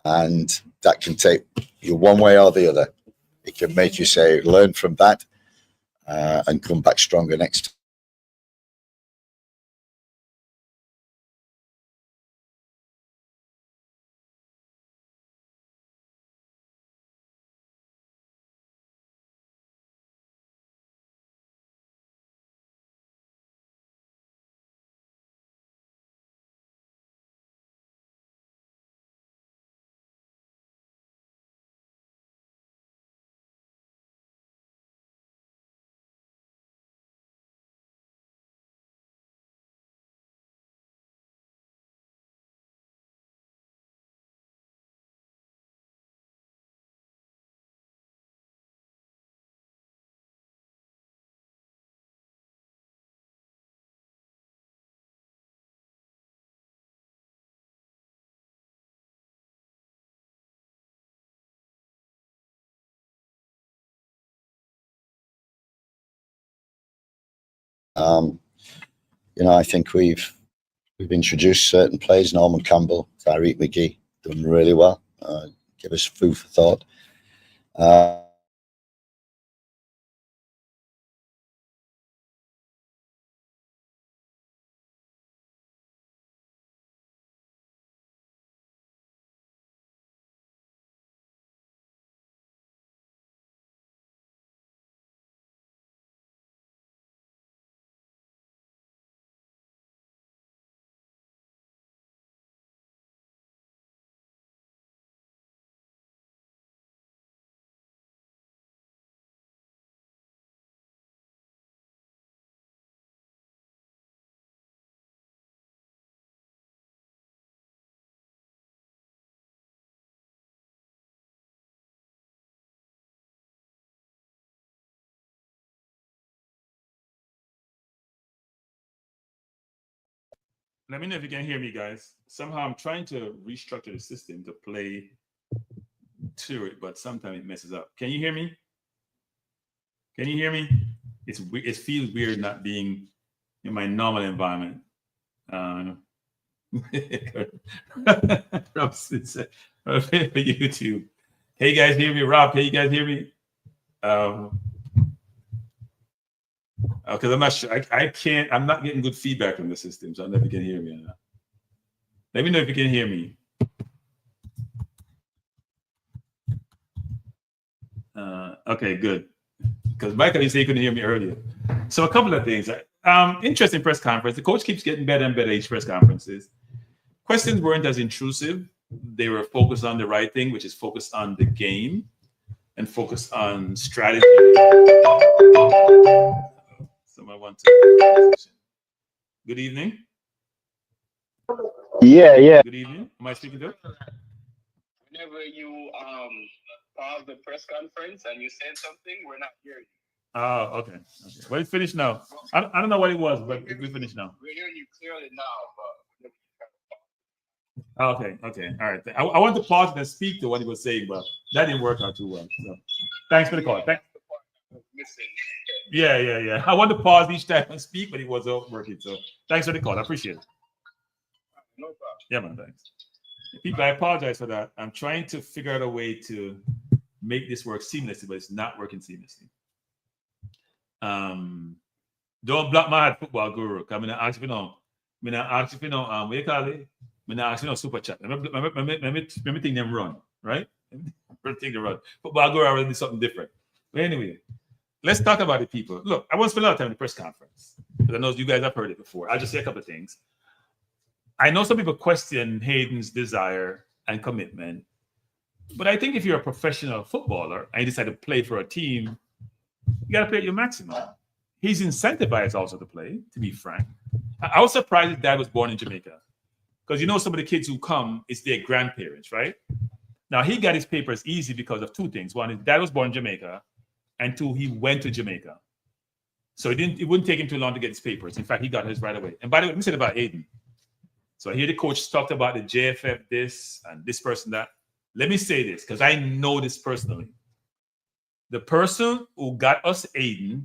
And that can take you one way or the other. It can make you say, learn from that and come back stronger next time. I think we've introduced certain players. Norman Campbell, Tyreek McGee, done really well. Give us food for thought. Let me know if you can hear me, guys. Somehow I'm trying to restructure the system to play to it, but sometimes it messes up. Can you hear me? Can you hear me? It feels weird not being in my normal environment. Rob said, for YouTube. Hey, you guys hear me? Rob, can you guys hear me? Because I'm not sure. I'm not getting good feedback from the system, so I don't know if you can hear me or not. Let me know if you can hear me. Okay, good. Because Michael, you said you couldn't hear me earlier. So a couple of things. Interesting press conference. The coach keeps getting better and better each press conferences. Questions weren't as intrusive. They were focused on the right thing, which is focused on the game and focused on strategy. Someone wants to. Good evening. Yeah. Good evening. Am I speaking to? Whenever you pause the press conference and you said something, we're not hearing you. Oh, okay. Well, it's finished now. I don't know what it was, but we finished now. We're hearing you clearly now, but Okay, all right. I want to pause and speak to what he was saying, but that didn't work out too well. So, thanks for the call. Yeah. I want to pause each time and speak, but it wasn't working. So, thanks for the call. I appreciate it. No problem. Yeah, man. Thanks. People, I apologize for that. I'm trying to figure out a way to make this work seamlessly, but it's not working seamlessly. Don't block my head, football guru. I'm gonna ask you know. What do you call it? I'm gonna ask you super chat. Let me think them run, right? Let me think them run. Football guru already do something different. But anyway, let's talk about it, people. Look, I won't spend a lot of time in the press conference because I know you guys have heard it before. I'll just say a couple of things. I know some people question Hayden's desire and commitment, but I think if you're a professional footballer and you decide to play for a team, you got to play at your maximum. He's incentivized also to play, to be frank. I was surprised his dad was born in Jamaica because you know some of the kids who come, it's their grandparents, right? Now, he got his papers easy because of two things. One, his dad was born in Jamaica, and two, he went to Jamaica. So it wouldn't take him too long to get his papers. In fact, he got his right away. And by the way, let me say about Aiden. So I hear the coach talked about the JFF this and this person that. Let me say this because I know this personally. The person who got us Aiden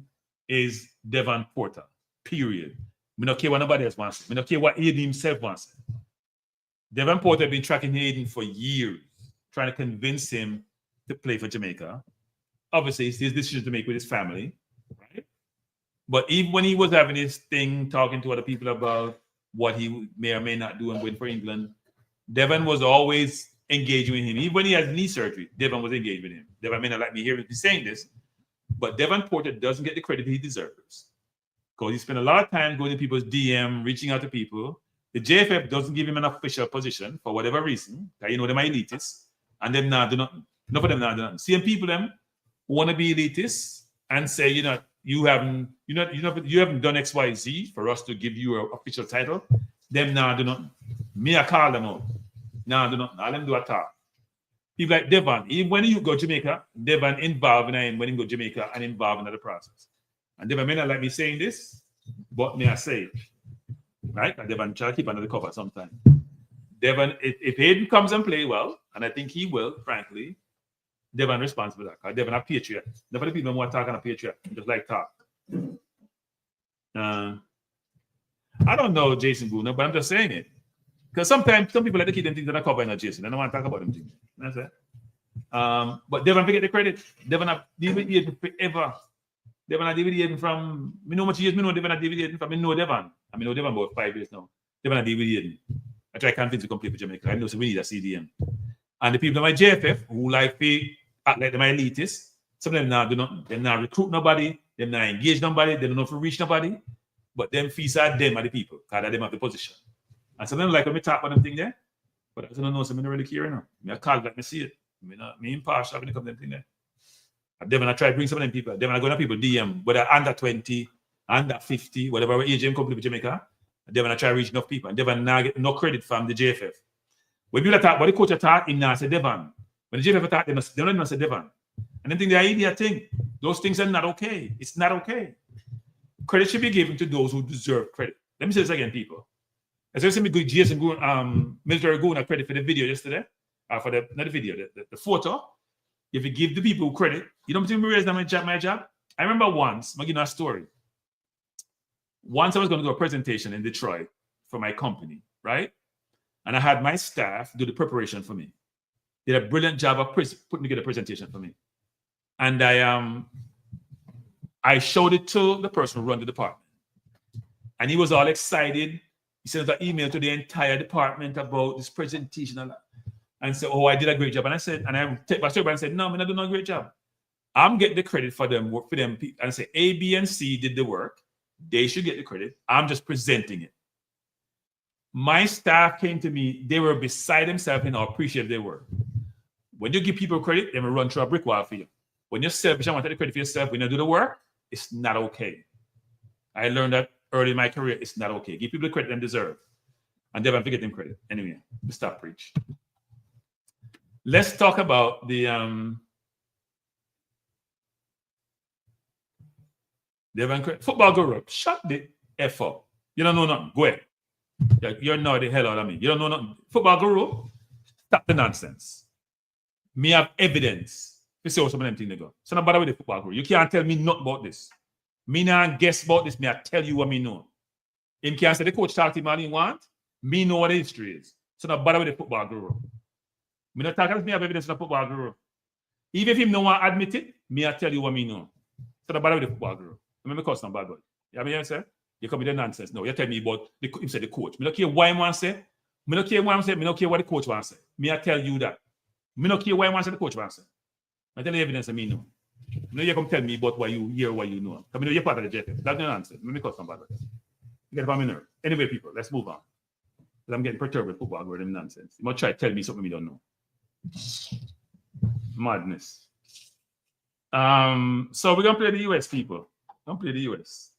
is Devon Porter, period. We don't care what nobody else wants. We don't care what Aiden himself wants. Devon Porter has been tracking Aiden for years, trying to convince him to play for Jamaica. Obviously, it's his decision to make with his family, right? But even when he was having his thing, talking to other people about what he may or may not do and win for England, Devon was always engaging with him. Even when he has knee surgery, Devon was engaged with him. Devon may not like me hearing me saying this, but Devon Porter doesn't get the credit he deserves because he spent a lot of time going to people's DM, reaching out to people. The JFF doesn't give him an official position for whatever reason. You know, them are elitists, and them now do nothing. Enough of them now do nothing. Same people them who want to be elitists and say, you haven't done X, Y, Z for us to give you an official title. Them now do nothing. Me, I call them out. Now do nothing. All them do a talk. People like Devon, even when you go to Jamaica, Devon involved in him when he go to Jamaica and involved in the process. And Devon may not like me saying this, but may I say it, right? And Devon try to keep under the cover sometimes. Devon, if Hayden comes and play well, and I think he will, frankly, Devon responsible for that. Because Devon a patriot. Never the people want to talk on a patriot, just like talk. I don't know Jason Guna, but I'm just saying it. Because sometimes some people like to keep them things that are covered in Jason. They don't want to talk about them things. That's it. But Devon forget the credit. Devon have DVD forever. Devon have DVD from me know much years. Me know Devon have DVD from me know Devon. I mean know Devon about 5 years now. Devon have DVD. I try to convince you to come play for Jamaica. I know so we need a CDM. And the people in my JFF who like pay act like they're my elitists. Some of them now do not. They now recruit nobody. They now engage nobody. They don't know if to reach nobody. But them fees are them are the people because they have the position. And some of them like when we talk about them thing there, but I don't know, so I don't really care now. I call like me see it. Me impartial when it comes to them thing there. And then when I try to bring some of them people, then when I go to people DM, whether under 20, under 50, whatever age them come to Jamaica, and then when I try to reach enough people, and Devon now get no credit from the JFF. When people talk, but the coach attack, him now say Devon. When the JFF attack, they don't even say Devon. And then think the idea thing, those things are not okay. It's not okay. Credit should be given to those who deserve credit. Let me say this again, people. As I said, me good Jason military Guna credit for the video yesterday, for the not the video, the photo. If you give the people credit, you don't think me raise my job. I remember once, I'm giving a story. Once I was going to do a presentation in Detroit for my company, right? And I had my staff do the preparation for me. They did a brilliant job of putting together a presentation for me. And I showed it to the person who ran the department. And he was all excited. He sent an email to the entire department about this presentation and said, "Oh, I did a great job." And I said, and I take my story and said, "No, I'm not doing a great job. I'm getting the credit for them work for them." And I say, A, B, and C did the work. They should get the credit. I'm just presenting it. My staff came to me, they were beside themselves and how appreciative they were. When you give people credit, they will run through a brick wall for you. When you're selfish and want to take the credit for yourself, when you do the work, it's not okay. I learned that early in my career, it's not okay. Give people the credit they deserve. And never forget them credit. Anyway, we stop preach. Let's talk about the football guru. Shut the F up. You don't know nothing. Go ahead. You're not the hell out of me. You don't know nothing. Football guru, stop the nonsense. Me have evidence. You see how some of them things they go. So not bother with the football guru. You can't tell me nothing about this. Me not guess about this. Me I tell you what me know. Him can't say the coach talk to him all he want. Me know what the history is. So not bother with the football guru. Me not talk about me have evidence of the football guru. Even if him no want admit it, me I tell you what me know. So not bother with the football guru. Me cause no bad boy. You know what I'm saying? You come with the nonsense. No, you tell me about him say the coach. Me don't care what he want to say. Me don't care what I'm saying. Me don't care what the coach wants to say. Me I tell you that. Me don't care what he wants to say the coach wants to say. I tell you evidence of me know. No, you come tell me about what you hear, what you know. Because I know you're part of the JFF. That's no nonsense. Me cause no bad boy. You get it from me nerve. Anyway, people, let's move on. Because I'm getting perturbed with football with them nonsense. You might try to tell me something you don't know. Madness. So we're gonna play the US, people. We're gonna play the US.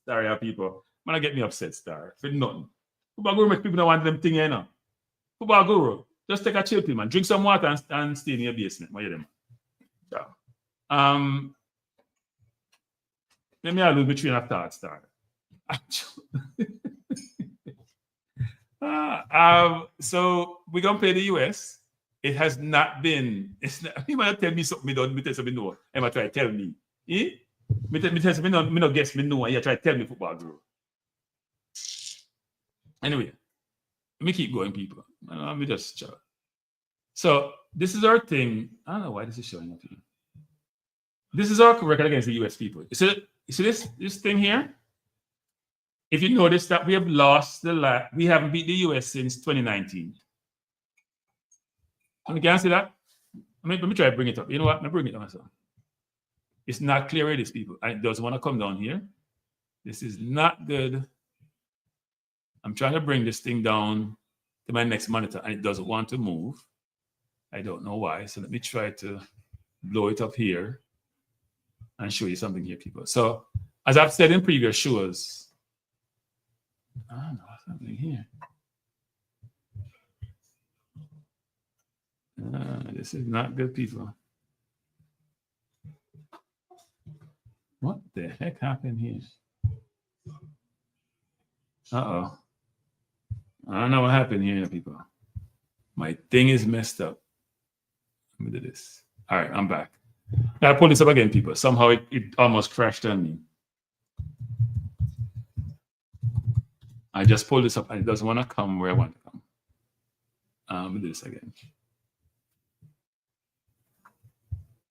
Sorry, people. Man, I get me upset, star. For nothing. Football guru make people don't want them thing, you know. Football guru, just take a chill pill, man. Drink some water and stay in your basement. What you them? So, let me lose my train of thought, star. So we're gonna play the US. It has not been. It's not. You might tell me something. Me don't. Me tell something no. Emma try to tell me. Eh? Me tell something. Me no guess. Me know. And you try to tell me football guru. Anyway, let me keep going, people. Let me just show. So this is our thing. I don't know why this is showing up here. This is our record against the US people. You see this thing here? If you notice that we have lost we haven't beat the US since 2019. You can see that? Let me try to bring it up. You know what? Let me bring it up myself. It's not clear where it is, people. And it doesn't want to come down here. This is not good. I'm trying to bring this thing down to my next monitor, and it doesn't want to move. I don't know why. So let me try to blow it up here and show you something here, people. So as I've said in previous shows, I don't know what's happening here. This is not good, people. What the heck happened here? Uh-oh. I don't know what happened here, people. My thing is messed up. Let me do this. All right, I'm back. Now I pull this up again, people. Somehow it almost crashed on me. I just pulled this up and it doesn't want to come where I want to come. Let me do this again.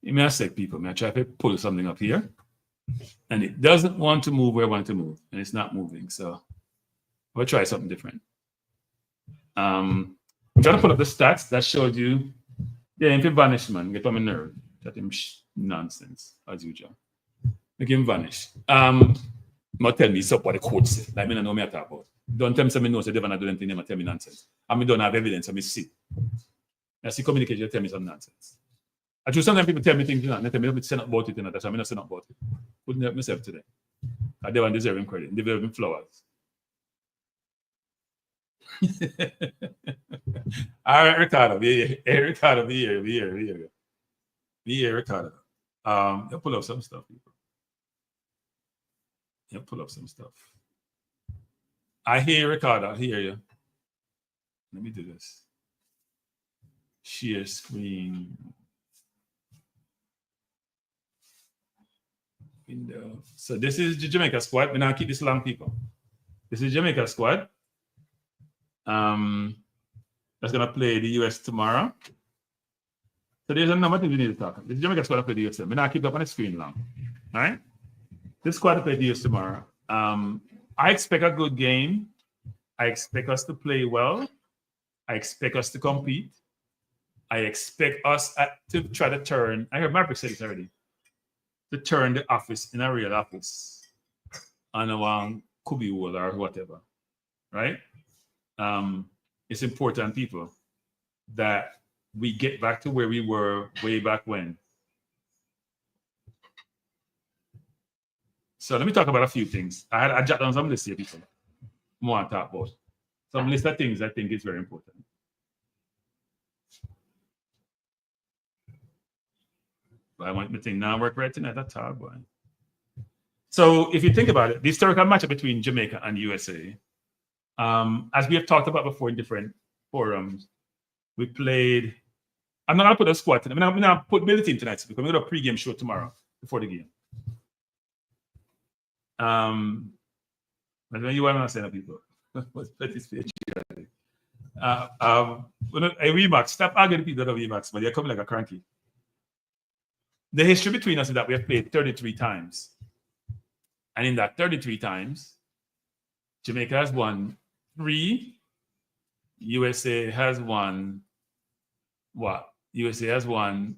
Give me a sec, people. I try to pull something up here. And it doesn't want to move where I want it to move. And it's not moving. So we'll try something different. I'm trying to pull up the stats that showed you. Yeah, if he vanish, man, get on my nerve. That him nonsense, as usual. Make him vanish. Not tell me what the coach said. Like, I don't know what I talk about. Don't tell me something no, so they never do anything, never tell me nonsense. And me don't have evidence, and me see. I see communication, you tell me some nonsense. I choose sometimes people tell me things, you know, they tell me not to say nothing about it, you know, that's why I'm not saying about it. Couldn't help myself today. I don't deserve him credit. They deserve him flowers. All right, Ricardo. Hey, Ricardo, be here, Ricardo. You pull up some stuff, people. You pull up some stuff. I hear Ricardo. I hear you. Let me do this. Share screen. Window. So this is the Jamaica squad. We're not keep this long, people. This is Jamaica squad. That's gonna play the US tomorrow. So there's a number of things we need to talk about. This is Jamaica squad to play the US. We're not keep up on the screen long. All right. This squad to play the US tomorrow. I expect a good game. I expect us to play well. I expect us to compete. I expect us to try to turn. I heard Maverick say this already. To turn the office in a real office on a kubi wall or whatever, right? It's important, people, that we get back to where we were way back when. So let me talk about a few things. I jot down some lists here, people. More to talk about. Some list of things I think is very important. But I want my thing now work right tonight. That's hard, boy. So if you think about it, the historical matchup between Jamaica and USA As we have talked about before in different forums, we played. I'm not gonna put a squad tonight. I'm gonna put Billy team tonight because we're gonna do a pre-game show tomorrow before the game. But when you want to send people, let this be a Remax. Stop arguing people that are Remax, but you're coming like a cranky. The history between us is that we have played 33 times. And in that 33 times, Jamaica has won 3. USA has won what? USA has won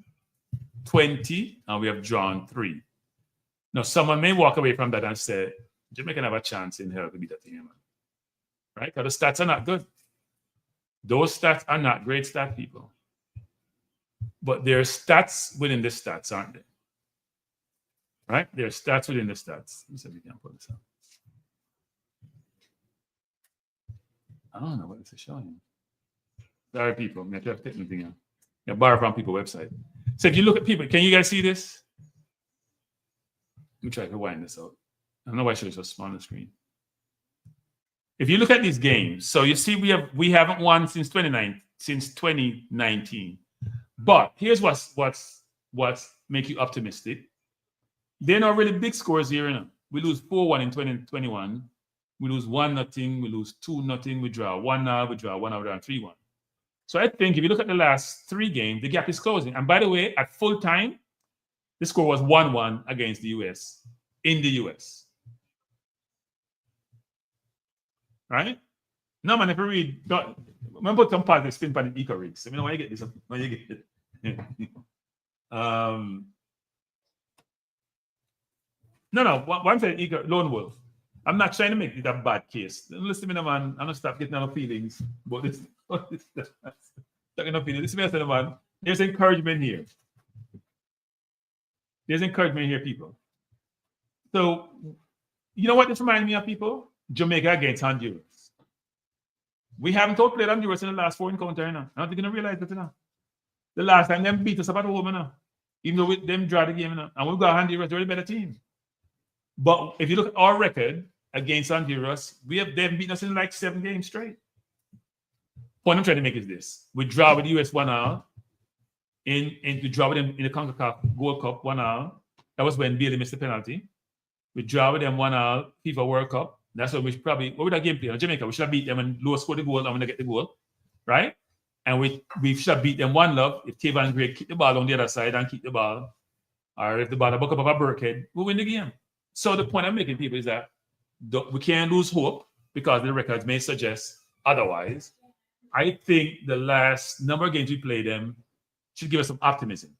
20, and we have drawn 3. Now, someone may walk away from that and say, Jamaica have a chance in hell to beat that team, man. Right? Because the stats are not good. Those stats are not great stat people. But there are stats within the stats, aren't they? Right? There are stats within the stats. Let me see if we can put this up. I don't know what this is showing. Sorry, people. I have to take anything out. Yeah, borrow from people's website. So if you look at people, can you guys see this? Let me try to wind this out. I don't know why I should have so small on the screen. If you look at these games, so you see we haven't won since 2019. But here's what's make you optimistic. They're not really big scores here. You know? We lose 4-1 in 2021. We lose 1-0. We lose 2-0. We draw 1-0. We draw 1-0 and 3-1. So I think if you look at the last 3 games, the gap is closing. And by the way, at full time, the score was 1-1 against the US in the US. Right? No, man, if you read, remember some part of the spin pan in eco rigs. I mean, when you get this, when you get it. No, what I'm saying, Lone Wolf. I'm not trying to make it a bad case. Listen to me, man. I'm not stop getting no feelings. But this talking no feelings. Listen to me, man. There's encouragement here. There's encouragement here, people. So, you know what this reminds me of, people? Jamaica against Honduras. We haven't outplayed Honduras in the last 4 encounters. I don't think you're going to realize that now. The last time them beat us up at home now. Even though them draw the game now. And we've got Honduras, they're a better team. But if you look at our record against Honduras, they've beaten us in like 7 games straight. Point I'm trying to make is this. We draw with the US 1-0. We draw with them in the Concacaf Gold Cup 1-0. That was when Bailey missed the penalty. We draw with them 1-0 FIFA World Cup. That's what we should probably, what would that game play? Jamaica, we should have beat them and low score the goal and when they get the goal. Right? And we should have beat them 1-0 if Kevin Gray kick the ball on the other side and keep the ball. Or if the ball buck up of a Burkhead, we win the game. So the point I'm making, people, is that we can't lose hope because the records may suggest otherwise. I think the last number of games we played them should give us some optimism.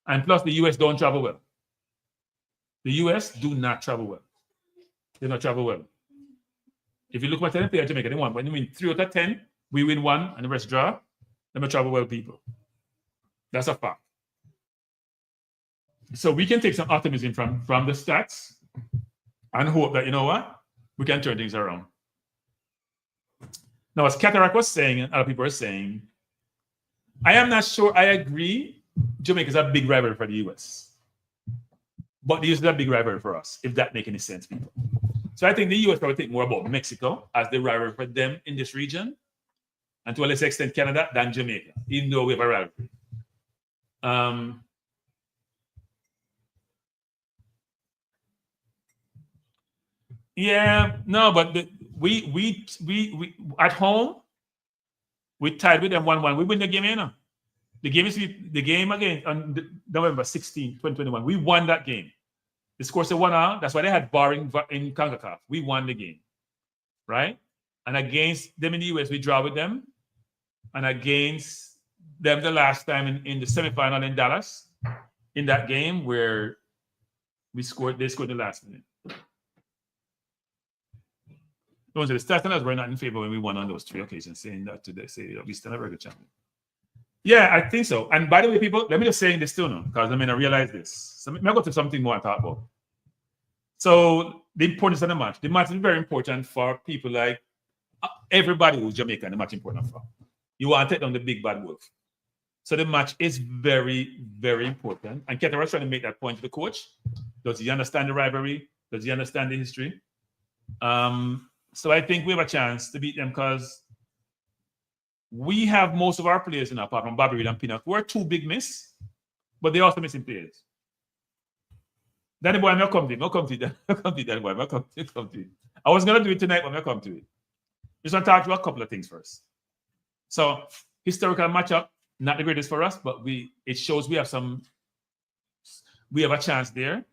And plus, the US don't travel well. The US do not travel well. They don't travel well. If you look at 10 players, Jamaica, they won. When you win 3 out of 10, we win 1 and the rest draw. They don't travel well, people. That's a fact. So we can take some optimism from the stats and hope that, you know what, we can turn things around. Now, as Cataract was saying, and other people are saying, I am not sure I agree Jamaica is a big rival for the US. But the US is a big rival for us, if that makes any sense, people. So I think the US probably think more about Mexico as the rival for them in this region, and to a lesser extent Canada than Jamaica, even though we have a rivalry. Yeah, no, but we at home we tied with them 1-1. We win the game, you know. The game again on November 16, 2021. We won that game. The score said 1-0. That's why they had barring in Concacaf. We won the game, right? And against them in the US, we draw with them. And against them the last time in the semifinal in Dallas, in that game where they scored in the last minute. Those are the stats were not in favor when we won on those 3 occasions, saying that today, say we still have a very good champion. Yeah, I think so. And by the way, people, let me just say this too now, because I mean I realize this. So let me go to something more I talk about. So the importance of the match. The match is very important for people like everybody who's Jamaican. The match is important for. You want to take down the big bad wolf. So the match is very, very important. And Ketara was trying to make that point to the coach. Does he understand the rivalry? Does he understand the history? So I think we have a chance to beat them because we have most of our players in, apart from Bobby Reed and Pinnock. We're two big miss, but they're also missing players. Danny boy, I'm not come to it. Not come to it. Not come to it, Danny boy. Not come to it. I was gonna do it tonight, but I'm not come to it. Just want to talk about a couple of things first. So historical matchup, not the greatest for us, but it shows we have a chance there.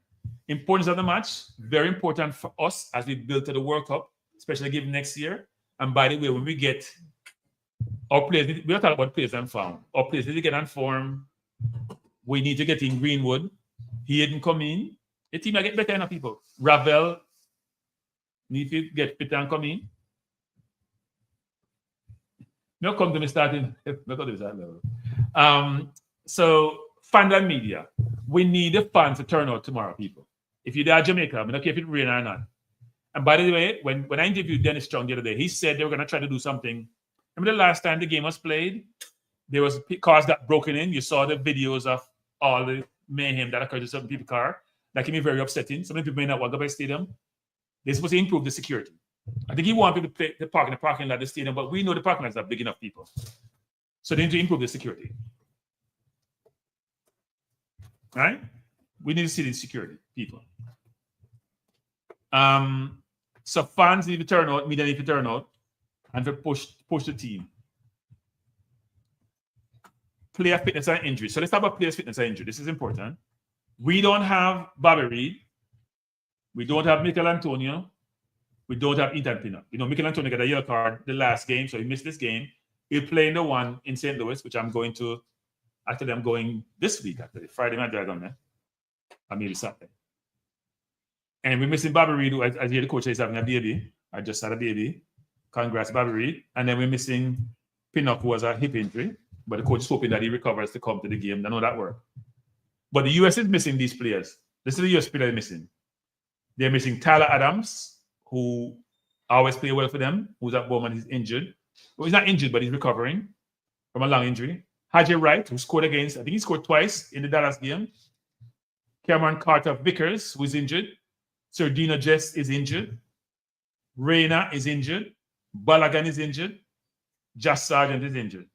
Importance of the match, very important for us as we build to the World Cup, especially given next year. And by the way, when we get our players, we don't talk about players and form. Our players need to get on form. We need to get in Greenwood. He didn't come in. The team will get better enough people. Ravel need to get better and come in. No come to me starting. So fans and media, we need the fans to turn out tomorrow, people. If you're there at Jamaica, I don't care if it rain or not. And by the way, when I interviewed Dennis Strong the other day, he said they were going to try to do something. Remember the last time the game was played? There was cars that broken in. You saw the videos of all the mayhem that occurred to certain people's car. That can be very upsetting. Some people may not want to go by stadium. They're supposed to improve the security. I think he wanted people to park in the parking lot of the stadium, but we know the parking lots are big enough, people. So they need to improve the security. Right? We need to see the security, people. So fans need to turn out, media need to turn out, and to push the team. Player fitness and injury. So let's talk about players' fitness and injury. This is important. We don't have Bobby Reed. We don't have Michael Antonio. We don't have Ethan Pinnock. You know, Michael Antonio got a yellow card the last game, so he missed this game. He'll play in the one in St. Louis, which I'm going to. Actually, I'm going this week, actually. Friday night, I'm there. Or maybe Saturday. And we're missing Bobby Reed, who, as you hear the coach is having a baby. I just had a baby. Congrats, Bobby Reed. And then we're missing Pinnock, who has a hip injury. But the coach is hoping that he recovers to come to the game. I know that work. But the US is missing these players. This is the US player they're missing. They're missing Tyler Adams, who always play well for them, who's at Bowman. He's injured. Well, he's not injured, but he's recovering from a lung injury. Haji Wright, who scored against, I think he scored twice in the Dallas game. Cameron Carter-Vickers, who is injured. Sardina Jess is injured. Reina is injured. Balagan is injured. Josh Sargent is injured.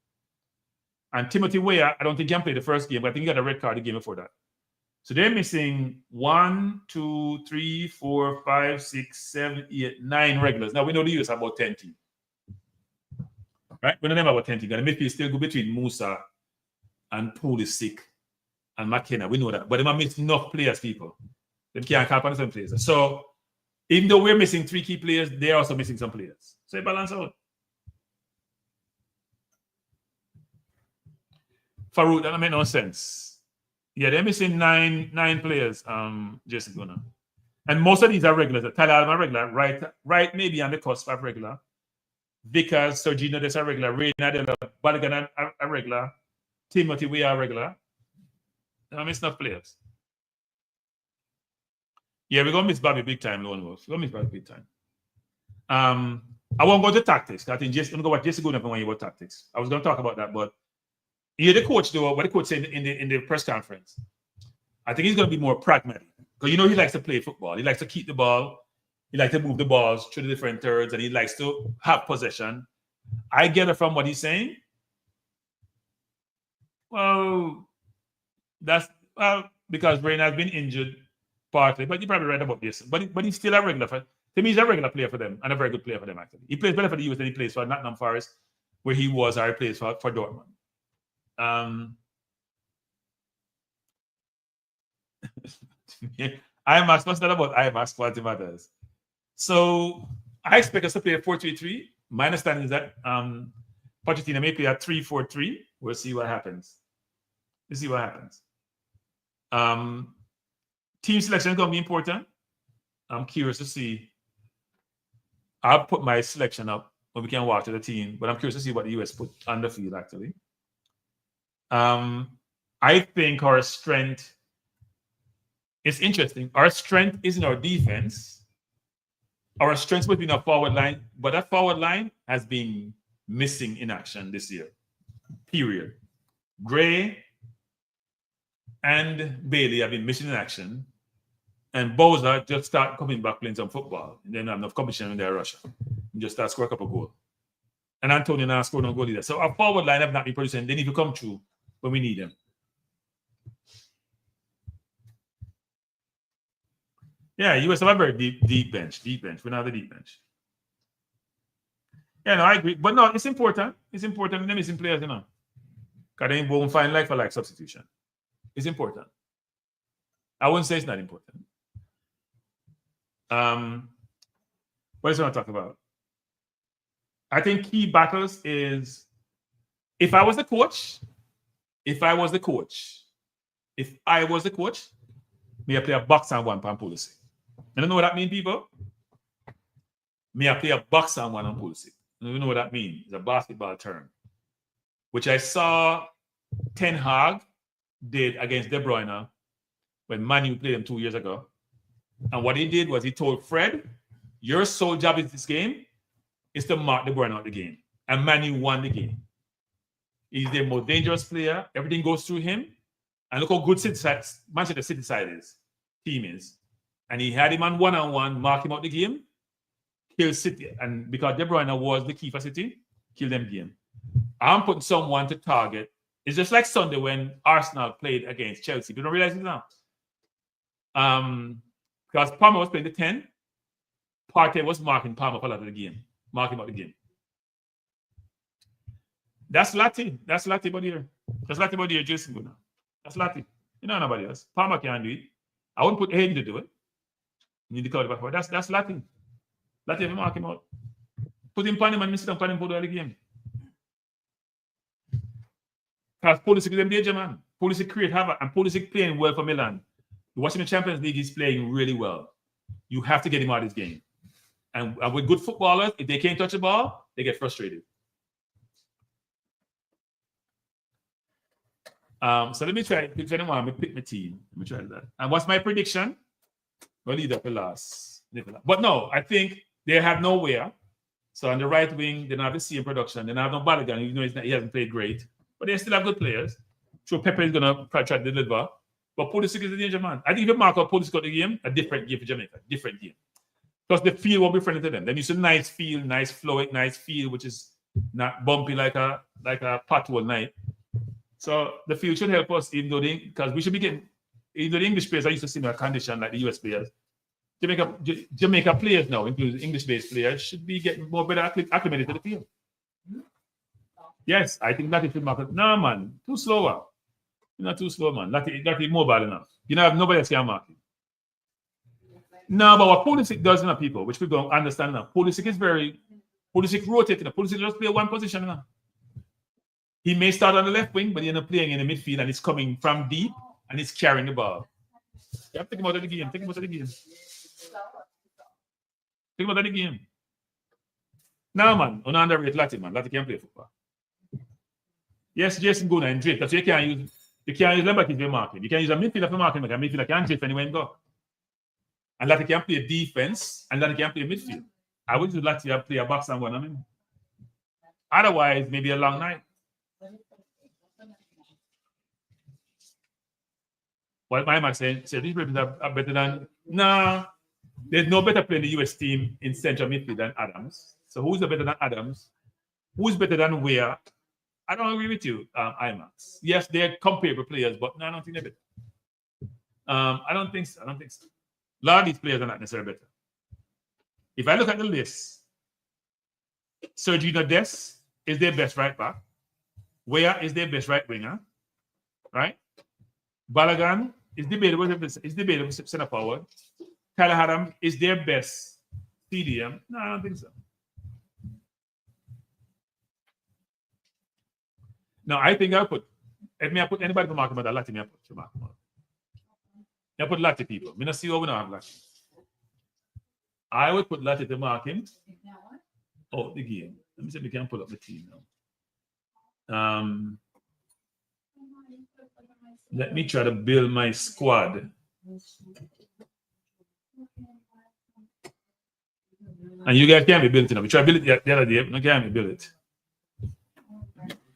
And Timothy Weah, I don't think he can play the first game, but I think he got a red card the game before that. So they're missing 9 regulars. Now we know the US have about 10 teams. Right? We know them about 10 teams. And the midfield still go between Musa and Pulisic and McKenna. We know that. But they might miss enough players, people. They can't count on some players. So even though we're missing 3 key players, they're also missing some players. So they balance out. Farouk, that don't make no sense. Yeah, they're missing nine players, Jason Gunnar. And most of these are regulars. Tyler Adam are regular, right maybe on the cusp of regular. Vickers, Sergino Des are regular, Reina Balagan are regular, Timothy we are regular. I miss enough players. Yeah, we're gonna miss Bobby big time, Lone Wolf. We're gonna miss Bobby big time. I won't go to tactics. I think I'm gonna go what Jason Gunnar when you about tactics. I was gonna talk about that, but yeah, the coach though, what the coach said in the press conference, I think he's going to be more pragmatic because you know he likes to play football. He likes to keep the ball. He likes to move the balls through the different thirds, and he likes to have possession. I get it from what he's saying. Well, that's because Brain has been injured partly, but you're probably right about this. But he's still a regular. To me, he's a regular player for them and a very good player for them actually. He plays better for the US than he plays for Nottingham Forest, where he was or he plays for Dortmund. IMAX, what's that about IMAX quality matters? So I expect us to play a 4-3-3. My understanding is that Pochettino may play a 3-4-3. We'll see what happens. We'll see what happens. Team selection is going to be important. I'm curious to see. I'll put my selection up when we can watch the team, but I'm curious to see what the US put on the field actually. I think our strength is interesting. Our strength is in our defense. Our strength would be in our forward line, but that forward line has been missing in action this year. Period. Gray and Bailey have been missing in action, and Bowser just start coming back playing some football. And then have enough competition in their Russia. and just start score a couple goals. And Antonio now scored no goal either. So our forward line have not been producing. They need to come through when we need them. Yeah, US have a very deep bench. We don't have a deep bench. Yeah, no, I agree. But no, it's important. It's important. They're missing players, you know. Because they won't find like for like substitution. It's important. I wouldn't say it's not important. What else I want to talk about? I think key battles is if I was the coach, me I play a box and one pan policy. You don't know what that means, people? Me I play a box and one on policy. You don't know what that means. It's a basketball term. Which I saw Ten Hag did against De Bruyne when Man U played him 2 years ago. And what he did was he told Fred, your sole job in this game is to mark De Bruyne out the game. And Man U won the game. He's the most dangerous player. Everything goes through him. And look how good Manchester City side is, team is. And he had him on one-on-one, mark him out the game, kill City. And because De Bruyne was the key for City, kill them game. I'm putting someone to target. It's just like Sunday when Arsenal played against Chelsea. You don't realize it now. Because Palmer was playing the 10. Partey was marking Palmer for a lot of the game. Marking out the game. That's Lati. That's Lati body here. That's Lati body here, Jason Good now. That's Lati. You know nobody else. Palmer can't do it. I wouldn't put Hayden to do it. You need to call it back. That's Lati. Lati ever mark him out. Put him on him and sit down on him for the game. Because Pulisic is them danger, man. Pulisic create havoc, and Pulisic playing well for Milan. You watch him in the Champions League, he's playing really well. You have to get him out of this game. And with good footballers, if they can't touch the ball, they get frustrated. So let me try. If anyone, I'm going to pick my team. Let me try that. And what's my prediction? We'll leave that for last. But no, I think they have nowhere. So on the right wing, they don't have the same production. They don't have no Balogun. You know, he hasn't played great. But they still have good players. So Pepe is going to try to deliver. But Pulisic is the danger man. I think if you mark out Pulisic out the game, a different game for Jamaica. Different game. Because the field won't be friendly to them. Then you see nice field, nice flowing, nice field, which is not bumpy like a pothole night. So the field should help us, even though because we should be getting, even though the English players are used to similar condition like the US players. Jamaica players now, including English-based players, should be getting more better acclimated to the field. Yes, I think that is market. No, man, too slow. You're not too slow, man. That is mobile enough. You know, nobody else can mark it. No, but what Pulisic does, people, which people don't understand now. Pulisic rotating. Pulisic just play one position now. He may start on the left wing, but he's not playing in the midfield, and he's coming from deep, and he's carrying the ball. You have to think about the game. Think about the game. Think about the game. No, man, on underrated Lati, man. Lati can play football. Yes, Jason Guna and Drake. That's why you can't use Lemberkis for marking. You can use a midfielder for marking, because a midfielder can't drift anywhere and go. And Lati can play defense, and Lati can play midfield. I would use Lati to play a box and one. I mean, otherwise, maybe a long night. What my man said these players are better than. Nah, there's no better player in the US team in central midfield than Adams. So who's better than Adams? Who's better than Weah? I don't agree with you, IMAX. Yes, they're comparable players, but no, I don't think they're better. I don't think so. A lot of these players are not necessarily better. If I look at the list, Sergio Dest is their best right back. Weah is their best right winger, right? Balogun is debatable center forward. Tyler Haddam is their best CDM. No, I don't think so. No, I think I put anybody to mark about that Lati, I put to mark. I put Lati people. I don't see how we don't have Lati. I would put Lati to mark him. Oh, the game. Let me see if we can pull up the team now. Let me try to build my squad. And you guys can't be built it. We tried to build it the other day, but you can't be built it.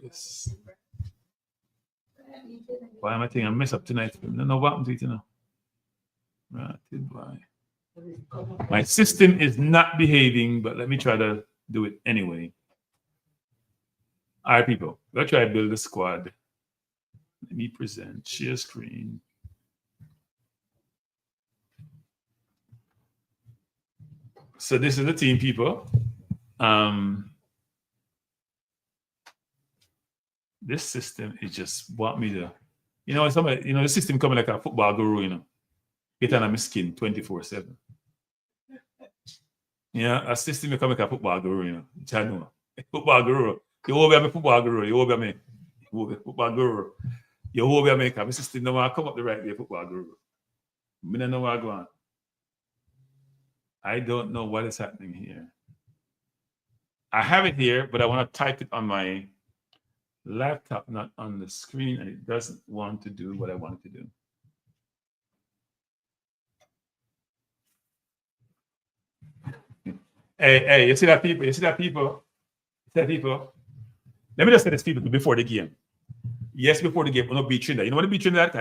Yes. Why am I thinking I mess up tonight? I don't know what happened to it, you know. Right, goodbye. My system is not behaving, but let me try to do it anyway. All right, people, let's try to build a squad. Let me present, share screen. So this is the team, people. This system is just want me to, somebody, the system coming like a football guru, get on my skin 24/7. Yeah, a system become like a football guru, Football guru. You will be a football guru. You will be a football guru. You will be a maker. My system no want to come up the right way, football guru. I don't know where I'm going. I don't know what is happening here. I have it here, but I want to type it on my laptop, not on the screen, and it doesn't want to do what I want it to do. Hey, you see that people? You see that people? You see that people? Let me just say this people before the game. Yes, before the game, we're not beat Trinidad. You know what the beat Trinidad?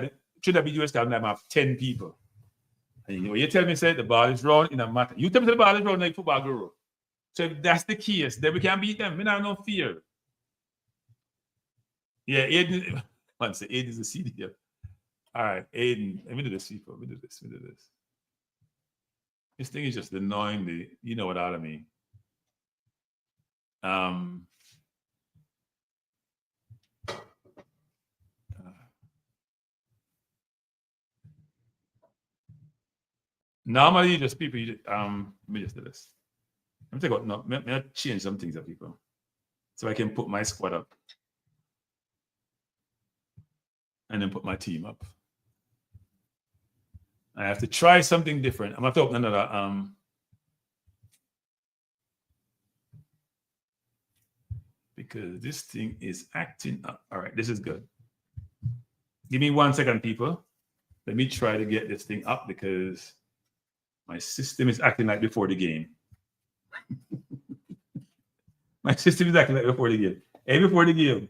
Trinidad beat US Card, I have 10 people. And you tell me, say the ball is round in a matter. You tell me the ball is round like football guru. So if that's the case, then we can beat them. We don't have no fear. Yeah, Aiden. One say Aiden is the CDF. All right, Aiden. Let me do this, people. Let me do this. This thing is just annoying me. You know what I mean. Normally, just people. Let me just do this. Let me take out. No, let me change some things up, people, so I can put my squad up, and then put my team up. I have to try something different. I'm gonna have to open another. Because this thing is acting up. All right, this is good. Give me 1 second, people. Let me try to get this thing up because my system is acting like before the game. My system is acting like before the game. Hey, before the game.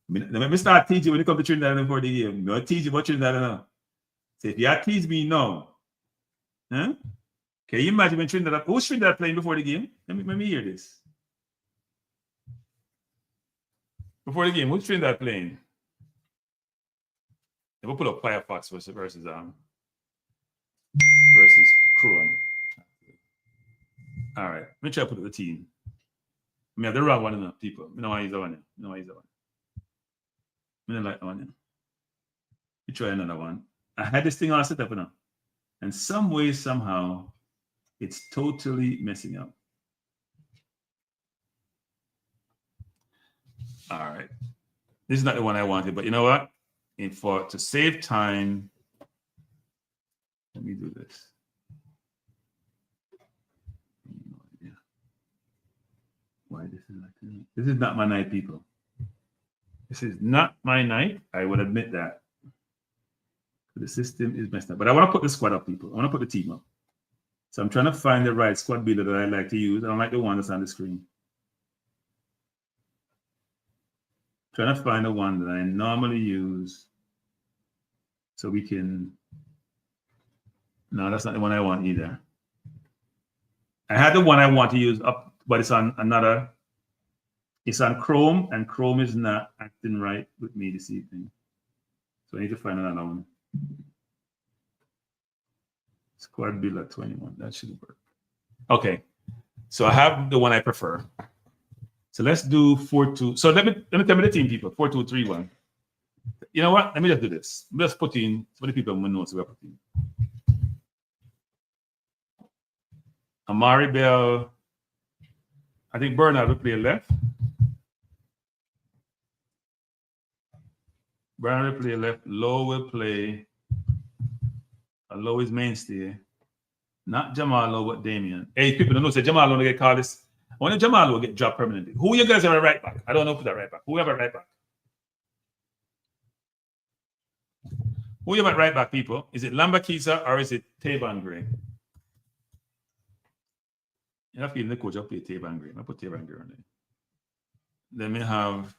Let me start teaching when it comes to Trinidad before the game. I'm teach you about Trinidad now. So if you tease me now, huh? Can you imagine when Trinidad, who's Trinidad playing before the game? Let me hear this. Before the game, who's Trinidad playing? We'll put up Firefox versus Chrome. All right, let me try to put up the team. I have the wrong one enough, people. I know why he's the one. I don't like that one. Let me try another one. I had this thing all set up now. And some way, somehow, it's totally messing up. All right. This is not the one I wanted, but you know what? To save time, let me do this. Why this is like this? This is not my night, people. This is not my night. I will admit that. The system is messed up. But I want to put the squad up, people. I want to put the team up. So I'm trying to find the right squad builder that I like to use. I don't like the one that's on the screen. Trying to find the one that I normally use so we can. No, that's not the one I want either. I had the one I want to use up, but it's on another. It's on Chrome, and Chrome is not acting right with me this evening. So I need to find another one. Squad builder 21. That should work. Okay. So I have the one I prefer. So let's do 4-2. So let me tell me the team, people. 4-2-3-1. You know what? Let me just do this. Let's put in so many people will know so we're putting. Amari Bell. I think Bernard will play left. Bernard will play left. Low will play. Low is mainstay. Not Jamal Low, but Damien. Hey, people don't know. Say Jamal Low get called this. When Jamal will get dropped permanently. Who you guys have a right back? I don't know who that right back. Who have a right back? Who you have a right back, people? Is it Lambakisa or is it Taban Gray? You have to the coach up play Taban Gray. I put Taban Gray on there. Then we have.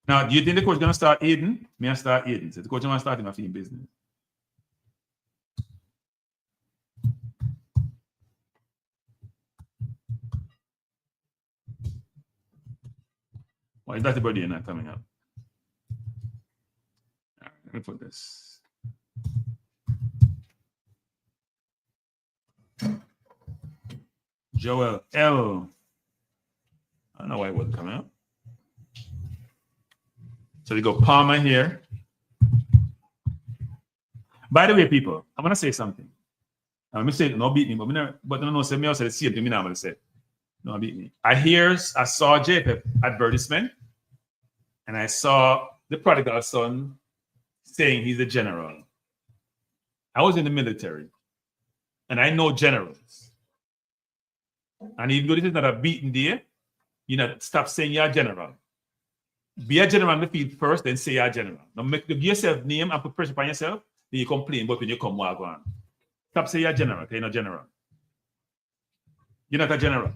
Now, do you think the coach is going to start Aiden? May I start Aiden? So the coach is going to start him after in business. Why is that the birthday not coming up? All right, let me put this. Joel L. I don't know why it wasn't coming up. So we go Palmer here. By the way, people, I'm gonna say something. I'm gonna say no beat me, but no, say me also the same thing. Me not gonna say no beat me. I saw JPEP advertisement, and I saw the prodigal son saying he's a general. I was in the military, and I know generals. And even though this is not a beating day, you know, stop saying you're a general. Be a general in the field first, then say you're a general. Now give yourself name and put pressure on yourself, then you complain, but when you come, walk on. Stop saying you're a general, okay? You're not a general. You're not a general.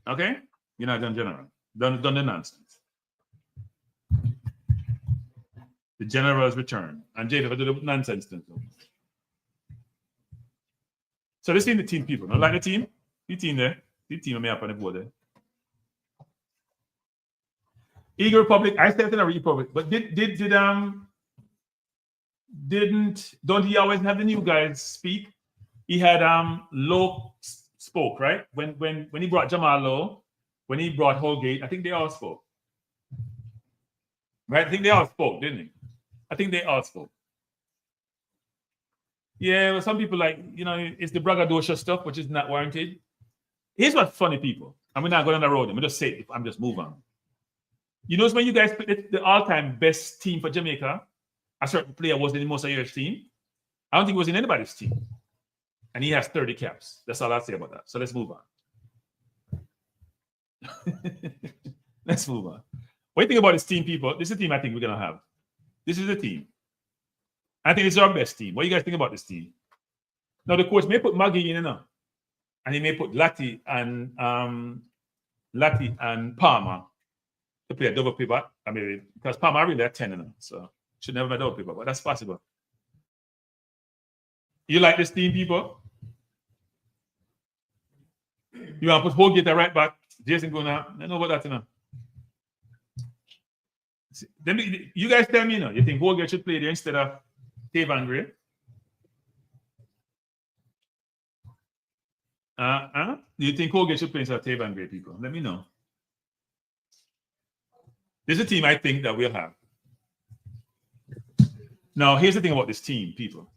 Okay? You're not a general. Done the nonsense. The general has returned. And Jay, if I do the nonsense thing. So this is the team, people. Not like the team? The team there. The team may up on the board there. Eagle Republic, I said in a Republic, but don't he always have the new guys speak? He had Lowe spoke, right? When he brought Jamal Lowe, when he brought Holgate, I think they all spoke. Right? I think they all spoke, didn't they? I think they all spoke. Yeah, well, some people like, you know, it's the braggadocio stuff, which is not warranted. Here's what's funny, people. I'm not going on the road. I'm just saying, I'm just move on. You notice when you guys pick the all-time best team for Jamaica, a certain player was in the most of your team. I don't think he was in anybody's team. And he has 30 caps. That's all I'll say about that. So let's move on. Let's move on. What do you think about this team, people? This is the team I think we're going to have. This is the team. I think this is our best team. What do you guys think about this team? Now, the coach may put Maggie in, and he may put Lati and Palmer to play a double pivot. I mean, because Palmer really at 10, so should never have a double pivot, but that's possible. You like this team, people? You want to put Holgate right back? Jason going out. I know about that, You guys tell me, you think Holgate should play there instead of Tavan Gray? Do you think Holgate should play instead of Tavan Gray, people? Let me know. This is a team I think that we'll have. Now, here's the thing about this team, people.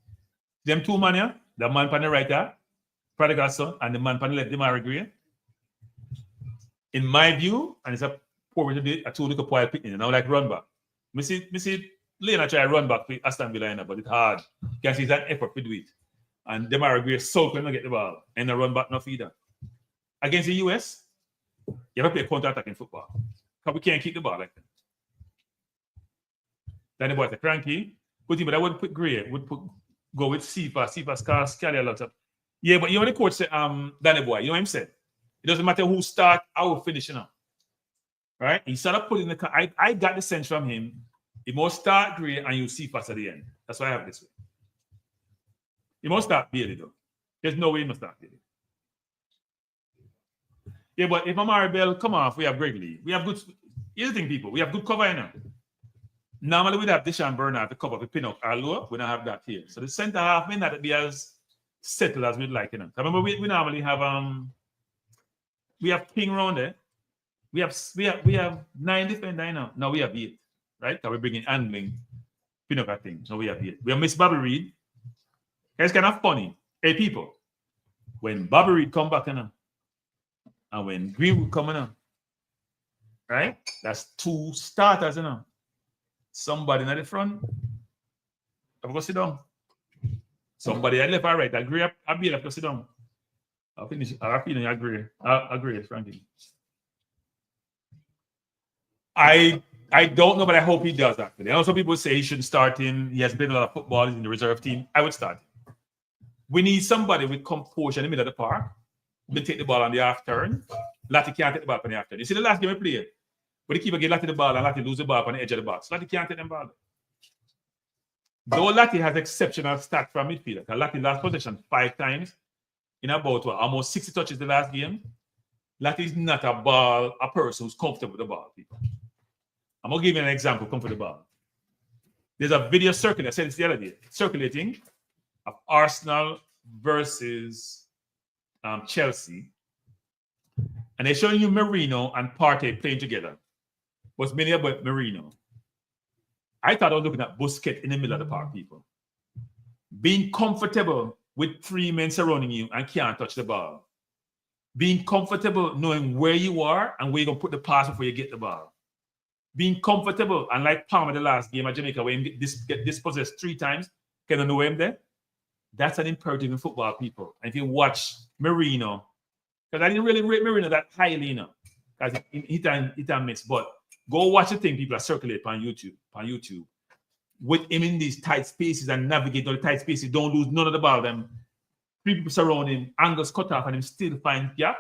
Them two man here, the man on the right there, prodigal son, and the man on the left, Demari Gray. In my view, and it's a poor way to do it, I told you to put a picnic, and I like run back. Me see Lena try to run back to Aston Villa, but it's hard. You can see it's an effort to do it. And Demari Gray so can get the ball and the run back no feeder. Against the US, you have to play counter-attack in football. Because we can't keep the ball like that. Then the boys are cranky. But I would put Gray, go with Cephas carry a lot of. Yeah, but you know what the coach said, Danny Boy, you know what I'm saying? It doesn't matter who start, I will finish, Right? He started putting I got the sense from him. He must start Gray and you Cephas at the end. That's why I have this way. He must start Bailey though. There's no way he must start Bailey. Yeah, but if Amari Bell come off, we have Greg Lee. We have good. Here's the thing, people. We have good cover now. Normally we'd have Deshaun Bernard to cover the Pinnock or lower. We don't have that here. So the center half may not be as settled as we'd like. Remember, we normally have we have King round there. We have 9 defenders now. Now we have 8, right? Because we're bringing handling Pinnock thing. So we have 8. We have Miss Bobby Reed. It's kind of funny. Hey, people, when Bobby Reed come back and when Greenwood coming on, right? That's 2 starters, Somebody in the front, I'll go sit down. Somebody at left or right, I agree. I'll be left to sit down. I'll finish. I'll feel I agree. I agree, frankly. I don't know, but I hope he does actually. I know some people say he shouldn't start him. He has played a lot of football. He's in the reserve team. I would start him. We need somebody with composure in the middle of the park. We take the ball on the half turn. Lati can't take the ball on the half turn. You see the last game we played? But the keeper get Lati the ball and Lati lose the ball on the edge of the box. Lati can't take them ball. Though Lati has exceptional stats from midfielder. Lati last possession 5 times in about almost 60 touches the last game. Lati is not a person who's comfortable with the ball, people. I'm gonna give you an example, comfortable with the ball. There's a video circulating, I said this the other day, circulating of Arsenal versus Chelsea. And they're showing you Marino and Partey playing together. What's mainly about Marino? I thought I was looking at Busquets in the middle of the park, people. Being comfortable with 3 men surrounding you and can't touch the ball. Being comfortable knowing where you are and where you're going to put the pass before you get the ball. Being comfortable, and like Palmer the last game at Jamaica, where he get dispossessed 3 times, can you know him there? That's an imperative in football, people. And if you watch Marino, because I didn't really rate Marino that highly, because he can miss. But go watch the thing people are circulating on YouTube. With him in these tight spaces and navigate all the tight spaces, don't lose none of the ball. Them 3 people surround him, angles cut off, and him still find gap.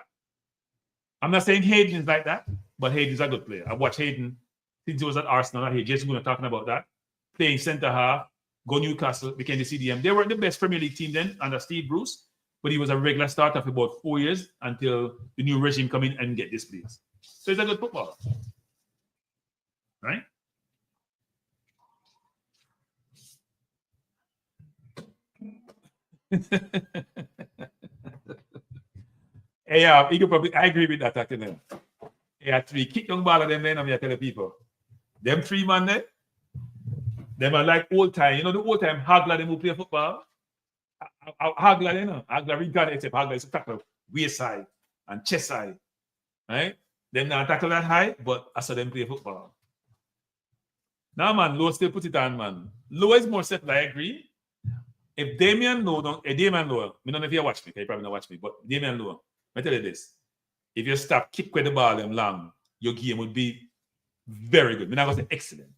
I'm not saying Hayden is like that, but Hayden is a good player. I watched Hayden since he was at Arsenal. I hear Jason Gunnar talking about that. Playing centre half, go Newcastle, became the CDM. They were the best Premier League team then under Steve Bruce, but he was a regular starter for about 4 years until the new regime come in and get this place. So he's a good footballer. Right? Yeah, you probably, I agree with that actually. Yeah, 3 kick young ball of them then, I'm here telling people. Them 3 man there, them are like old time. You know the old time Hagler them who play football? Hagler, you know. Hagler regard except Hagler is to tackle waist side and chest side. Right? Them not tackle that high, but I saw them play football. Now man, Lowe still put it on, man. Lowe is more settled, I agree. If Damian Lowe, I don't know if you watch me, you probably not watch me, but Damian Lowe, I tell you this. If you stop kick with the ball them long, your game would be very good. I'm not going to say excellent.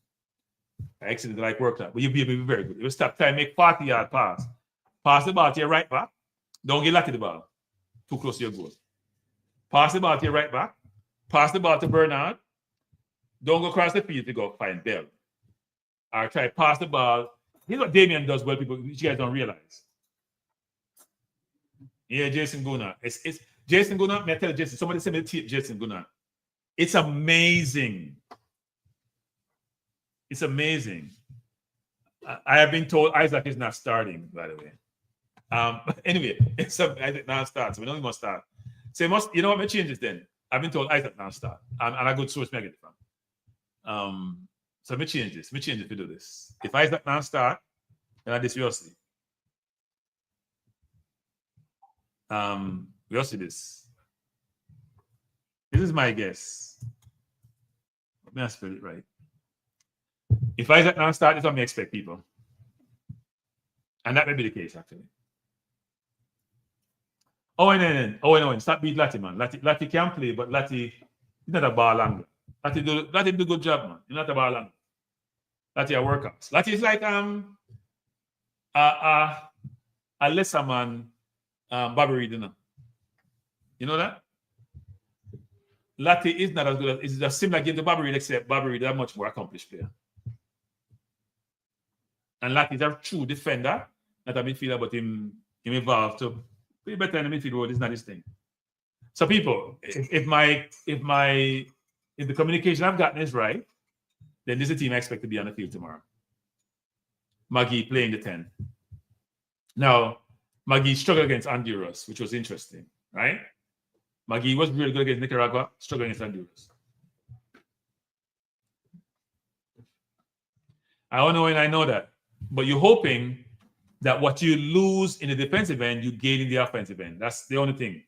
Excellent like work out, but you'll be very good. If you stop trying to make 40-yard pass the ball to your right back, don't get lucky the ball. Too close to your goal. Pass the ball to your right back, pass the ball to Bernard, don't go across the field to go find Bell. Or try to pass the ball. Here's what Damian does well, people, you guys don't realize. Yeah, Jason Gunnar. It's Jason Gunnar. May I tell you, Jason, somebody send me the tape, Jason Gunnar. It's amazing. It's amazing. I have been told Isaac is not starting, by the way. Anyway, Isaac now starts. We don't even start. So you know what my changes then? I've been told Isaac now start. And a good source I get it from. So let me change this. Let me change it to do this. If Isaac now start, then I this we'll see. We'll see this. This is my guess. Let me spell it right. If Isaac now start, this is what I expect, people. And that may be the case, actually. Owen, stop beat Lati, man. Lati can play, but Lati is not a ball angler. Lati do a good job, man. He's not a ball angler. Lati a workouts. Lati is like a lesser man, Bobby Reed, you know. You know that? Lati is not as good as, it's a similar game to Bobby Reed, except Bobby Reed is a much more accomplished player. And Lati is a true defender, not a midfielder, but him evolved to be better in the midfield world. It's not his thing. So people, if the communication I've gotten is right, then this is a team I expect to be on the field tomorrow. Maggie playing the 10. Now, Maggie struggled against Honduras, which was interesting, right? Maggie was really good against Nicaragua, struggling against Honduras. I don't know, and I know that. But you're hoping that what you lose in the defensive end, you gain in the offensive end. That's the only thing.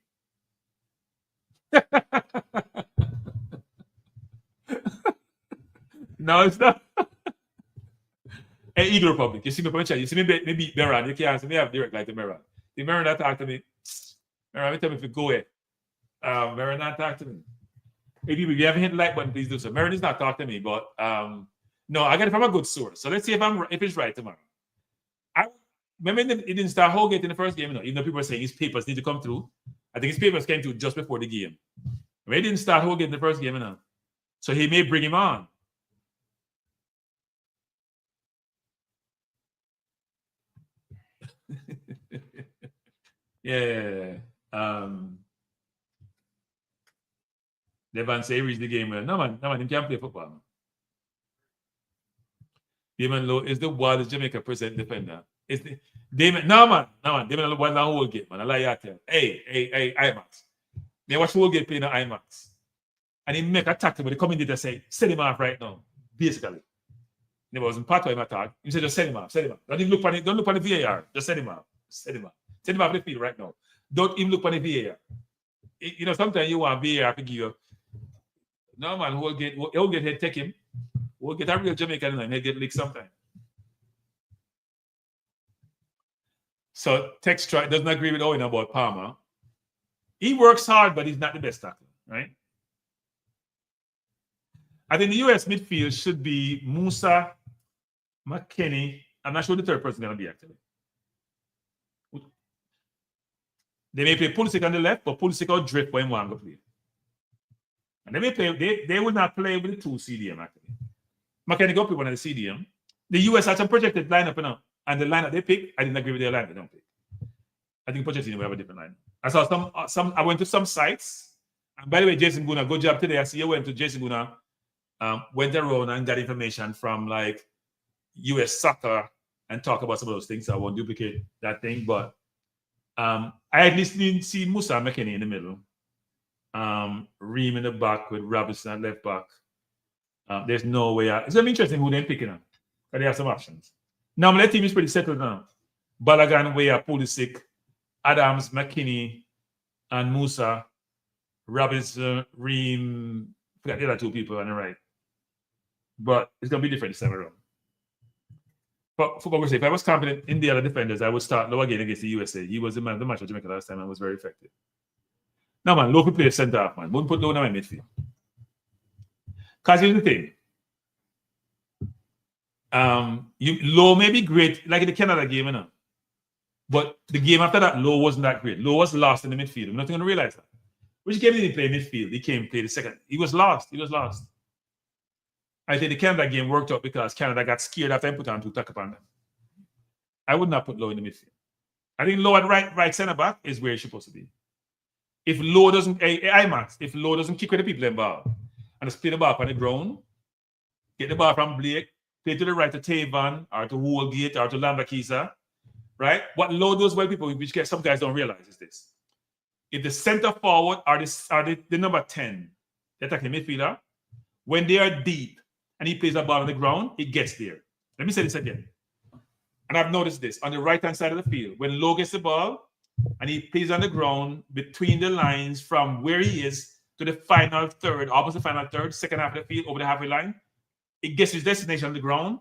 No, it's not. Hey, Eagle Republic, you see me from chat. You see me maybe Meran. You can't see me have direct like the Meran. The Meran that talk to me. Meran, tell me if you go ahead. Meran not talk to me. Hey, people, if you haven't hit the like button, please do so. Meran is not talking to me, but no, I got it from a good source. So let's see if it's right tomorrow. I remember it didn't start Holgate in the first game, you know, even though people are saying his papers need to come through. I think his papers came through just before the game. Maybe he didn't start Holgate in the first game, you know. So he may bring him on. Yeah. Devon say he reached the game well. No man, he can't play football. Man. Damon Lowe is the wildest Jamaica present defender. It's the Damon. No man. Damon Lowe won the whole game, man. I like you tell. Hey, IMAX. Me watch the whole game playing the IMAX. And he make a tackle, but the commentator say, send him off right now. Basically. It wasn't part of him attack. He said, just send him off. Don't even look on it. Don't look on the VAR. Just send him off. Send him off the field right now. Don't even look on the VAR. You know, sometimes you want VAR to give you. No man, he'll get head take him. We'll get a real Jamaican and he'll get licked sometime. So Textra doesn't agree with Owen about Palmer. He works hard, but he's not the best tackler, right? I think the US midfield should be Musa, McKinney. I'm not sure the third person is going to be actually. They may play Pulisic on the left, but Pulisic will drift when one go play. And they may play, they will not play with the two CDM actually. McKinney go play one of the CDM. The US had some projected lineup, you know, and the lineup they pick, I didn't agree with their lineup they don't pick. I think Pochettino will have a different lineup. I saw some. I went to some sites, and by the way, Jason Guna, good job today. I see you went to Jason Guna, went around and got information from like US soccer and talk about some of those things. So I won't duplicate that thing, but I at least didn't see Musa McKinney in the middle, Reem in the back with Robinson at left back. There's no way. It's gonna be interesting who they're picking up. But they have some options. Now my team is pretty settled now. Balogun, Weah, Pulisic, Adams, McKinney, and Musa, Robinson, Reem. Forgot the other two people on the right. But it's gonna be different this time around. But football, if I was confident in the other defenders, I would start low again against the USA. He was the man of the match of Jamaica last time and was very effective. Now, man, low could play centre half, man. Wouldn't put low in my midfield. Because here's the thing. Low may be great, like in the Canada game, you know. But the game after that, Low wasn't that great. Low was lost in the midfield. I'm not going to realize that. Which game did he play midfield? He came play the second. He was lost. I think the Canada game worked out because Canada got scared after I put on to attack upon them. I would not put Low in the midfield. I think Low at right centre back is where he's supposed to be. If Low doesn't, if Low doesn't kick with the people in ball and just play the ball on the ground, get the ball from Blake, play to the right to Tavan or to Woolgate or to Lambakisa, right? What Low does well, people, which some guys don't realize is this. If the center forward are the number 10, the attacking midfielder, when they are deep and he plays the ball on the ground, it gets there. Let me say this again. And I've noticed this on the right-hand side of the field. When Low gets the ball and he plays on the ground between the lines from where he is to the final third, opposite final third, second half of the field, over the halfway line, it gets his destination on the ground.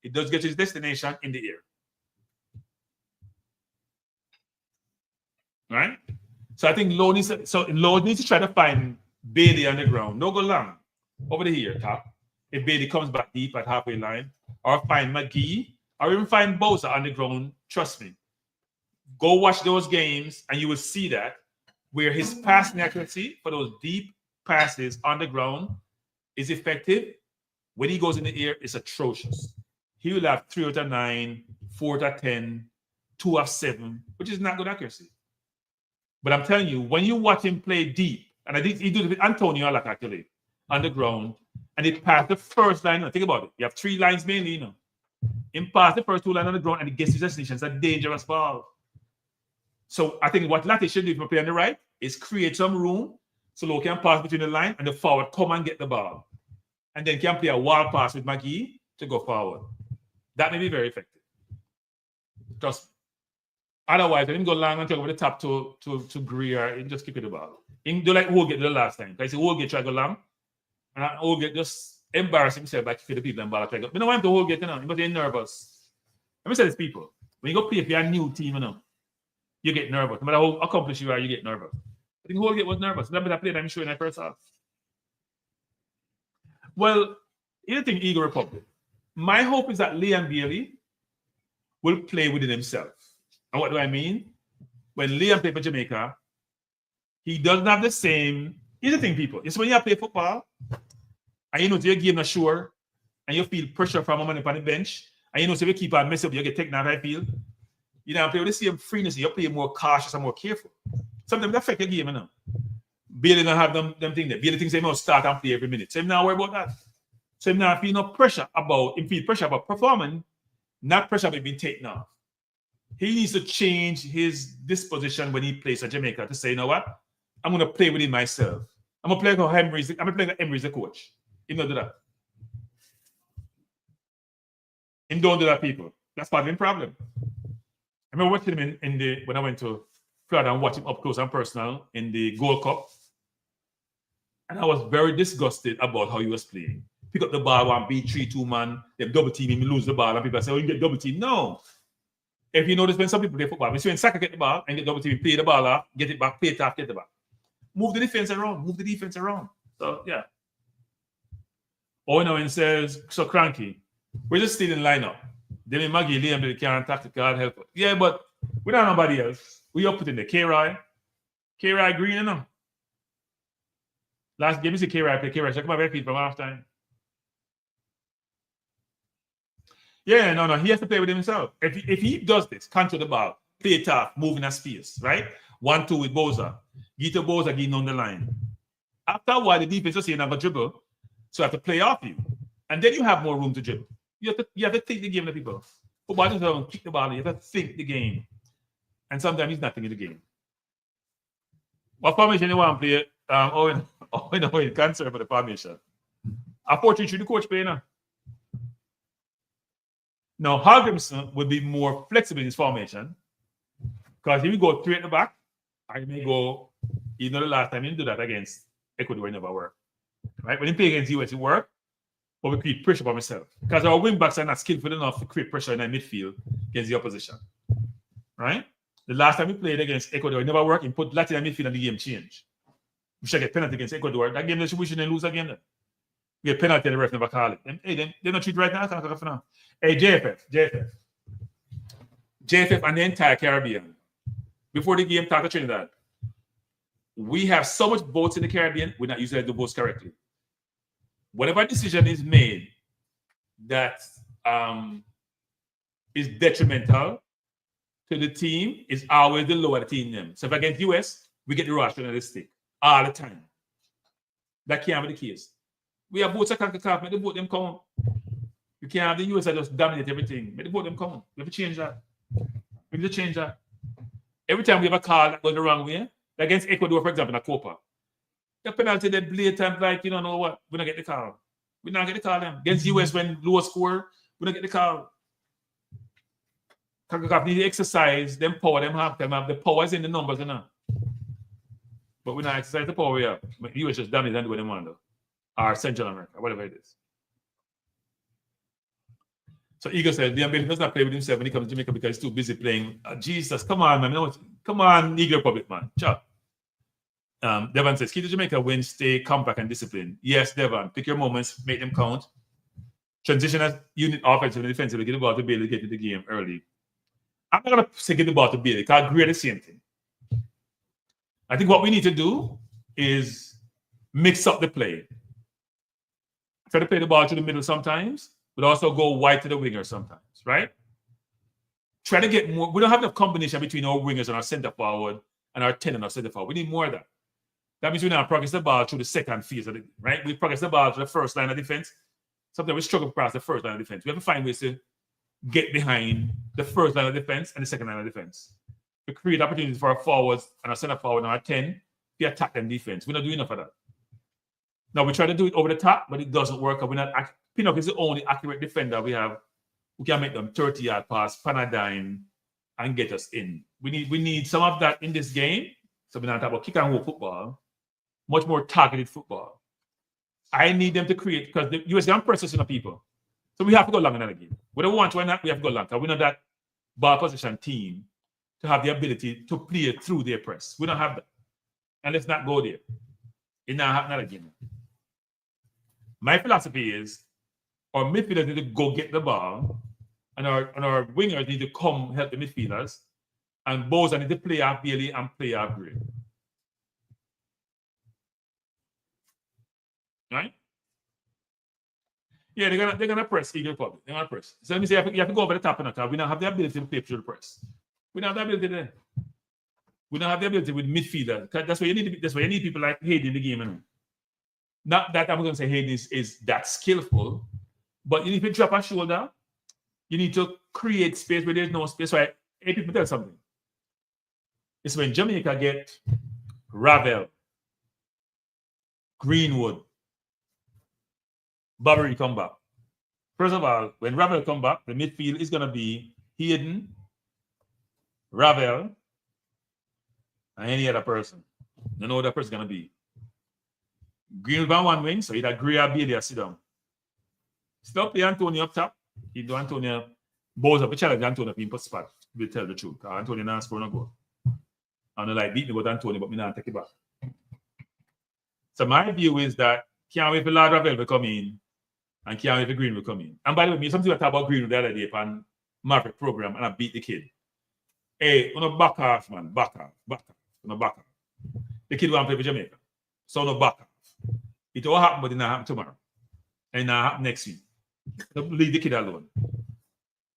It does get his destination in the air. Right? So I think Low needs to try to find Bailey on the ground. No go long. Over the here, top. If Bailey comes back deep at halfway line, or find McGee, or even find Bosa on the ground, trust me. Go watch those games and you will see that where his passing accuracy for those deep passes on the ground is effective. When he goes in the air, it's atrocious. He will have 3 out of 9, 4 out of 10, 2 out of 7, which is not good accuracy. But I'm telling you, when you watch him play deep, and I think he did it with Antonio like actually on the ground, and he passed the first line. Think about it. You have 3 lines mainly, you know. He passed the first 2 lines on the ground and he gets his destination. It's a dangerous ball. So I think what Latte should do if you play on the right is create some room so Low can pass between the line and the forward come and get the ball. And then can play a wall pass with McGee to go forward. That may be very effective. Trust me. Otherwise, I didn't go long and take over the top to Greer and just kick it the ball. He do like Woolgate the last time. Because Woolgate tried to go long. And Woolgate just embarrassed himself by kicking the people and ball. But no one to Woolgate, you know. He must be nervous. Let me say this, people. When you go play for your new team, you know, you get nervous. No matter how accomplished you are, you get nervous. I think Woolgate was nervous. Remember that play that I'm showing in the first half? Well, here's the thing, Eagle Republic. My hope is that Liam Bailey will play within himself. And what do I mean? When Liam played for Jamaica, he doesn't have the same. Here's the thing, people. It's when you play football and you know your game not sure and you feel pressure from a man on the bench and you know if you keep on messing up, you get taken out of the field. You don't play with the same freeness. You play more cautious and more careful. Sometimes that affects your game, you know. Bailey don't have them thing there. Bailey thinks they must start and play every minute. So him not worry about that. So him not feel no pressure about him feel pressure about performing, not pressure about being taken off. He needs to change his disposition when he plays at Jamaica to say, you know what? I'm gonna play within myself. I'm gonna play like Emery's the coach. He don't do that. Him don't do that, people. That's part of the problem. I remember watching him when I went to Florida and watched him up close and personal in the Gold Cup. And I was very disgusted about how he was playing. Pick up the ball, 1B, 3-2 man, they double team him, lose the ball, and people say, oh, you get double team. No. If you notice when some people play football, when soccer get the ball and get double team, play the ball off, get it back, play it off, get the back. Move the defense around. So, yeah. Owen says, so cranky. We're just still in lineup. Demi Maggie, Liam, they can't tactical help. Yeah, but we don't have nobody else. We up putting the K-Roy Green, you know. Last game, you see K-Roy play. K-Roy, check my back feet from half time. Yeah, no, he has to play with himself. If he does this, control the ball, play it off, move in a space, right? 1-2 with Boza. Get to Boza getting on the line. After a while, the defense will say, you're not going to dribble, so I have to play off you. And then you have more room to dribble. You have to think the game, the people. Football doesn't have to kick the ball, you have to think the game. And sometimes he's not thinking the game. What formation you want to play? Owen, cancer for the formation. A 4-3-3, the coach play now. Now, Hagrimson would be more flexible in his formation because he will go 3 at the back, and he may go, the last time he didn't do that against Ecuador, it never worked. Right? When he play against US, it worked, but we create pressure by himself because our wing backs are not skillful enough to create pressure in the midfield against the opposition. Right? The last time we played against Ecuador, it never worked. He put Latin in midfield and the game changed. We should get penalty against Ecuador. That game, we shouldn't lose again. We get penalty and the ref never call it. They're not treated right now. Hey, JFF and the entire Caribbean. Before the game, talk to Trinidad. We have so much votes in the Caribbean, we're not using the votes correctly. Whatever decision is made that is detrimental to the team is always the lower team name. So if against US, we get the rush on the stick all the time. That can't be the case. We have votes at Concacaf, make the vote them count. You can't have the US that just dominate everything. Make the vote them count. We have to change that. We need to change that. Every time we have a call that goes the wrong way, against Ecuador, for example, in a Copa, the penalty, they blatant, like, you don't know what, we don't get the call. We don't get the call them. Against US, when low score, we don't get the call. Concacaf need to exercise them power, them have the powers in the numbers, you know. But we don't exercise the power we have. US just dominate and do what they want, though. Or Central America, whatever it is. So Eagle said, Liam does not play with himself when he comes to Jamaica because he's too busy playing. Jesus, come on, man. No, come on, Eagle Republic, man. Ciao. Devon says, key to Jamaica win, stay compact and disciplined. Yes, Devon, pick your moments, make them count. Transition as unit offensive and defensive, get the ball to Bailey, get to the game early. I'm not going to say get the ball to Bailey because I agree the same thing. I think what we need to do is mix up the play. Try to play the ball to the middle sometimes, but also go wide to the winger sometimes, right? Try to get more. We don't have enough combination between our wingers and our center forward and our 10 and our center forward. We need more of that. That means we now progress the ball through the second phase of it, right? We progress the ball to the first line of defense. Sometimes we struggle past the first line of defense. We have to find ways to get behind the first line of defense and the second line of defense. To create opportunities for our forwards and our center forward and our 10 to attack them defense. We're not doing enough of that. Now, we try to do it over the top, but it doesn't work. We're not. Pinnock is the only accurate defender we have who can make them 30-yard pass, Panadine, and get us in. We need some of that in this game. So we're not talking about kick and roll football, much more targeted football. I need them to create, because the US can press us in people. So we have to go long in that game. Whether we want to or not, we have to go long. Because we're not that ball possession team to have the ability to play through their press. We don't have that. And let's not go there. It's not happening again. My philosophy is our midfielders need to go get the ball, and our wingers need to come help the midfielders, and Boza need to play off Bailey and play off Gray. Right? Yeah, they're gonna press Eagle Republic. They're gonna press. So let me say you have to go over the top of the car. We don't have the ability to play through the press. We don't have the ability there. We don't have the ability with midfielders. That's why you need. That's why you need people like Hayden in the game. You know? Not that I'm going to say Hayden is that skillful, but you need to drop a shoulder. You need to create space where there's no space. So hey, people tell something. It's when Jamaica get Ravel, Greenwood, Barbary come back. First of all, when Ravel come back, the midfield is going to be Hayden, Ravel, and any other person. You know who that person is going to be. Greenwood on one wing, so either Gray or Bailey sit down. Stop the Antonio up top. He do Antonio balls up a challenge Antonio in put spot. We tell the truth. Antonio not score no goal. I don't like beating about Antonio, but me not take it back. So my view is that can't wait for Lord Ravel to come in and can't wait for Green will come in. And by the way, me something I talk about Green the other day on Maverick program and I beat the kid. Hey, on a back off, man. Back off. On a back off. The kid want to play for Jamaica. So no back off. It all happen, but it not happen tomorrow. And it not happen next week. So leave the kid alone.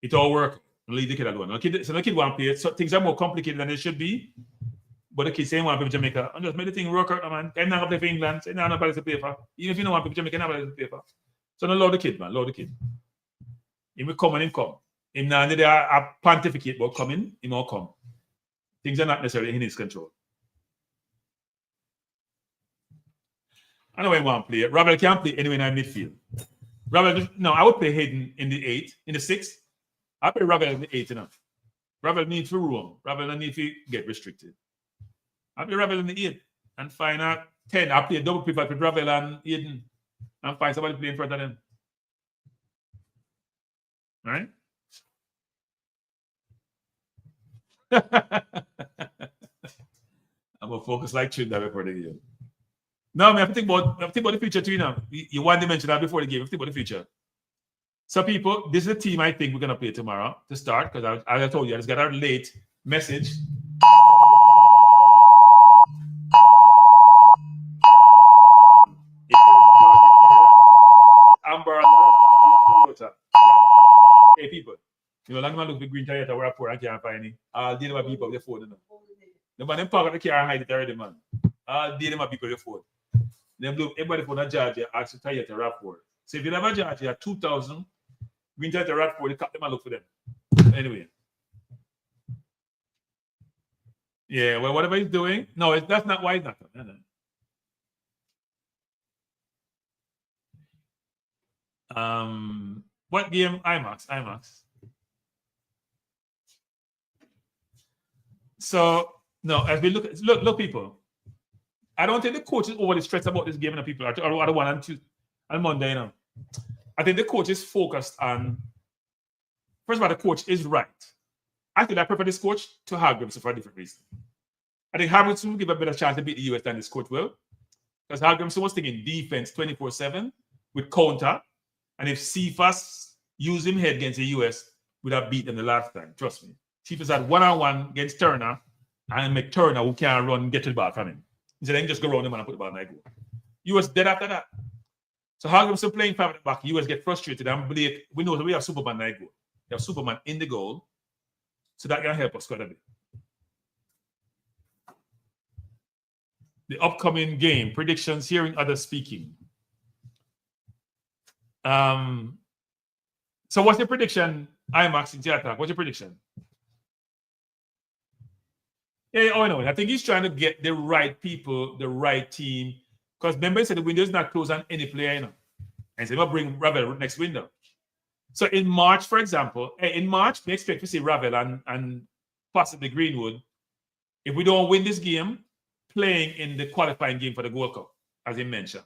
It all work. Leave the kid alone. So the kid want to play. So things are more complicated than they should be. But the kid saying want to play for Jamaica. And just make the thing work out, man. I'm not going to play for England. So I'm not going to play for. Even if you don't want to play for Jamaica, I'm not going to play for. So don't allow the kid, man. Allow the kid. He will come and he come. Him now need a pontificate about coming. He won't come. Things are not necessarily in his control. I know where he want to play. Ravel can't play anywhere in the midfield. Ravel, no, I would play Hayden in the 8, in the 6. I play Ravel in the 8 enough. Ravel needs to roam. Ravel don't need to get restricted. I play Ravel in the 8 and find a 10. I play a double pivot with Ravel and Hayden and find somebody play in front of them. All right? I'm going to focus like Trinidad before the game. No, I have to think about the future too, you know. You want to mention that before the game. I have to think about the future. So, people, this is the team I think we're going to play tomorrow to start because as I told you, I just got a late message. Amber alert. Hey, people. You know, long man look for green Toyota where I pour, I can't find any. I'll deal with my people with their phone. No man, them park at the car and hide it already, man. I'll deal with my people with their phone. Then look, everybody for that Georgia asks to Toyota RAV4. So if you have a Georgia 2000, green Toyota RAV4, they cut them and look for them. Anyway. Yeah, well, whatever he's doing. No, that's not why he's not. No. What game? IMAX. So no, as we look, people. I don't think the coach is overly stressed about this game and people are the one on Monday, you know. I think the coach is focused on. First of all, the coach is right. I think I prefer this coach to Hargreaves for a different reason. I think Hargreaves will give a better chance to beat the US than this coach will. Because Hargreaves was thinking defense 24/7 with counter. And if Cephas used him head against the US, would have beat them the last time. Trust me. Cephas had one-on-one against Turner and make Turner who can't run get to the ball from him. He said, then just go around him and put the ball in the goal. US dead after that. So Hargreaves still playing 5 at the back. US get frustrated and Blake. We know that we have Superman in the goal. We have Superman in the goal. So that can help us quite a bit. The upcoming game, predictions, hearing others speaking. So what's your prediction, IMAX in theater? What's your prediction? Yeah, oh no, I think he's trying to get the right people, the right team. Because remember, he said the window is not closed on any player, you know. And so he'll bring Ravel next window. So in March, for example, in March, we expect to see Ravel and possibly Greenwood, if we don't win this game, playing in the qualifying game for the World Cup, as he mentioned.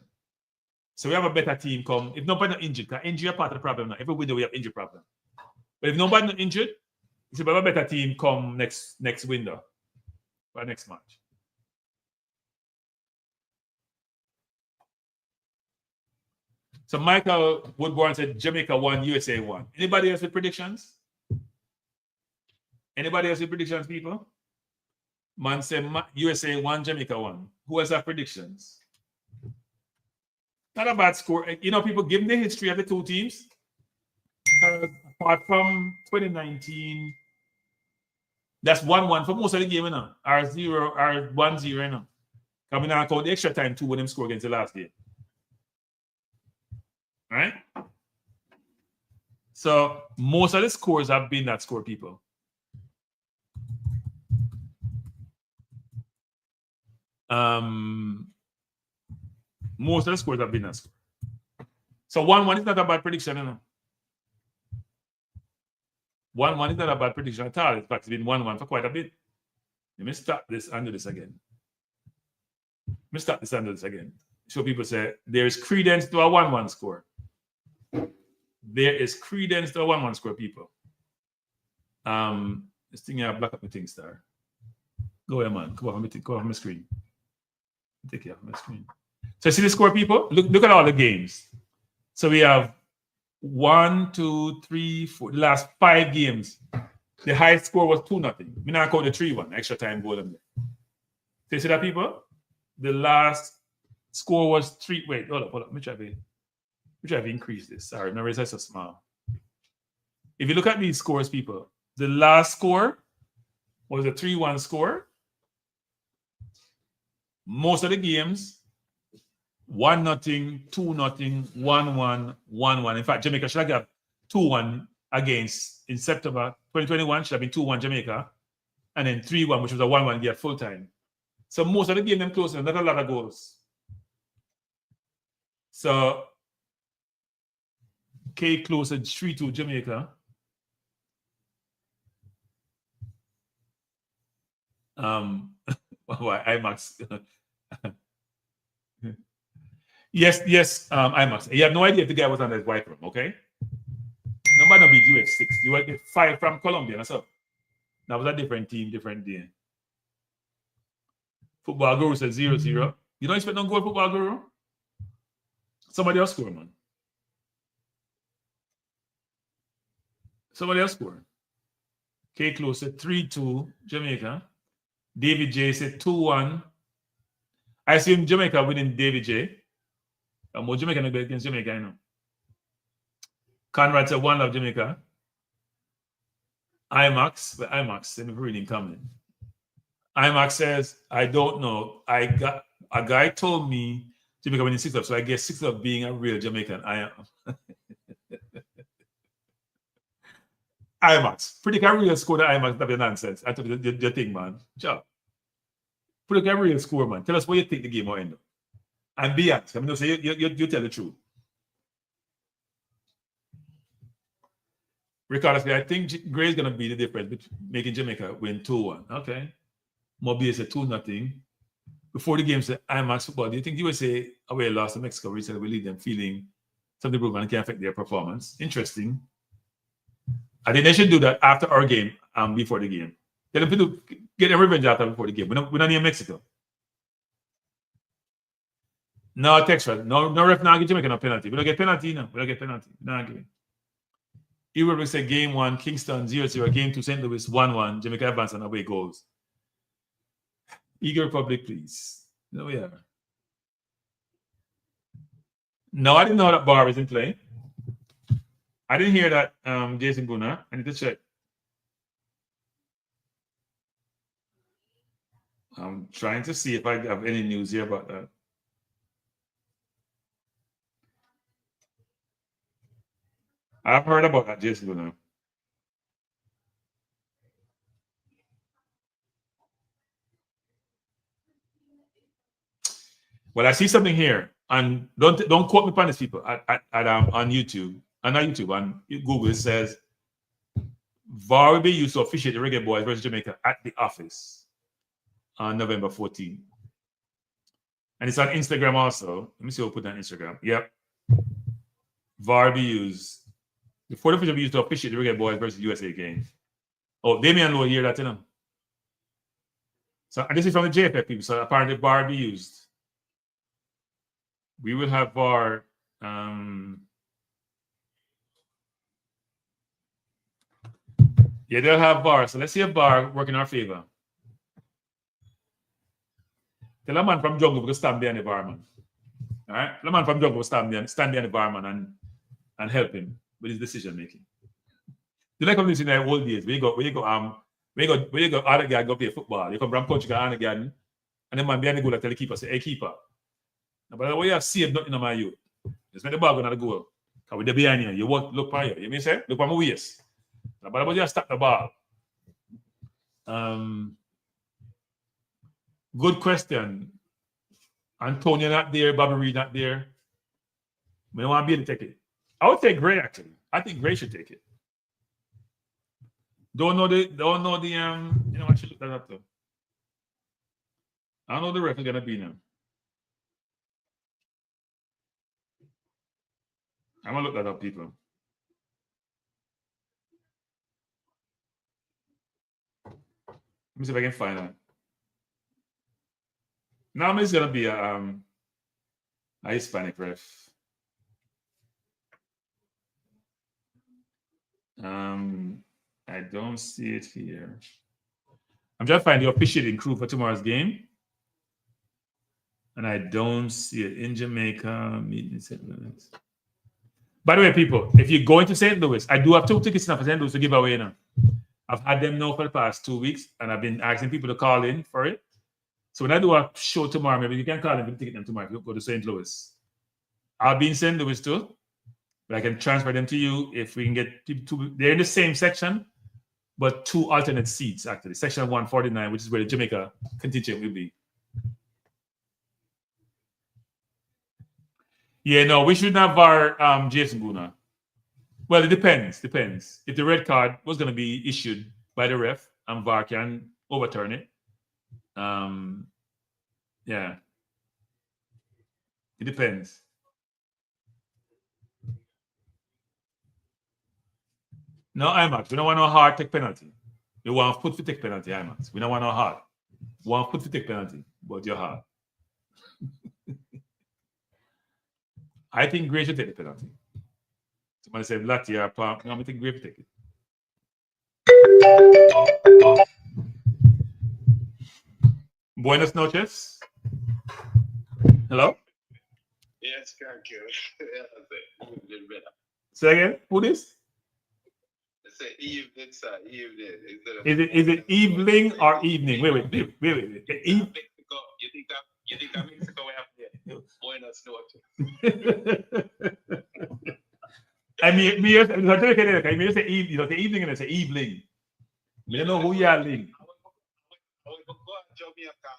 So we have a better team come. If nobody not injured, because injury is part of the problem now. Every window we have injury problem. But if nobody not injured, we have a better team come next window. For next match. So Michael Woodburn said Jamaica 1, USA 1. Anybody else with predictions? Anybody else with predictions, people? Man said USA 1, Jamaica 1. Who else have predictions? Not a bad score. You know, people give me the history of the two teams. Apart from 2019, That's 1-1 for most of the game, you know. Or 0 or 1-0, you know. Coming out the extra time too when them score against the last game. All right? So most of the scores have been that score, people. Most of the scores have been that score. So 1-1 is not a bad prediction, you know. 1-1 is not a bad prediction at all. In fact, it's been 1-1 for quite a bit. Let me start this and do this again. So people say there is credence to a 1-1 score. There is credence to a 1-1 score, people. This thing here, black up my thing, star. Go ahead, man. Come on my screen. Take care of my screen. So see the score, people? Look at all the games. So we have 1, 2, 3, 4. The last 5 games, the highest score was 2-0. We now call the 3-1 extra time goal. So you see that, people? The last score was 3. Wait, hold up. Let me try to increase this. Sorry, my razor is so small. If you look at these scores, people, the last score was a 3-1 score. Most of the games, 1-0, 2-0, 1-1, 1-1. In fact, Jamaica should have got 2-1 against in September 2021. Should have been 2-1 Jamaica, and then 3-1, which was a 1-1 game full time. So most of the game them close, not a lot of goals. So K close at 3-2 Jamaica. Why IMAX? Yes, IMAX. You have no idea if the guy was on his white room, okay? Nobody no beat UF6. You were 5 from Colombia, that's all. That was a different team, different day. Football Guru said 0-0. You don't expect no goal, Football Guru? Somebody else score, man. Somebody else score. K Close said 3-2 Jamaica. David J said 2-1. I assume Jamaica winning David J. More Jamaica against Jamaica, I know. Conrad said 1-0 Jamaica. IMAX, let me read him comment. IMAX says, I don't know. A guy told me Jamaica winning 6-0, so I guess 6-0 being a real Jamaican. I am. IMAX. Predict a real score that IMAX, that'd be nonsense. I told you your thing, man. Job. Predict a real score, man. Tell us what you think the game will end up. And be honest. I mean, say you tell the truth. Regardless, I think Gray is going to be the difference between making Jamaica win 2-1. Okay. Moby said 2-0. Before the game said IMAX football. Do you think the USA away lost to Mexico recently will leave them feeling something improvement can affect their performance? Interesting. I think they should do that after our game and before the game. Get them revenge after before the game. We're not near Mexico. No, Texas. No ref now give Jamaica no penalty. We don't get penalty now. We don't get penalty. No, give it. Europe will say game 1, Kingston 0-0, game 2, St. Louis 1-1, Jamaica advance and away goals. Eagle Republic, please. There we are. No, I didn't know that Bar was in play. I didn't hear that, Jason Guna. I need to check. I'm trying to see if I have any news here about that. I've heard about that, Jason Guna. Well, I see something here, and don't quote me upon this, people. On YouTube, and not YouTube, on Google, it says VAR will be used to officiate the Reggae Boyz versus Jamaica at the office on November 14th. And it's on Instagram also. Let me see who put that on Instagram. Yep. VAR will be used. The fourth official will be used to officiate the Reggae Boyz versus USA game. Oh, Damian Lowe hear that, you know. So, and this is from the JFF people. So apparently VAR will be used. We will have VAR. Yeah, they'll have VAR. So let's see if VAR work in our favor. Tell a man from jungle to stand behind the VAR, man. All right? Tell a man from jungle to stand behind the VAR, man, and help him with his decision making. You like how this in the old days, we go When you go out of go play football, you come from country, go on again, and the man behind the goal tell the keeper, say, hey, keeper. Now, but when you have saved nothing on my youth, just make the ball go on the goal. Because with the behind you, you walk, look for you. You mean say? Look for my waist. Now, but you stop the ball. Good question. Antonio not there, Bobby Reed not there. We don't want to be able to take it. I would take Gray actually. I think Gray should take it. Don't know the you know, I should look that up though. I don't know the ref is gonna be now. I'm gonna look that up, people. Let me see if I can find that. Now it's gonna be a Hispanic ref. I don't see it here. I'm just finding the officiating crew for tomorrow's game. And I don't see it in Jamaica. Meeting St. Louis. By the way, people, if you're going to St. Louis, I do have 2 tickets now for St. Louis to give away now. I've had them now for the past 2 weeks, and I've been asking people to call in for it. So when I do a show tomorrow, maybe you can call in for the ticket tomorrow if you go to St. Louis. I'll be in St. Louis too, but I can transfer them to you if we can get people. They're in the same section, but 2 alternate seats actually. Section 149, which is where the Jamaica contingent will be. Yeah, no, we shouldn't have our Jason Guna. Well, it depends. If the red card was going to be issued by the ref and VAR can overturn it, yeah, it depends. No, IMAX, we don't want no hard take penalty. We want foot for take penalty, IMAX. We don't want no hard. We want foot for take penalty, but you're hard. I think Gray should take the penalty. Somebody said Latia, Park. No, I think Gray should take it. Buenas noches. Hello? Yes, thank you. Say again, who this? It's an evening, sir. Evening. Is it evening or evening? Wait. You think I'm Mexico way up there? Buenas noches. I mean, me say evening and I say evening. You don't know who you are, Ling. I will go to Jamaica.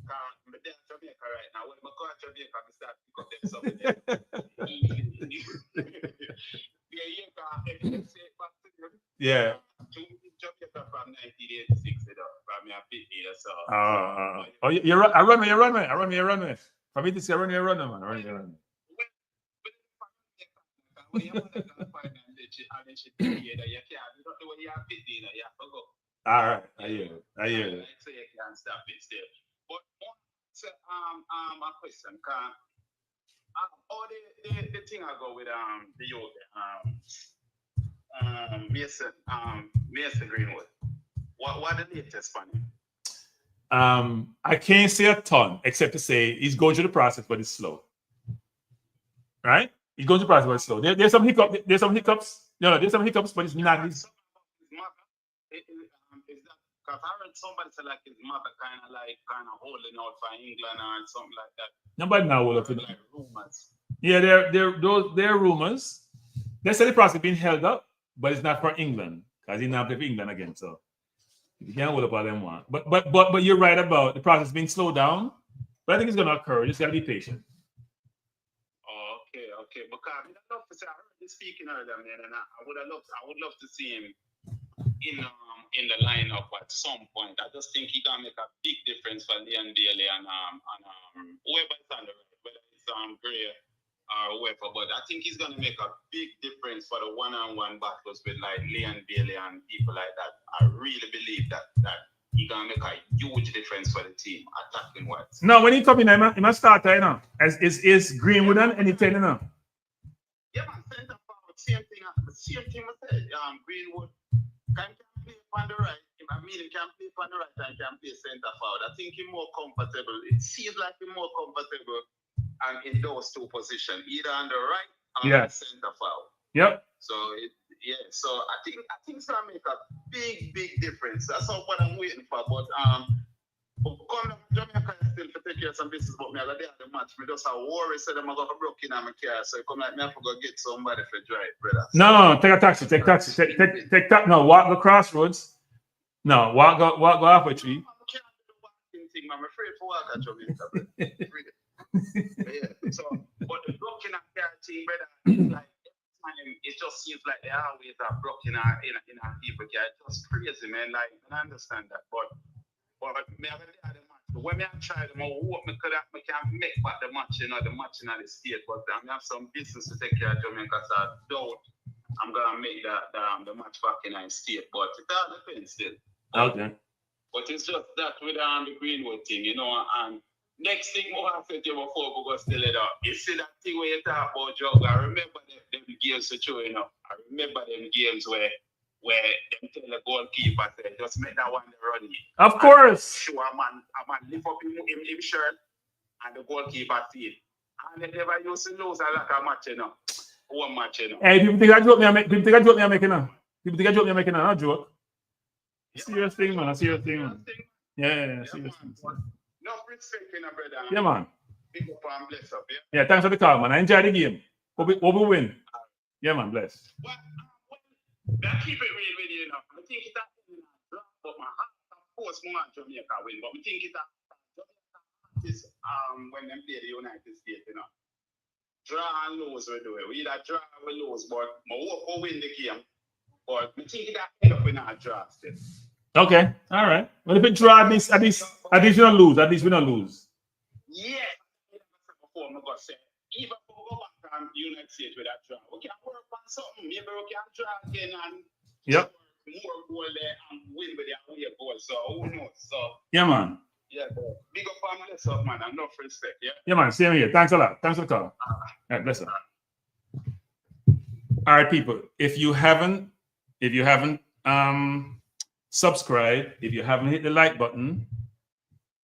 I'm there in Jamaica right now. When I go to Jamaica, I start to pick up them something. Yeah. Jamaica from 1986, from your pit here, so. Oh, you run away. For me to say run away, man. All right, I hear it. So you can't stop it still. But my question, how the thing I go with the yoga, Mason Greenwood. What the latest funny? I can't say a ton except to say he's going through the process, but it's slow. Right? He's going through the process, but it's slow. There's some hiccups. There's some hiccups, but it's not. Because I heard somebody say like his mother kind of holding out for England or something like that. Nobody now will have like rumors. Yeah, there are rumors. They say the process being held up, but it's not for England because he's not playing for England again. So you can't hold up all them one. But you're right about the process being slowed down. But I think it's gonna occur. You just gotta be patient. Oh, okay. Because I mean, I'd love to say I heard you speaking earlier, man, and I would love to see him in the lineup at some point. I just think he can make a big difference for Leon Bailey and whoever is on the right, whether it's Gray or whoever. But I think he's gonna make a big difference for the one-on-one battles with like Leon Bailey and people like that. I really believe that he's gonna make a huge difference for the team attacking wise. No, when he come in, he must start, you know. Is Greenwood and anything, you know? Yeah, man, center forward, same thing I said. Greenwood can play on the right. I mean, he can play on the right and can play center forward. I think he's more comfortable. It seems like he's more comfortable in those two positions, either on the right or on the center forward. Yep. So so I think it's gonna make a big difference. That's all what I'm waiting for. But come to Jamaica still to take care of some business, but me I got there at the match. Me just a worry said I'm gonna broke in on my car. So come like me I forgot get somebody for drive, brother. No, take a taxi. Take taxi. No, walk the crossroads. No, walk go halfway tree. Thing, I'm afraid for walk at Jamaica. Yeah. So, but the broken and car thing, brother, like it just seems like they always are broken in a people car. It's just crazy, man. Like I understand that, but me have the match. When me I try them, I hope me can make back the match, the match in the state. But I have some business to take care of Jamaica, so I doubt I'm gonna make the match back in the state. But it all depends still. Okay. But it's just that with the Greenwood thing, and next thing more I said to you before we go still it up. You see that thing where you talk about Jog, I remember them games to show, I remember them games where them tell the goalkeeper say, just make that one run. Of course. Sure, a man lift up him shirt and the goalkeeper see it. And they never used to lose a lot of match, one match, Hey, people think I joke me, people think I joke me, I'm making now. People think I joke me, I'm making now, not joke. Serious thing, man. A serious thing, man. Yeah, serious thing. No respect, brother. Yeah, man. Big up and bless up, yeah? Yeah, thanks for the call, man. I enjoy the game. Hope we win. Yeah, man, bless. Well, I keep it real with you, I think it's that, but my heart, of course, more Jamaica win, but we think it's that when them play the United States, draw and lose, we do it. We either draw or we lose, but my hope we win the game. But we think that end up in our draw still. Okay, all right. Well, if it draw, at least we don't lose. At least we don't lose. Yeah. Before I got said, even if we go back and the United States with that draw, we can work on something. Maybe we can draw again and more goal there and win with the away goal. So who knows? So yeah, man. Yeah, big up on myself, man. And enough respect. Yeah. Yeah, man. Same here. Thanks a lot. Thanks for the call. All right, bless you. All right, people. If you haven't subscribed, if you haven't hit the like button,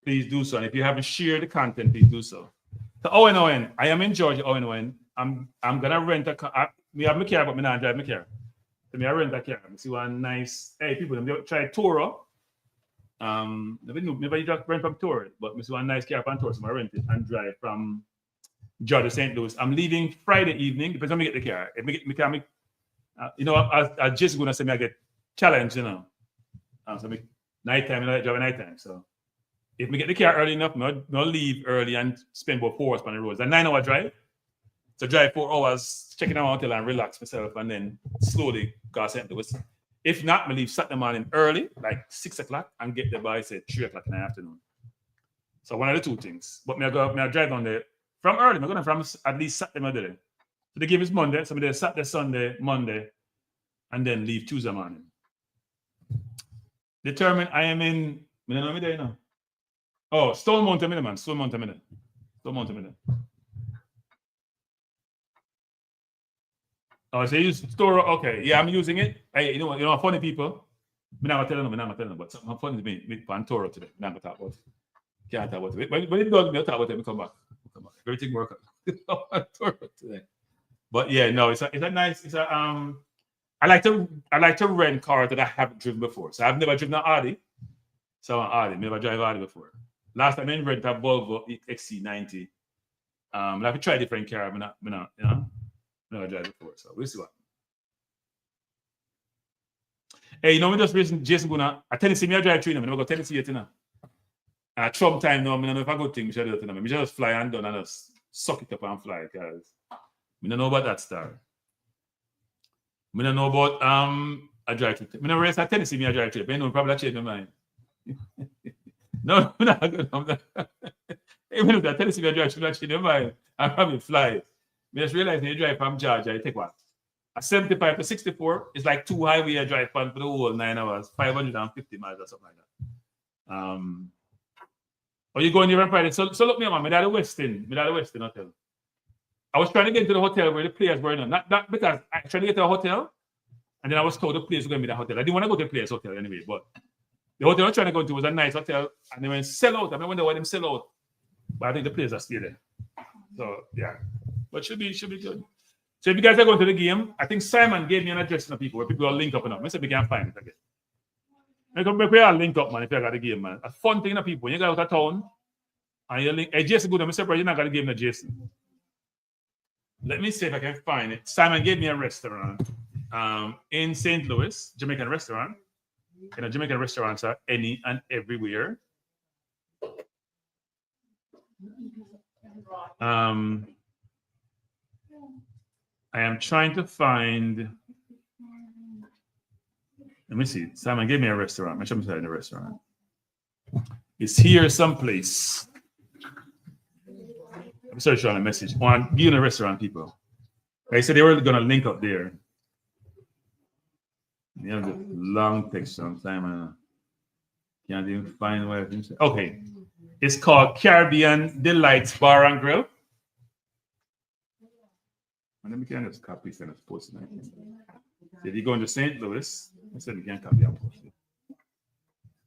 please do so. And if you haven't shared the content, please do so. So Owen, I am in Georgia. Owen, I'm gonna rent a car. We have my car, but me not drive my car. So me I rent a car. See one nice. Hey, people, them try Toro. Maybe you just rent from Toro, but me see one nice car from Toro, so I rent it and drive from Georgia, St. Louis. I'm leaving Friday evening. Depends on me get the car. If me get my car, I just gonna say me I get challenged, So me nighttime, I drive nighttime. So if we get the car early enough, I'll leave early and spend about 4 hours on the roads. A 9-hour drive. So drive 4 hours, checking out hotel and relax myself, and then slowly go to St. Louis. If not, I leave Saturday morning early, like 6 o'clock, and get there by say 3 o'clock in the afternoon. So one of the two things. But I drive down there from early. I'm going from at least Saturday morning. So the game is Monday. So I'm there Saturday, Sunday, Monday, and then leave Tuesday morning. Determined I am in. I don't know me there, Oh, Stone Mountain, man. Stone Mountain. Oh, so you use Store? Okay, yeah, I'm using it. Hey, you know, funny people. I'm not telling them, but something funny to me on Toro today. I'm not going to talk about it. Can't talk about it. When it does, I'll talk about it. We come back. Everything works out. Toro today. But yeah, no, it's a nice. I like to rent cars that I haven't driven before. So I've never driven an Audi. So an Audi, never drive Audi before. Last time I rent a Volvo XC90. I have to try different car. I'm not, never drive before. So we'll see what. Hey, we just recently Jason gonna a Tennessee. Me I drive through them. I never go Tennessee yet, And Trump time now. I don't know if I go thing. Me should do it. Me just fly and done and just suck it up and fly because I don't know about that star. I don't know about I drive through. I never race at Tennessee. Me I drive through. But probably change my mind. No, I'm not good. Even if I Tennessee, I drive through. Change my mind. I probably fly. Me just realize when you drive from Georgia, you take what? A 75 to 64 is like 2 highway I drive on for the whole 9 hours, 550 miles or something like that. Or you go in here on Friday. So look me, man. Me at the Westin Hotel. I was trying to get into the hotel where the players were in. Not because I tried to get to a hotel, and then I was told the players were going to be the hotel. I didn't want to go to the players' hotel anyway, but the hotel I was trying to go to was a nice hotel, and they went sell out. I wonder why them sell out, but I think the players are still there. So yeah, but should be good. So if you guys are going to the game, I think Simon gave me an address to people where people are linked up and up. I said we can find it again. I come back, we all link up, man, if you got the game, man. A fun thing, people. When you go out of town, and you link, hey, Jason, good, I'm surprised you're not got the game, Jason. Let me see if I can find it. Simon gave me a restaurant in St. Louis, Jamaican restaurant. You know, Jamaican restaurants are any and everywhere. I am trying to find. Let me see. Simon gave me a restaurant. Make sure I'm in the restaurant. It's here someplace. I'm searching on a message. On you in a restaurant, people. They said they were gonna link up there. You know, the long text from Simon. Can't even find where it is. Okay. It's called Caribbean Delights Bar and Grill. And then we can just copy and post it. So if you go into St. Louis, I said you can't copy and post it.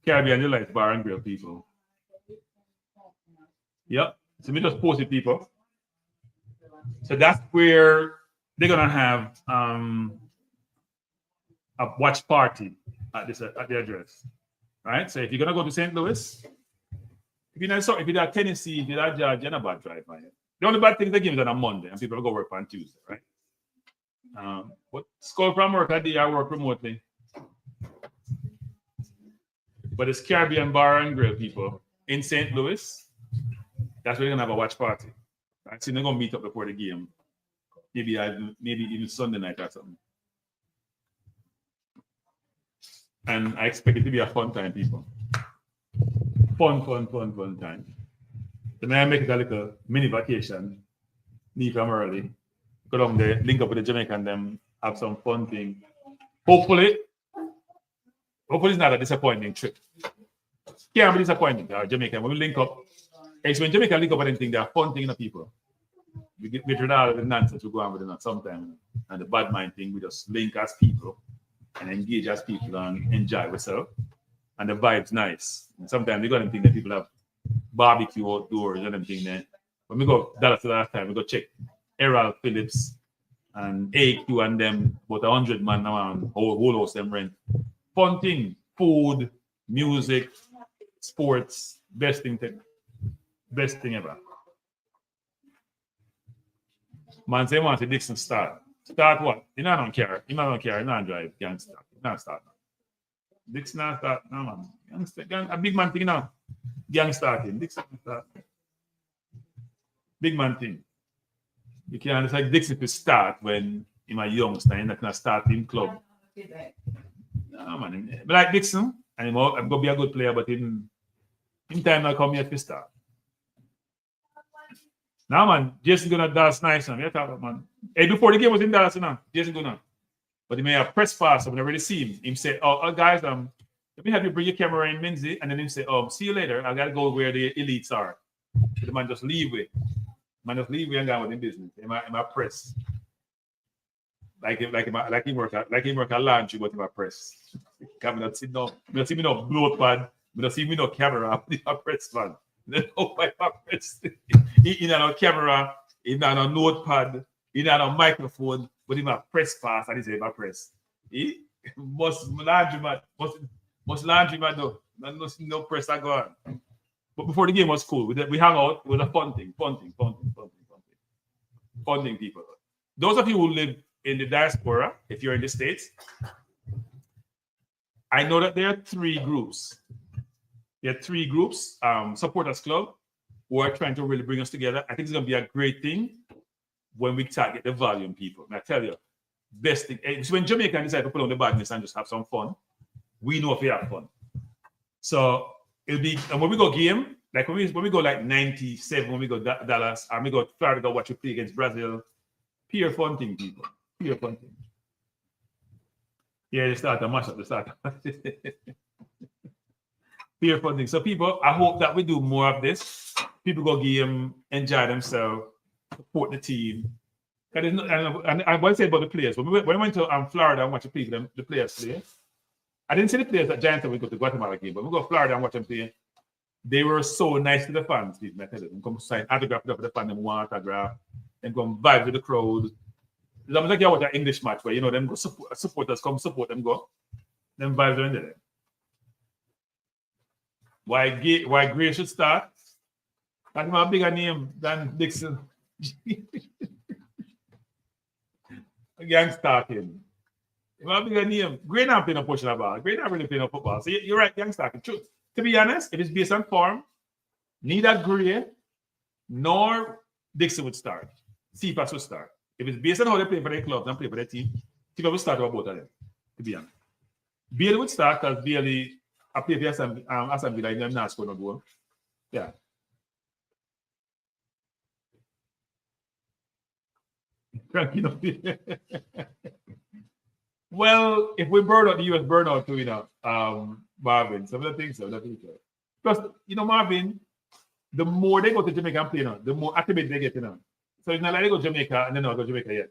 Caribbean Delights Bar and Grill, people. Yep. So we just post it, people. So that's where they're gonna have a watch party at the address. Right? So if you're gonna go to St. Louis, if you're at Tennessee, if you're at Georgia, you're not bad drive by it. The only bad thing they give is on a Monday and people will go work on Tuesday, right? But school from work, I work remotely. But it's Caribbean Bar and Grill, people, in St. Louis. That's where you're gonna have a watch party. Right? So they're gonna meet up before the game. Maybe even Sunday night or something. And I expect it to be a fun time, people. Fun time. So now I make it a little mini vacation. Leave from early. Go down there, link up with the Jamaican, them have some fun thing. Hopefully it's not a disappointing trip. Can't be disappointing. Jamaican, when we link up, it's when Jamaica link up with anything, there are fun things in the people. We get rid of all the nonsense we go on with it sometimes. And the bad mind thing, we just link as people and engage as people and enjoy ourselves. And the vibe's nice. And sometimes we got them thing that people have barbecue outdoors and them thing there. When we go Dallas the last time, we go check Errol Phillips and AQ and them, about 100 man now and whole house them rent. Fun thing, food, music, sports, best thing ever. Man say want to Dixon start. Start what? You know, I don't care. You know, I don't care. You don't drive. You can't start. You can't start now. Dixon not start. No, man. A big man thing now. Gang starting. Dixon start. Big man thing. You can't, it's like Dixon to start when in my youngster and I can start in club. No, man. But like Dixon, I'm going to be a good player, but in time I come here to start. Now, man, Jason gonna dance nice, man. Man. Hey, before the game was in Dallas, Jason gonna. But he may have pressed fast, when I already see him. He said, oh, guys, let me have you bring your camera in, Minzy, and then he said, see you later. I gotta go where the elites are. So the man just leave with. Man just leave with and go with the business. Am I press? Like he work at laundry, but in my press. Come not see no blow pad, not see me no camera, my press man. Then my press. He not no camera, he not no notepad, he not no microphone, but he might press fast and he say my press. He must laundry man though. No press I go on. But before the game was cool. We hung out. It was a fun thing, people. Those of you who live in the diaspora, if you're in the States, I know that there are three groups. Supporters Club, who are trying to really bring us together. I think it's going to be a great thing when we target the volume people. And I tell you, best thing, it's when Jamaica decide to put on the badness and just have some fun, we know if we have fun. So it'll be, and when we go game, like when we go like 97, when we go Dallas, and we go Florida, go watch you play against Brazil, pure fun thing, people. Pure fun thing. Yeah, they start to mash up the start. Pure fun thing. So people, I hope that we do more of this. People go game, enjoy themselves, support the team. And I want to say about the players. When I went to Florida and watch the players play, I didn't see the players at Giants when we go to Guatemala game, but we go to Florida and watch them play. They were so nice to the fans, people. I tell them, come sign autograph for the fans, them want autograph, and come vibe with the crowd. It's almost like you watch an English match where, them go supporters come support them, go. Them vibes are in there. Why Gray should start? That's my bigger name than Dixon. Gang starting. My bigger name. Gray not playing a push the ball. Gray not really playing a football. So you're right, gang starting. True. To be honest, if it's based on form, neither Gray nor Dixon would start. Cephas would start. If it's based on how they play for their clubs and play for their team, Cephas would start over both of them, to be honest. Bailey would start because Bailey, I play for Assembly, like them not score no goal. Yeah. Well, if we burn out the US burnout too, Marvin, some of the things, Plus, Marvin, the more they go to Jamaica and play now, the more activate they get, So it's not like they go to Jamaica and then not go to Jamaica yet.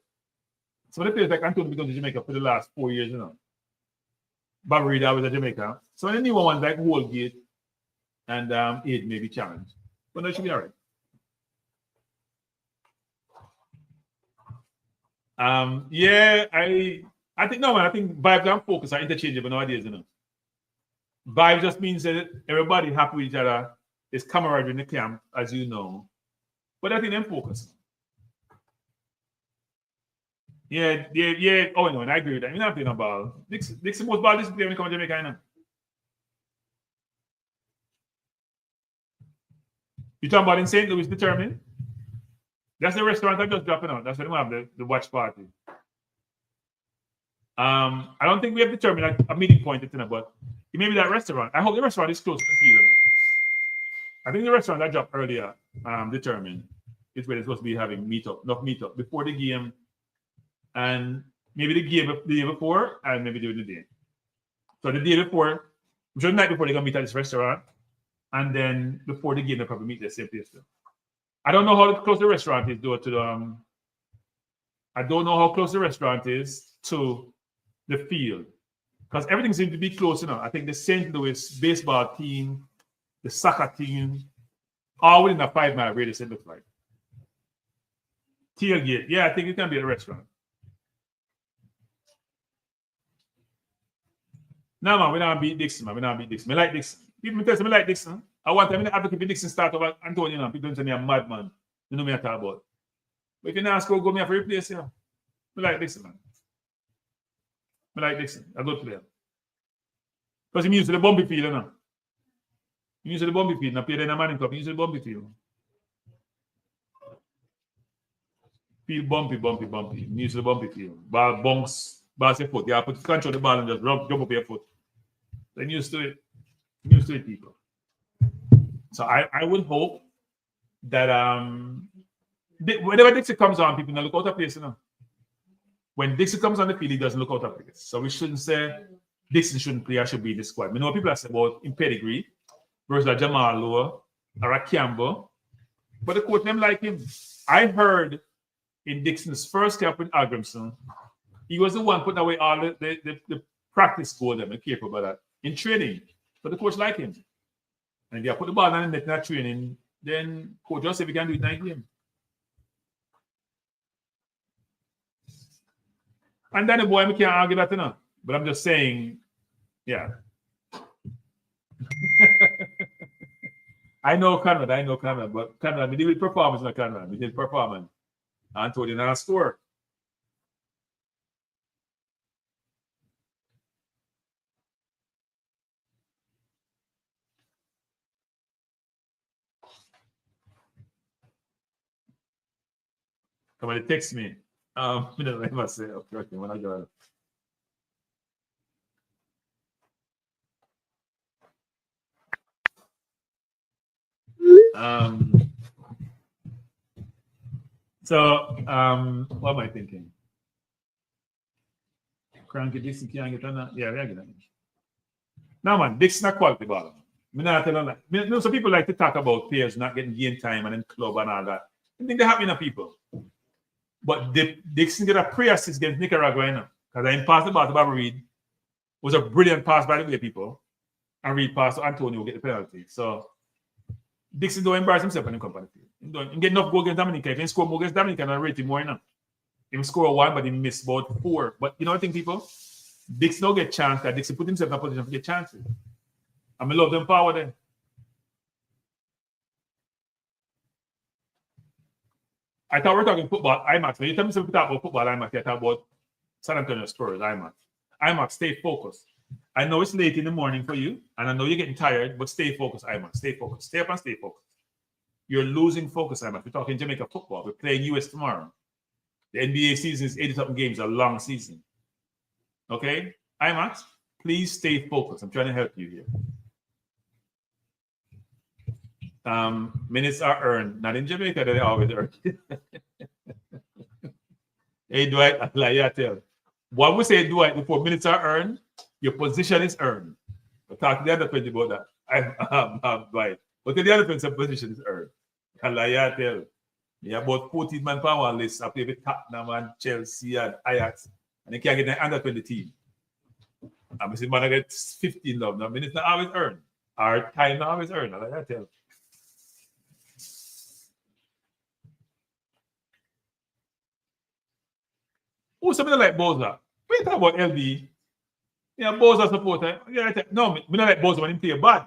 So the players like Antonio been going to Jamaica for the last 4 years, Bob Reed was at Jamaica. So the new ones like Woolgate and Aid may be challenged. But no, it should be all right. Yeah, I think I think vibes and focus are interchangeable nowadays, Vibe just means that everybody happy with each other. It's camaraderie in the camp, as you know. But I think them focus. Yeah. Oh no, and I agree with that. You're not playing a ball. Dixon most ball discipline when you come to Jamaica, You talking about in St. Louis determined? That's the restaurant I'm just dropping out. That's where they have the watch party. I don't think we have determined a meeting point, but it may be that restaurant. I hope the restaurant is close to the field. I think the restaurant I dropped earlier, determined, is where they're supposed to be having enough meetup before the game, and maybe the day before, and maybe during the day. So the day before, which is the night before, they're gonna meet at this restaurant, and then before the game, they'll probably meet the same place. I don't know how close the restaurant is though to I don't know how close the restaurant is to the field, because everything seems to be close enough. I think the St. Louis baseball team, the soccer team, all within a 5-mile radius, it looks like. Tailgate, yeah, I think it can be a restaurant. No, man, we don't beat Dixon, man. We don't beat Dixon. I like Dixon. People tell me I like Dixon. I want them to advocate for Dixon start over Antonio. People tell me I'm mad, man. You know me I talk about. But if you not score, go me for replace, I like Dixon, man. I like Dixon. A good player. Because he used to the bumpy field, He used to the bumpy field. Now play in a Manning Cup. He used to the bumpy field. Feel bumpy. He used to the bumpy field. Ball bounce, ball your foot. You have to control the ball and just jump up your foot. Then used to it. Used to it, people. So I would hope that whenever Dixie comes on, people look out of place, When Dixie comes on the field, he doesn't look out of place. So we shouldn't say Dixon shouldn't play, I should be in the squad. We know what people are saying about in pedigree versus a Jamal Lowe or a Campbell. But the coach them like him. I heard in Dixon's first camp with Agramson, he was the one putting away all the practice goal them and careful about that in training. But the coach like him. And if you put the ball on the net in that training, then coach just say we can do it in that game. And then the boy, we can't argue that enough. But I'm just saying, yeah. I know Conrad, but Conrad, we did with performance, not Conrad. We did performance. Antonio not score. Come on, text me. Let me say, okay, when I go. What am I thinking? Cranky Dixon can't get on that. Yeah, we're getting it. Now, man, Dixon a quality ball. Some people like to talk about players not getting game time and in club and all that. I think they're happy enough people. But Dixon get a pre-assist against Nicaragua, because I passed the ball to Bob Reed. It was a brilliant pass by the way, people. And Reed passed to Antonio get the penalty. So Dixon don't embarrass himself when he comes on the field. He get enough goal against Dominica. If he score more against Dominica, I rate him more enough. He score 1, but he missed about 4. But you know what I think, people? Dixon don't get chance because Dixon put himself in a position to get chances. I love them power there. I thought we were talking football, IMAX. When you tell me something about football, IMAX, I talk about San Antonio Spurs, IMAX. IMAX, stay focused. I know it's late in the morning for you, and I know you're getting tired, but stay focused, IMAX. Stay focused. Stay up and stay focused. You're losing focus, IMAX. We're talking Jamaica football. We're playing US tomorrow. The NBA season is 80-something games, a long season. Okay? IMAX, please stay focused. I'm trying to help you here. Minutes are earned. Not in Jamaica, they always earn. Hey, Dwight, I tell you. What we say, Dwight, before minutes are earned, your position is earned. We'll talk to the other friend about that. Dwight. But the other friend's position is earned. I tell you. Yeah, about 14 man power list. I play with Tottenham and Chelsea and Ajax. And they can't get the under 20 team. I'm saying, man, I get 15 love. Now, minutes not always earned. Our time not always earned. I tell you. Oh, something like Boza. When you talk about LB, yeah, Boza supporter. Yeah, no, me not like Boza when he play bad.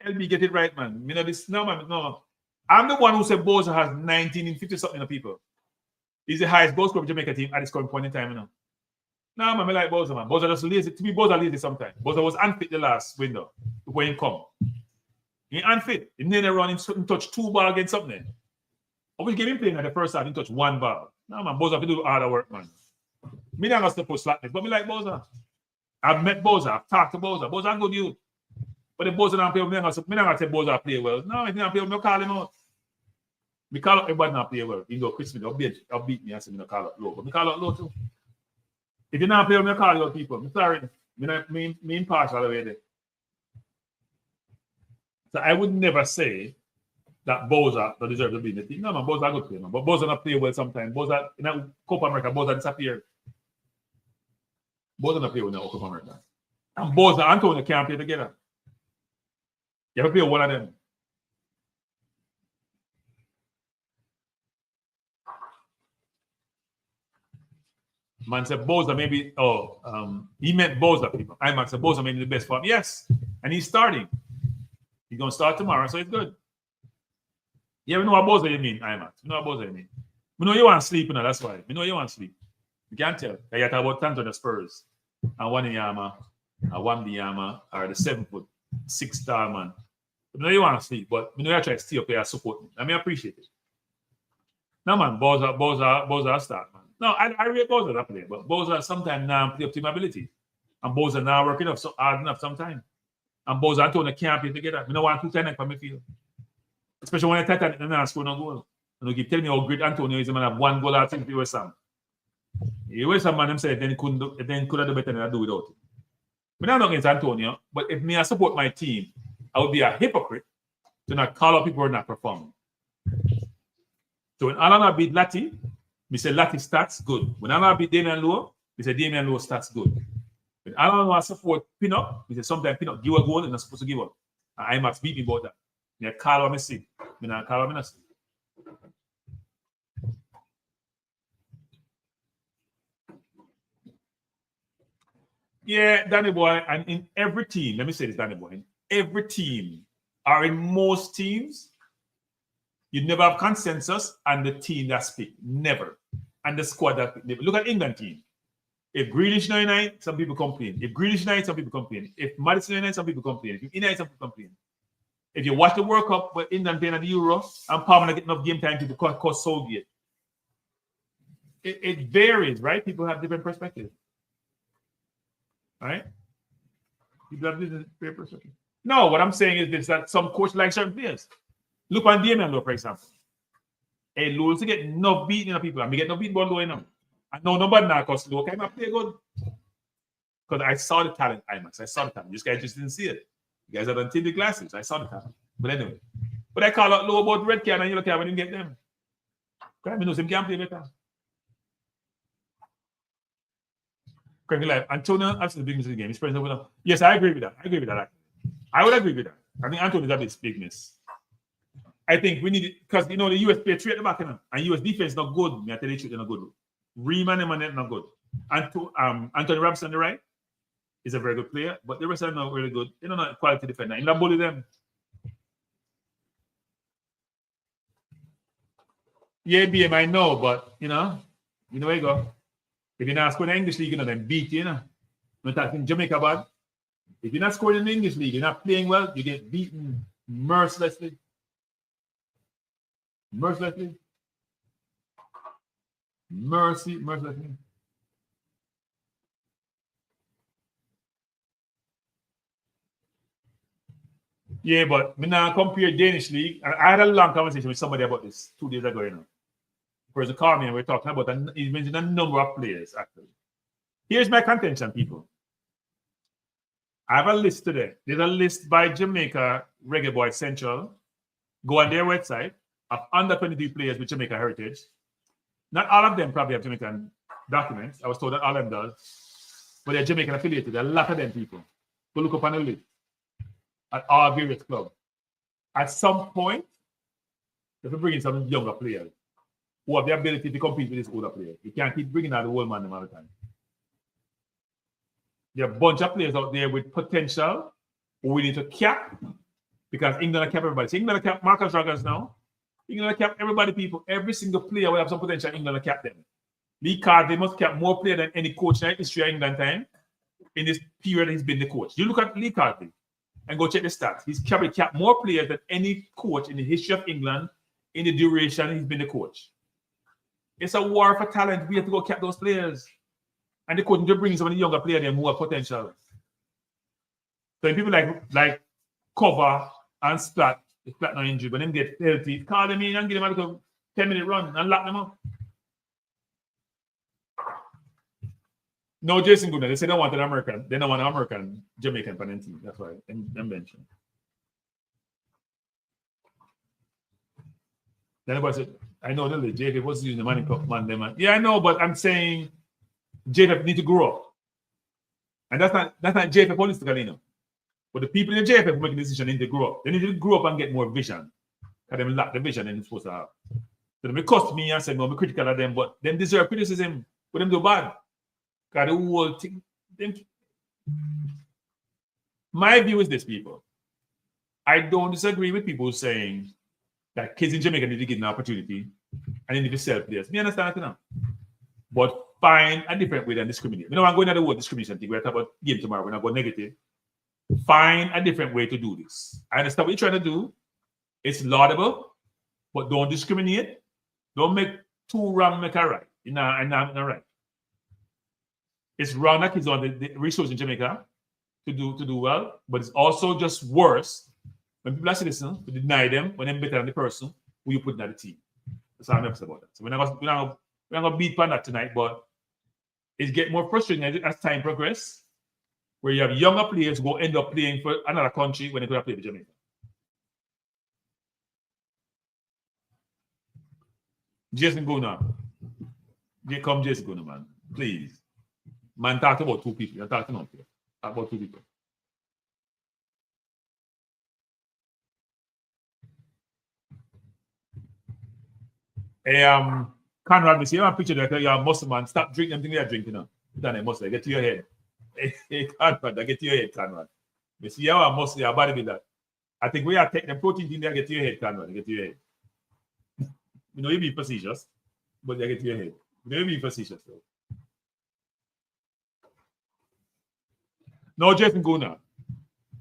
LB get it right, man. Me not this, no, man, no. I'm the one who said Boza has 19 in 50 something of people. He's the highest goal scorer of Jamaica team at this current point in time, you know. No, man, I like Boza, man. Boza just lazy. To me, Boza lazy sometimes. Boza was unfit the last window when he come. He unfit. He nearly run in touch 2 balls against something. I wish game him playing at the first half, he touch 1 ball. No, man, Boza have to do harder work, man. Me not going to put slackness, but me like Boza. I've met Boza, I've talked to Boza. Boza good youth. But if Boza don't play with me, I'm not going to say Boza play well. No, if he don't play with me, I'll call him out. Me call out everybody not play well. You know, Chris Smith, I'll beat me and say me not call out low. But me call out low too. If you not play with me, I'll call out people. I'm sorry. Me impartial the way there. So I would never say that Boza don't deserve to be in the team. No, man, Boza good play, man. But Boza not play well sometimes. Boza, in a Copa America, Boza disappeared. Boza not play well in the Copa America. And Boza and Antonio can't play together. You have to play one of them. Man said Boza maybe, he meant Boza, people. IMAX said Boza maybe the best for him. Yes. And he's starting. He's going to start tomorrow, so it's good. Yeah, we know what Boza you mean, IMAX. We know what Boza you mean. We know you want to sleep, you know, that's why. We know you want to sleep. You can't tell. You talk about Tanto Spurs. And Wanyama, and Wambiyama are the 7'6" man. We know you want to sleep, but we know you try to stay up here and support me. I mean, I appreciate it. No, man, Boza start, man. No, I rate Boza that play, but Boza sometimes now play up to my ability. And Boza now working up so hard enough sometimes. And Boza and Antonio can't play together. I don't want 2 Titanic for midfield. Especially when I Titanic and I score no goal. And you keep telling me how great Antonio is, man, have 1 goal out of the West Ham. The West Ham man them said then could have done better than I do without it. But I'm not against Antonio, but if me I support my team, I would be a hypocrite to not call out people who are not performing. So when Alana beat Lati, we say Lati stats good. When Alana beat Damian Lowe, we say Damian Lowe stats good. When Alana support Pinnock, we say sometimes Pinnock give a goal and not supposed to give up. And IMAX beat me about that. Me call what I see. Me not call what I see. Yeah, Danny Boy, and in every team, let me say this, Danny Boy, in every team, or in most teams, you never have consensus and the team that speak. Never. And the squad that speak. Never. Look at England team. If Grealish 99, some people complain. If Grealish 9, some people complain. If Madison 99, some people complain. If United, some people complain. If you watch the World Cup with England playing at the Euro, and Palmer not get enough game time to cause Soviet. It varies, right? People have different perspectives. Right? People have different perspectives. No, what I'm saying is this, that some coach like certain players. Look on Damian Lowe, for example. Hey, Lowe to get enough beating of people. I mean, get no beating ball going on. I know nobody now because Lowe came up play good. Because I saw the talent, IMAX. I saw the talent. This guy just didn't see it. You guys are on tinted glasses. I saw the talent. But anyway. But I call out Lowe about red card and yellow card when you get them. Because I know him can't play better. Craig Life. Antonio, that's the big miss of the game. He's present with them. Yes, I agree with that. I would agree with that. I think Antonio is a big miss. I think we need it because you know the US play 3 at the back, and US defense not good. Me, I tell you, they're not good. Riemann and not good. And to Anthony Robinson on the right is a very good player, but the rest are not really good. They're not a quality defender. You not bully them. Yeah, BM, I know, but you know where you go. If you're not scoring in the English league, you know, then beat you, know. Not that in Jamaica, bad. If you're not scoring in the English league, you're not playing well, you get beaten mercilessly. Mercilessly. Mercilessly. Yeah, but me now compare Danish league. I had a long conversation with somebody about this 2 days ago, you know. The person called me and we were talking about, and he mentioned a number of players, actually. Here's my contention, people. I have a list today. There's a list by Jamaica Reggae Boyz Central. Go on their website of under 23 players with Jamaica heritage. Not all of them probably have Jamaican documents. I was told that all of them does. But they're Jamaican affiliated. There are a lot of them people. Go look up on the list at all various clubs. At some point, you have to bring in some younger players who have the ability to compete with these older players. You can't keep bringing out the old man all the time. There are a bunch of players out there with potential who we need to cap because England cap everybody. So England cap Marcus Rogers now. England cap everybody, people. Every single player will have some potential. England cap them. Lee Carter must cap more players than any coach in the history of England time in this period he's been the coach. You look at Lee Carter and go check the stats. He's capped more players than any coach in the history of England in the duration he's been the coach. It's a war for talent. We have to go cap those players. And the coach need to bring some of the younger players there who have potential. So people like Cover and Splat, if Splat not injured, but then get healthy, call them in and give them a little 10-minute run and lock them up. No, Jason Goodman. They say they want an American. They don't want an American Jamaican penalty. That's why they mentioned. Then everybody said, I know that JF was using the money man. Yeah, I know, but I'm saying JF need to grow up. And that's not JF politically, you know. But the people in the JF making the decision need to grow up. They need to grow up and get more vision. Because they lack the vision they're supposed to have. So they cost me and say, no, I'm critical of them, but them deserve criticism for them do bad. Because the whole thing. My view is this, people. I don't disagree with people saying that kids in Jamaica need to get an opportunity and they need to sell players. Me understand that now. But find a different way than discriminate. We don't want to go into the word discrimination thing. We're talking about game tomorrow. We're not going negative. Find a different way to do this. I understand what you're trying to do. It's laudable, but don't discriminate. Don't make two wrong make a right. Not right. It's wrong that kids on the resources in Jamaica to do well, but it's also just worse when people are citizens to deny them when they're better than the person who you put in the team. That's how I'm upset about that. So we're not going to beat on that tonight, but it's getting more frustrating as time progresses, where you have younger players who will end up playing for another country when they could have played for Jamaica. Jason Guna. Come Jason Guna, man. Please. Man, talk about two people. You're talking about here. Talk about two people. Hey, Conrad, me see you have a picture there. You're a Muslim man. Stop drinking them things you're drinking now. You're a Muslim. Get to your head. Hey, Conrad, get to your head, Conrad. Me see you are a Muslim. You're a bodybuilder. I think we are taking the protein thing there. Get to your head, Conrad. Get to your head. You know, you be facetious, but they get to your head. You know, you be facetious, though. No, Jason Guna.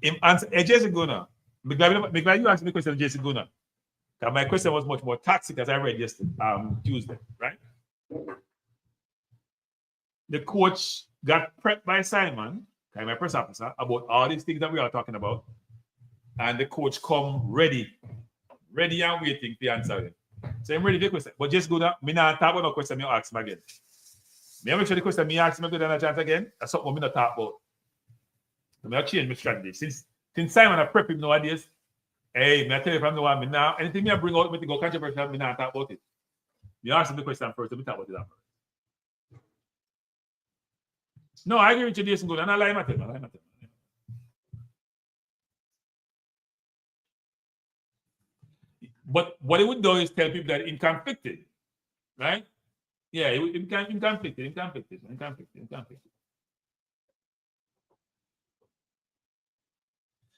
Jason Guna. I'm glad you asked me the question, Jason Guna. My question was much more toxic as I read yesterday, Tuesday, right? The coach got prepped by Simon, my press officer, about all these things that we are talking about. And the coach come ready and waiting to answer them. So I'm ready for the question. But just go down. Me not talk about no question, me ask him again. Me make sure the question me ask him again a chance again. That's something me not talk about. So me change my strategy. Since Simon I prep him nowadays, hey, me tell you from the one, me now, anything me I bring out, me to go controversial, me not talk about it. Me ask him the question first, so me talk about it after. No, I agree with you, Jason Good. And I lie my tell. But what it would do is tell people that he's conflicted, right? Yeah, he's conflicted.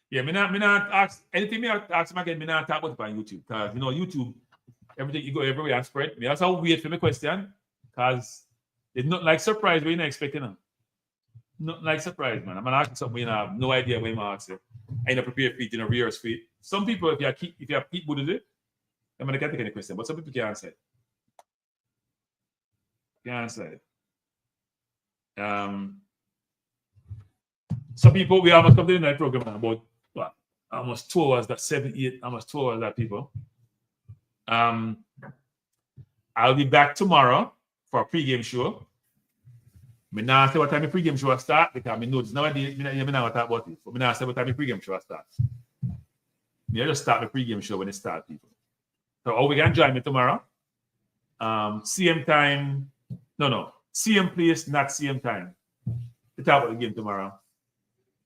Yeah, me not ask anything. Me ask him again. Me not talk about it on YouTube because you know YouTube. everything you go everywhere and spread. Me also wait for my question because it's not like surprise when you're not expecting them. Not like surprise, man. I'm gonna ask you something you have no idea when I'm asking. I ain't prepared for it, you know, rehearse for it. Some people, if you have people to do it, I'm gonna get any question, but some people can't answer it. Can't answer it. Some people we almost come to the night program about what almost 2 hours, that 7, 8, almost 2 hours that people. I'll be back tomorrow for a pre-game show. I now say what time the pre-game show start because I know nowadays I not talk about it. But I now say what time the pre-game show starts. I just start the pre-game show when it starts, people. So we can join me tomorrow. CM time. No. CM place, not CM time. We talk about the game tomorrow.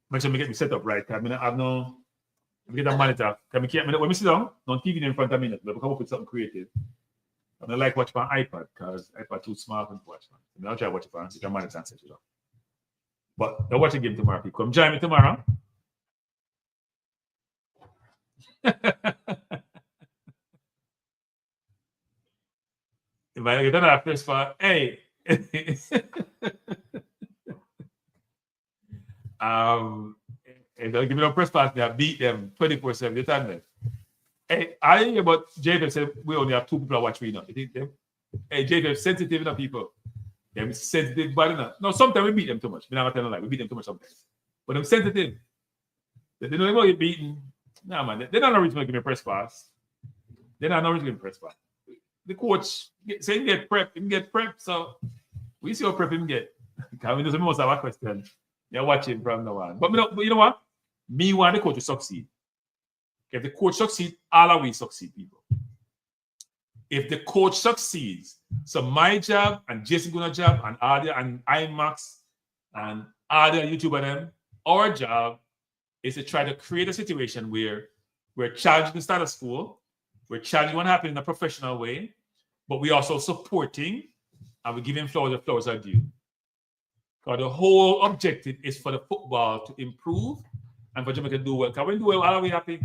Make sure I get me set up right. I mean, I have no. I get a monitor. When we sit down, no TV in front of me. But come up with something creative. I like watch on iPad because iPad too small to watch. I'll try to watch it on the monitor and set it up. But I'll watch the game tomorrow. People come join me tomorrow. If I get another first part, hey. If they'll give me no press pass, I beat them 24/7. You tell me. Hey, I hear about JF said we only have 2 people that watch me now. You think them? Hey, JF sensitive enough people. They're sensitive bad enough. No, sometimes we beat them too much. We're not telling lie. We beat them too much sometimes. But I'm sensitive. They don't know you're beating. Nah, man. They're not originally giving me a press pass. They're not originally giving me a press pass. The coach say him get prep. So we see how prep him get. Because we most have a question. You're watching from now on. But you know what? Me want the coach to succeed. If the coach succeeds, all of we succeed, people. If the coach succeeds, so my job and Jason Gunner's job and Adia and IMAX and Adia YouTube and them, our job is to try to create a situation where we're challenging the status quo, we're challenging what happened in a professional way, but we're also supporting and we're giving flowers the flowers are due. Because the whole objective is for the football to improve and for Jamaica to do well. Because when we do well, are we happy?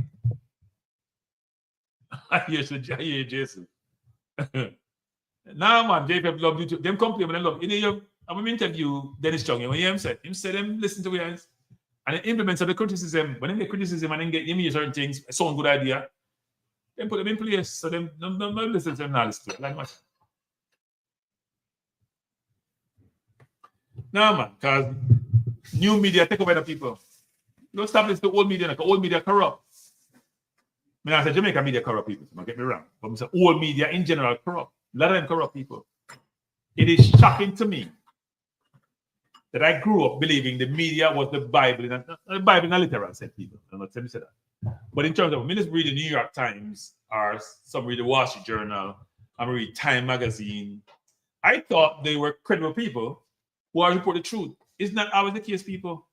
I hear Jason. Nah, man, JPEP love YouTube. Them complain when they love. I'm interview Dennis Chung. When you said them listen to us and then implement some of the criticism. When they get criticism and then get you certain things, sound good idea, then put them in place. So them don't listen to them now. Like what? No, man, because new media take over the people. You don't stop listening to old media, because old media corrupt. I mean, I say Jamaica media corrupt people, don't get me wrong. But I say old media in general corrupt. A lot of them corrupt people. It is shocking to me that I grew up believing the media was the Bible in a literal sense, people. I'm not saying that. But in terms of, I just read the New York Times or some read the Wall Street Journal, I'm read Time Magazine. I thought they were credible people who are report the truth. It's not always the case, people.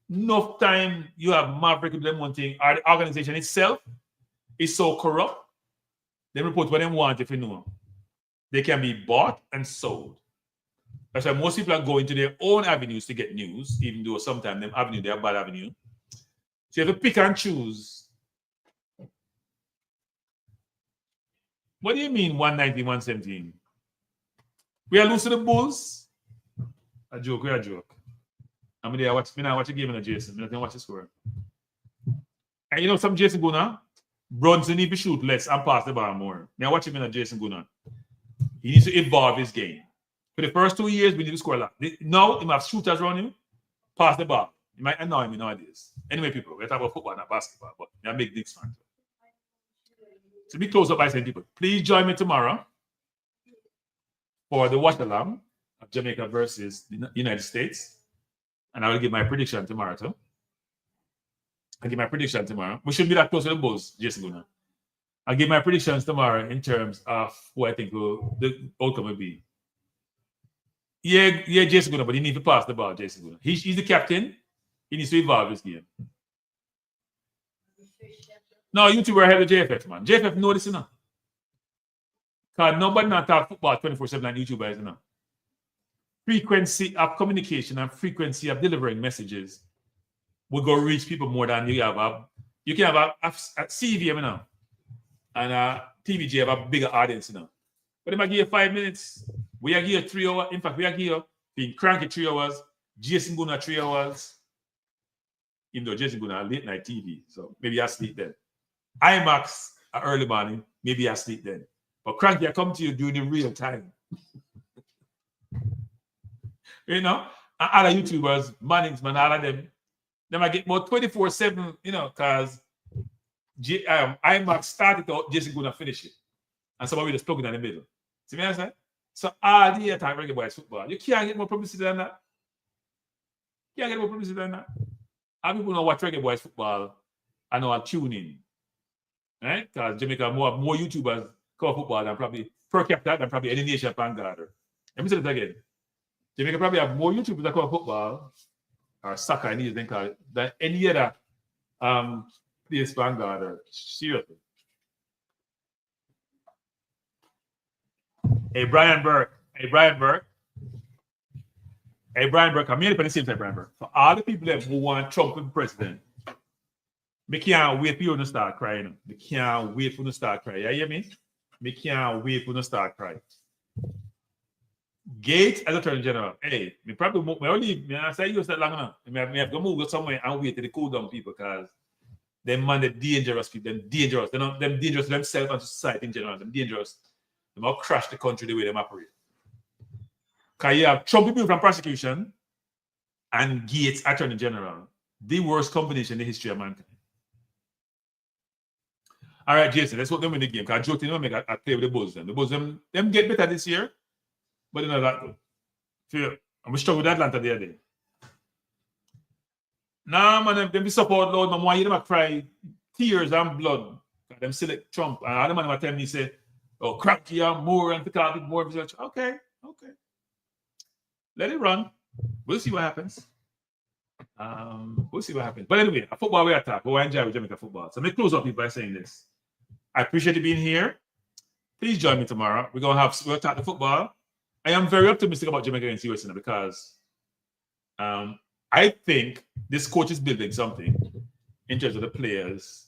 Enough time you have Maverick with them one thing, or the organization itself is so corrupt, they report what they want if you know. They can be bought and sold. That's why most people are going to their own avenues to get news, even though sometimes them avenue, they are bad avenue. So you have to pick and choose. What do you mean 190, 117? We are losing the Bulls? A joke, we are a joke. I mean, I watch a game in a Jason. I don't watch the score. And you know, some Jason Gunner, Brunson need to shoot less and pass the ball more. I watch him in a Jason Gunner. He needs to evolve his game. For the first 2 years, we need to score a lot. Now, he must shooters around him, pass the ball. He might annoy me nowadays. Anyway, people, we're talking about football, not basketball, but I make this fun. To be close up by saying, people, please join me tomorrow for the watch along of Jamaica versus the United States. And I will give my prediction tomorrow too. I'll give my prediction tomorrow. We shouldn't be that close to the Bulls, Jason Gunner. I'll give my predictions tomorrow in terms of who I think the outcome will be. Yeah, Jason Gunner, but he needs to pass the ball, Jason Gunner. He's the captain. He needs to evolve his game. No, YouTuber ahead of JFF, man. JFF know this, you know. Because nobody not talk football 24/7 like YouTubers, you know. Frequency of communication and frequency of delivering messages will go reach people more than you have. You can have a CV, you know, and TVG have a bigger audience, you know. But they might give you 5 minutes. We are here 3 hours. In fact, we are here being cranky 3 hours. Jason Guna 3 hours. Even though Jason Guna late night TV, so maybe I sleep then. IMAX early morning, maybe I sleep then. But cranky, I come to you during the real time. You know, and other YouTubers, Mannings, man, all of them, they might get more 24/7, you know, because IMAX started out, Jason Guna finish it. And somebody just plug it in the middle. See what I'm saying? So all the time Reggae Boyz football. You can't get more publicity than that. You can't get more publicity than that. How people know what Reggae Boyz football and know and tune in. Right? Because Jamaica have more YouTubers cover football than probably per capita than probably any nation Vanguard. Let me say that again. Jamaica probably have more YouTubers that cover football or soccer in these than any other place Vanguard. Seriously. Hey, Brian Burke. I'm here for the same time, Brian Burke. For all the people that who want Trump to be president, me can't wait for you to start crying. Me can't wait for you to start crying. You hear me? Me can't wait for you to start crying. Gates as Attorney General. Hey, me probably I say you that long enough. Me have to move somewhere and wait till they cool down people because them man, they're dangerous people. Them dangerous. They're not them dangerous to themselves and to society in general. Them dangerous. They might crash the country the way they operate. Because you have Trump people from prosecution and Gates Attorney General. The worst combination in the history of mankind. All right, Jason, let's hope them win the game. Because Joe Tino make a play with the Bulls. The Bulls, them get better this year, but they're not that good. And we struggle with Atlanta the other day. Nah, man, them be support Lord, man. Why you them cry tears and blood? Them select Trump. And all the man will tell me, say, oh, crack here more and pick out more. Okay. Let it run. We'll see what happens. But anyway, a football we attack. We enjoy with Jamaica football. So let me close up by saying this. I appreciate you being here. Please join me tomorrow. We'll talk the football. I am very optimistic about Jamaica against USA because I think this coach is building something in terms of the players.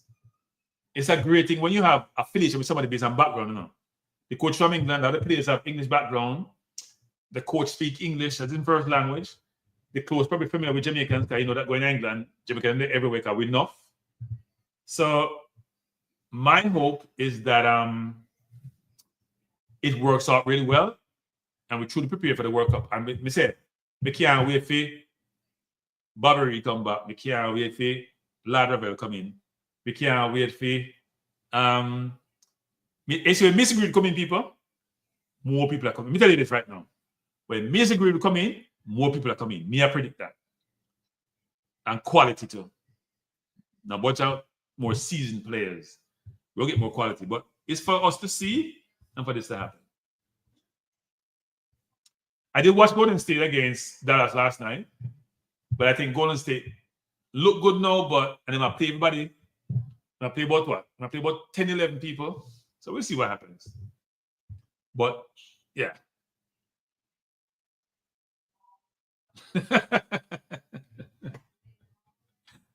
It's a great thing when you have affiliation with somebody based on background, you know. The coach from England, the other players have English background. The coach speaks English as in first language. The coach probably familiar with Jamaicans because you know that going to England, Jamaicans everywhere because we're enough. So my hope is that it works out really well and we truly prepare for the World Cup. And me say, we can't wait for Bobbery come back. We can't wait for Ladravel come in. We can't wait for it's when Mason Green come in, people, more people are coming. Let me tell you this right now. When Mason Green will come in, more people are coming. Me, I predict that. And quality too. Now, watch out, more seasoned players. We'll get more quality. But it's for us to see and for this to happen. I did watch Golden State against Dallas last night. But I think Golden State look good now, but and then I play everybody. I play about what? I play about 10, 11 people. So we'll see what happens. But yeah.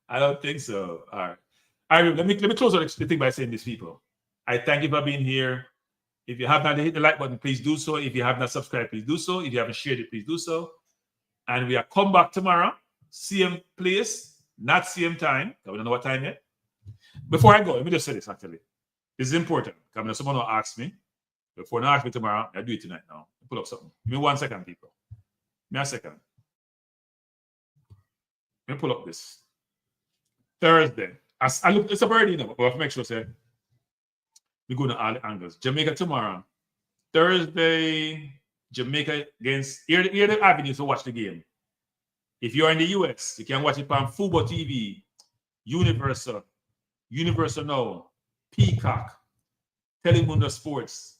I don't think so. All right. Let me close out the thing by saying this, people. I thank you for being here. If you have not hit the like button, please do so. If you have not subscribed, please do so. If you haven't shared it, please do so. And we are come back tomorrow. Same place, not same time. We don't know what time yet. Before I go, let me just say this actually. This is important. Because someone will ask me. Before they ask me tomorrow, I'll do it tonight now. Pull up something. Give me 1 second, people. Give me a second. Let me pull up this. Thursday. I look, it's up already, but I have to make sure say we go to all the angles. Jamaica tomorrow. Thursday, Jamaica against here the avenues to watch the game. If you're in the US, you can watch it on Fubo TV, Universal Now, Peacock, Telemundo Sports,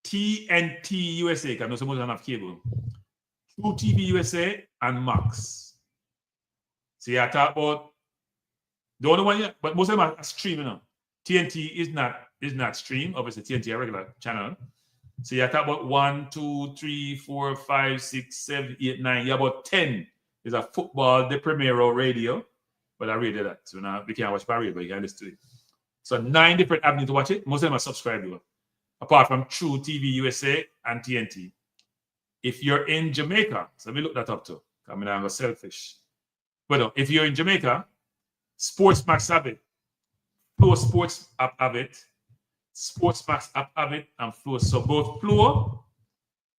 TNT USA, because I know someone doesn't have cable, True TV USA, and Max. So I talk about the only one, but most of them are streaming now. TNT is not stream, obviously TNT a regular channel. So you talk about 1, 2, 3, 4, 5, 6, 7, 8, 9. Yeah, about 10 is a football, the Primero radio. But I read that. So now we can't watch by radio, but you can listen to it. So 9 different avenues to watch it. Most of them are subscribed to, apart from True TV USA and TNT. If you're in Jamaica, so let me look that up too. I mean, I'm selfish. But no, if you're in Jamaica, Sports Max have it, Flow Sports app have it, Sports Max app have it, and Flow. So both Flow,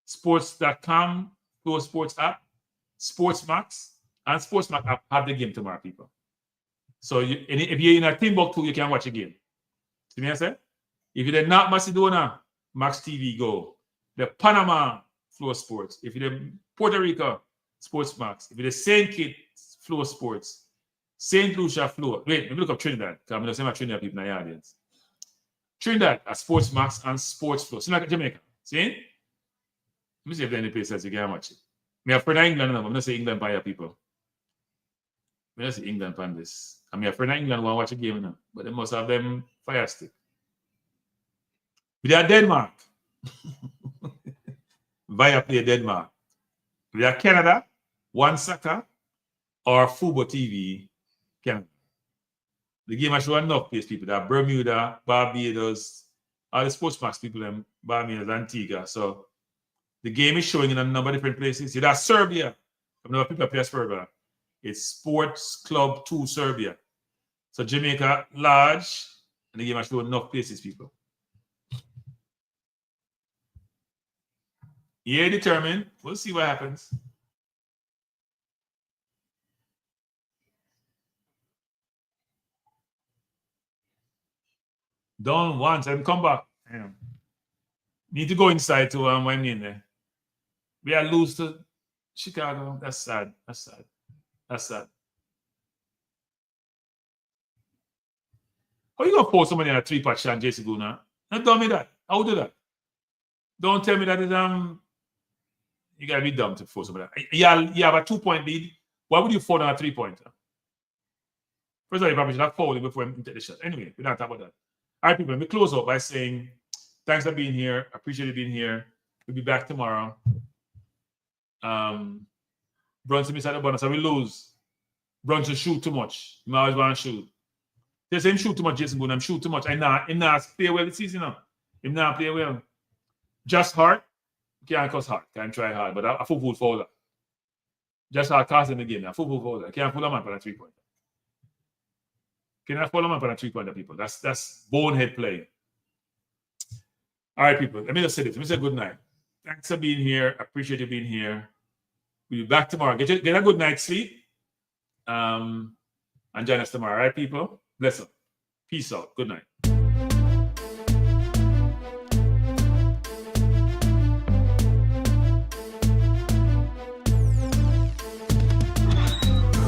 Sports.com, Flow Sports app, Sports Max, and Sports Max app have the game tomorrow, people. So if you're in a Timbuktu, you can watch a game. See me I say? If you're not Macedonia, Max TV Go. The Panama, Flow Sports. If you're in Puerto Rico, Sports Max. If you're the St. Kitts, Flow Sports. St. Lucia, Flow. Wait, let me look up Trinidad. Because I'm going to say my Trinidad people in the audience. Trinidad are Sports Max and Sports Flow. So like Jamaica. See? Let me see if there are any places you can watch it. I have friend in England. I'm going to say England by your people. I'm going to say England on this. I mean, a friend in England want to watch a game now. But they must have them fire stick. We are Denmark. Via play Denmark. We are Canada, One Soccer, or Fubo TV, Canada. The game I show enough place people. There are Bermuda, Barbados, all the Sports Max people, them Barbados, Antigua. So the game is showing in a number of different places. You have Serbia. I know people play Serbia. It's Sports Club 2 Serbia. So Jamaica large, and the game I show enough places, people. Yeah, determined. We'll see what happens. Done once and come back. Yeah. Need to go inside to when in there. We are lose to Chicago. That's sad. That's sad. That's sad. How you gonna force somebody in a 3-patch and JC Guna? Don't tell me that. How do that? Don't tell me that it's you gotta be dumb to force somebody. You have a 2-point lead. Why would you fall on a 3-pointer? First of all, you probably should have fouled before you take the shot. Anyway, we don't talk about that. All right, people, let me close up by saying thanks for being here. Appreciate you being here. We'll be back tomorrow. Brunson missed the bonus. I will lose. Brunson shoot too much. You always want to shoot. They say him shoot too much, Jason Boone. I'm shoot too much. Him not play well this season now. Him not play well. Just hard. Can't cause hard. Can't try hard. But a football fouler. Just hard cause in the game. A football fouler. Can't pull a man for a 3-pointer. Can't pull a man for a 3-pointer, people. That's bonehead play. All right, people. Let me just say this. Let me say good night. Thanks for being here. Appreciate you being here. We'll be back tomorrow. Get a good night's sleep. And join us tomorrow. All right, people? Bless up. Peace out. Good night.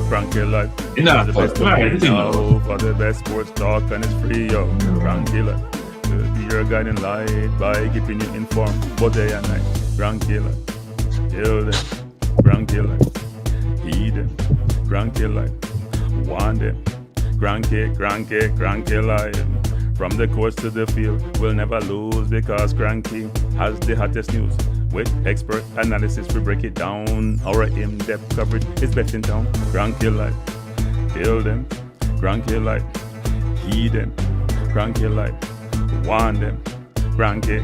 Frankie Life. Enough. The best for the best sports talk, and it's free, yo. Frankie Life. Will be your guiding light by keeping you informed both day and night. Frankie Life. Till then. Frankie Life. Heed them. Frankie Life. Want them. Cranky Life. From the courts to the field, we'll never lose because Cranky has the hottest news. With expert analysis, we break it down. Our in-depth coverage is best in town. Cranky Life. Feel them. Cranky Life. Heed them. Cranky Life. Want them. Cranky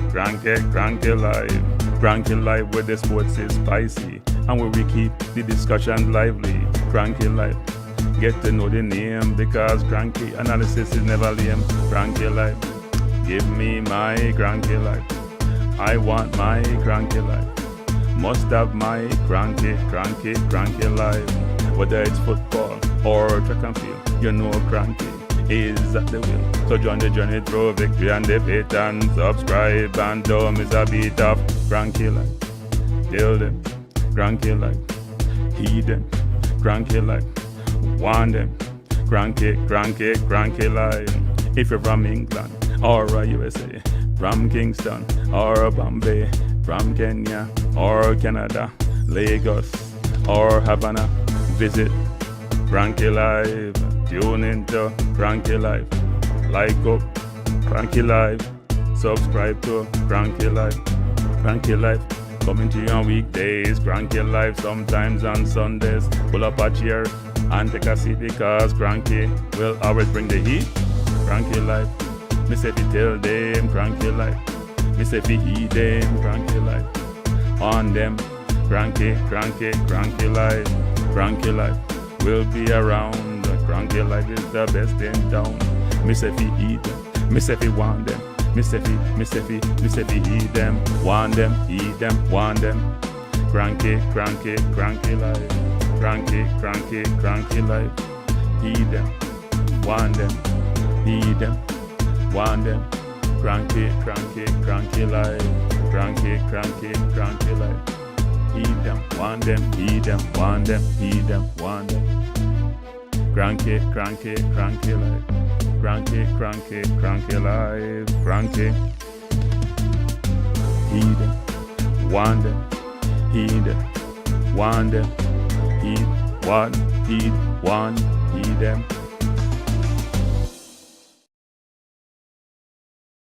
Life. Cranky Life where the sports is spicy and where we keep the discussion lively. Cranky Life. Get to know the name because Cranky analysis is never lame. Cranky Life. Give me my Cranky Life. I want my Cranky Life. Must have my Cranky Life. Whether it's football or track and field, you know Cranky is at the wheel. So join the journey through victory and defeat and subscribe and don't miss a beat of Cranky Life. Tell them, Cranky Life. Heed them, Cranky Life. Want them, Cranky Life. If you're from England or USA, from Kingston or Bombay, from Kenya or Canada, Lagos or Havana, visit Cranky Life. Tune into Cranky Life. Like up Cranky Life. Subscribe to Cranky Life. Cranky Life. Coming to you on weekdays. Cranky Life sometimes on Sundays. Pull up a chair and take a seat because Cranky will always bring the heat. Cranky Life. Me say fi tell them cranky life. Me say fi eat them cranky life. On them cranky life. Cranky life will be around. Cranky life is the best in town. Me say fi eat them. Me say fi want them. Me say fi eat them. Want them, eat them, want them. Cranky life. Cranky life. Eat them, want them, eat them, want them. Cranky life. Cranky life. Eat them, want them, eat them, want them, eat them, want them. Cranky life. Cranky life. Cranky. Eat them, want them, eat them, want them. Eat, want, eat, want, eat them.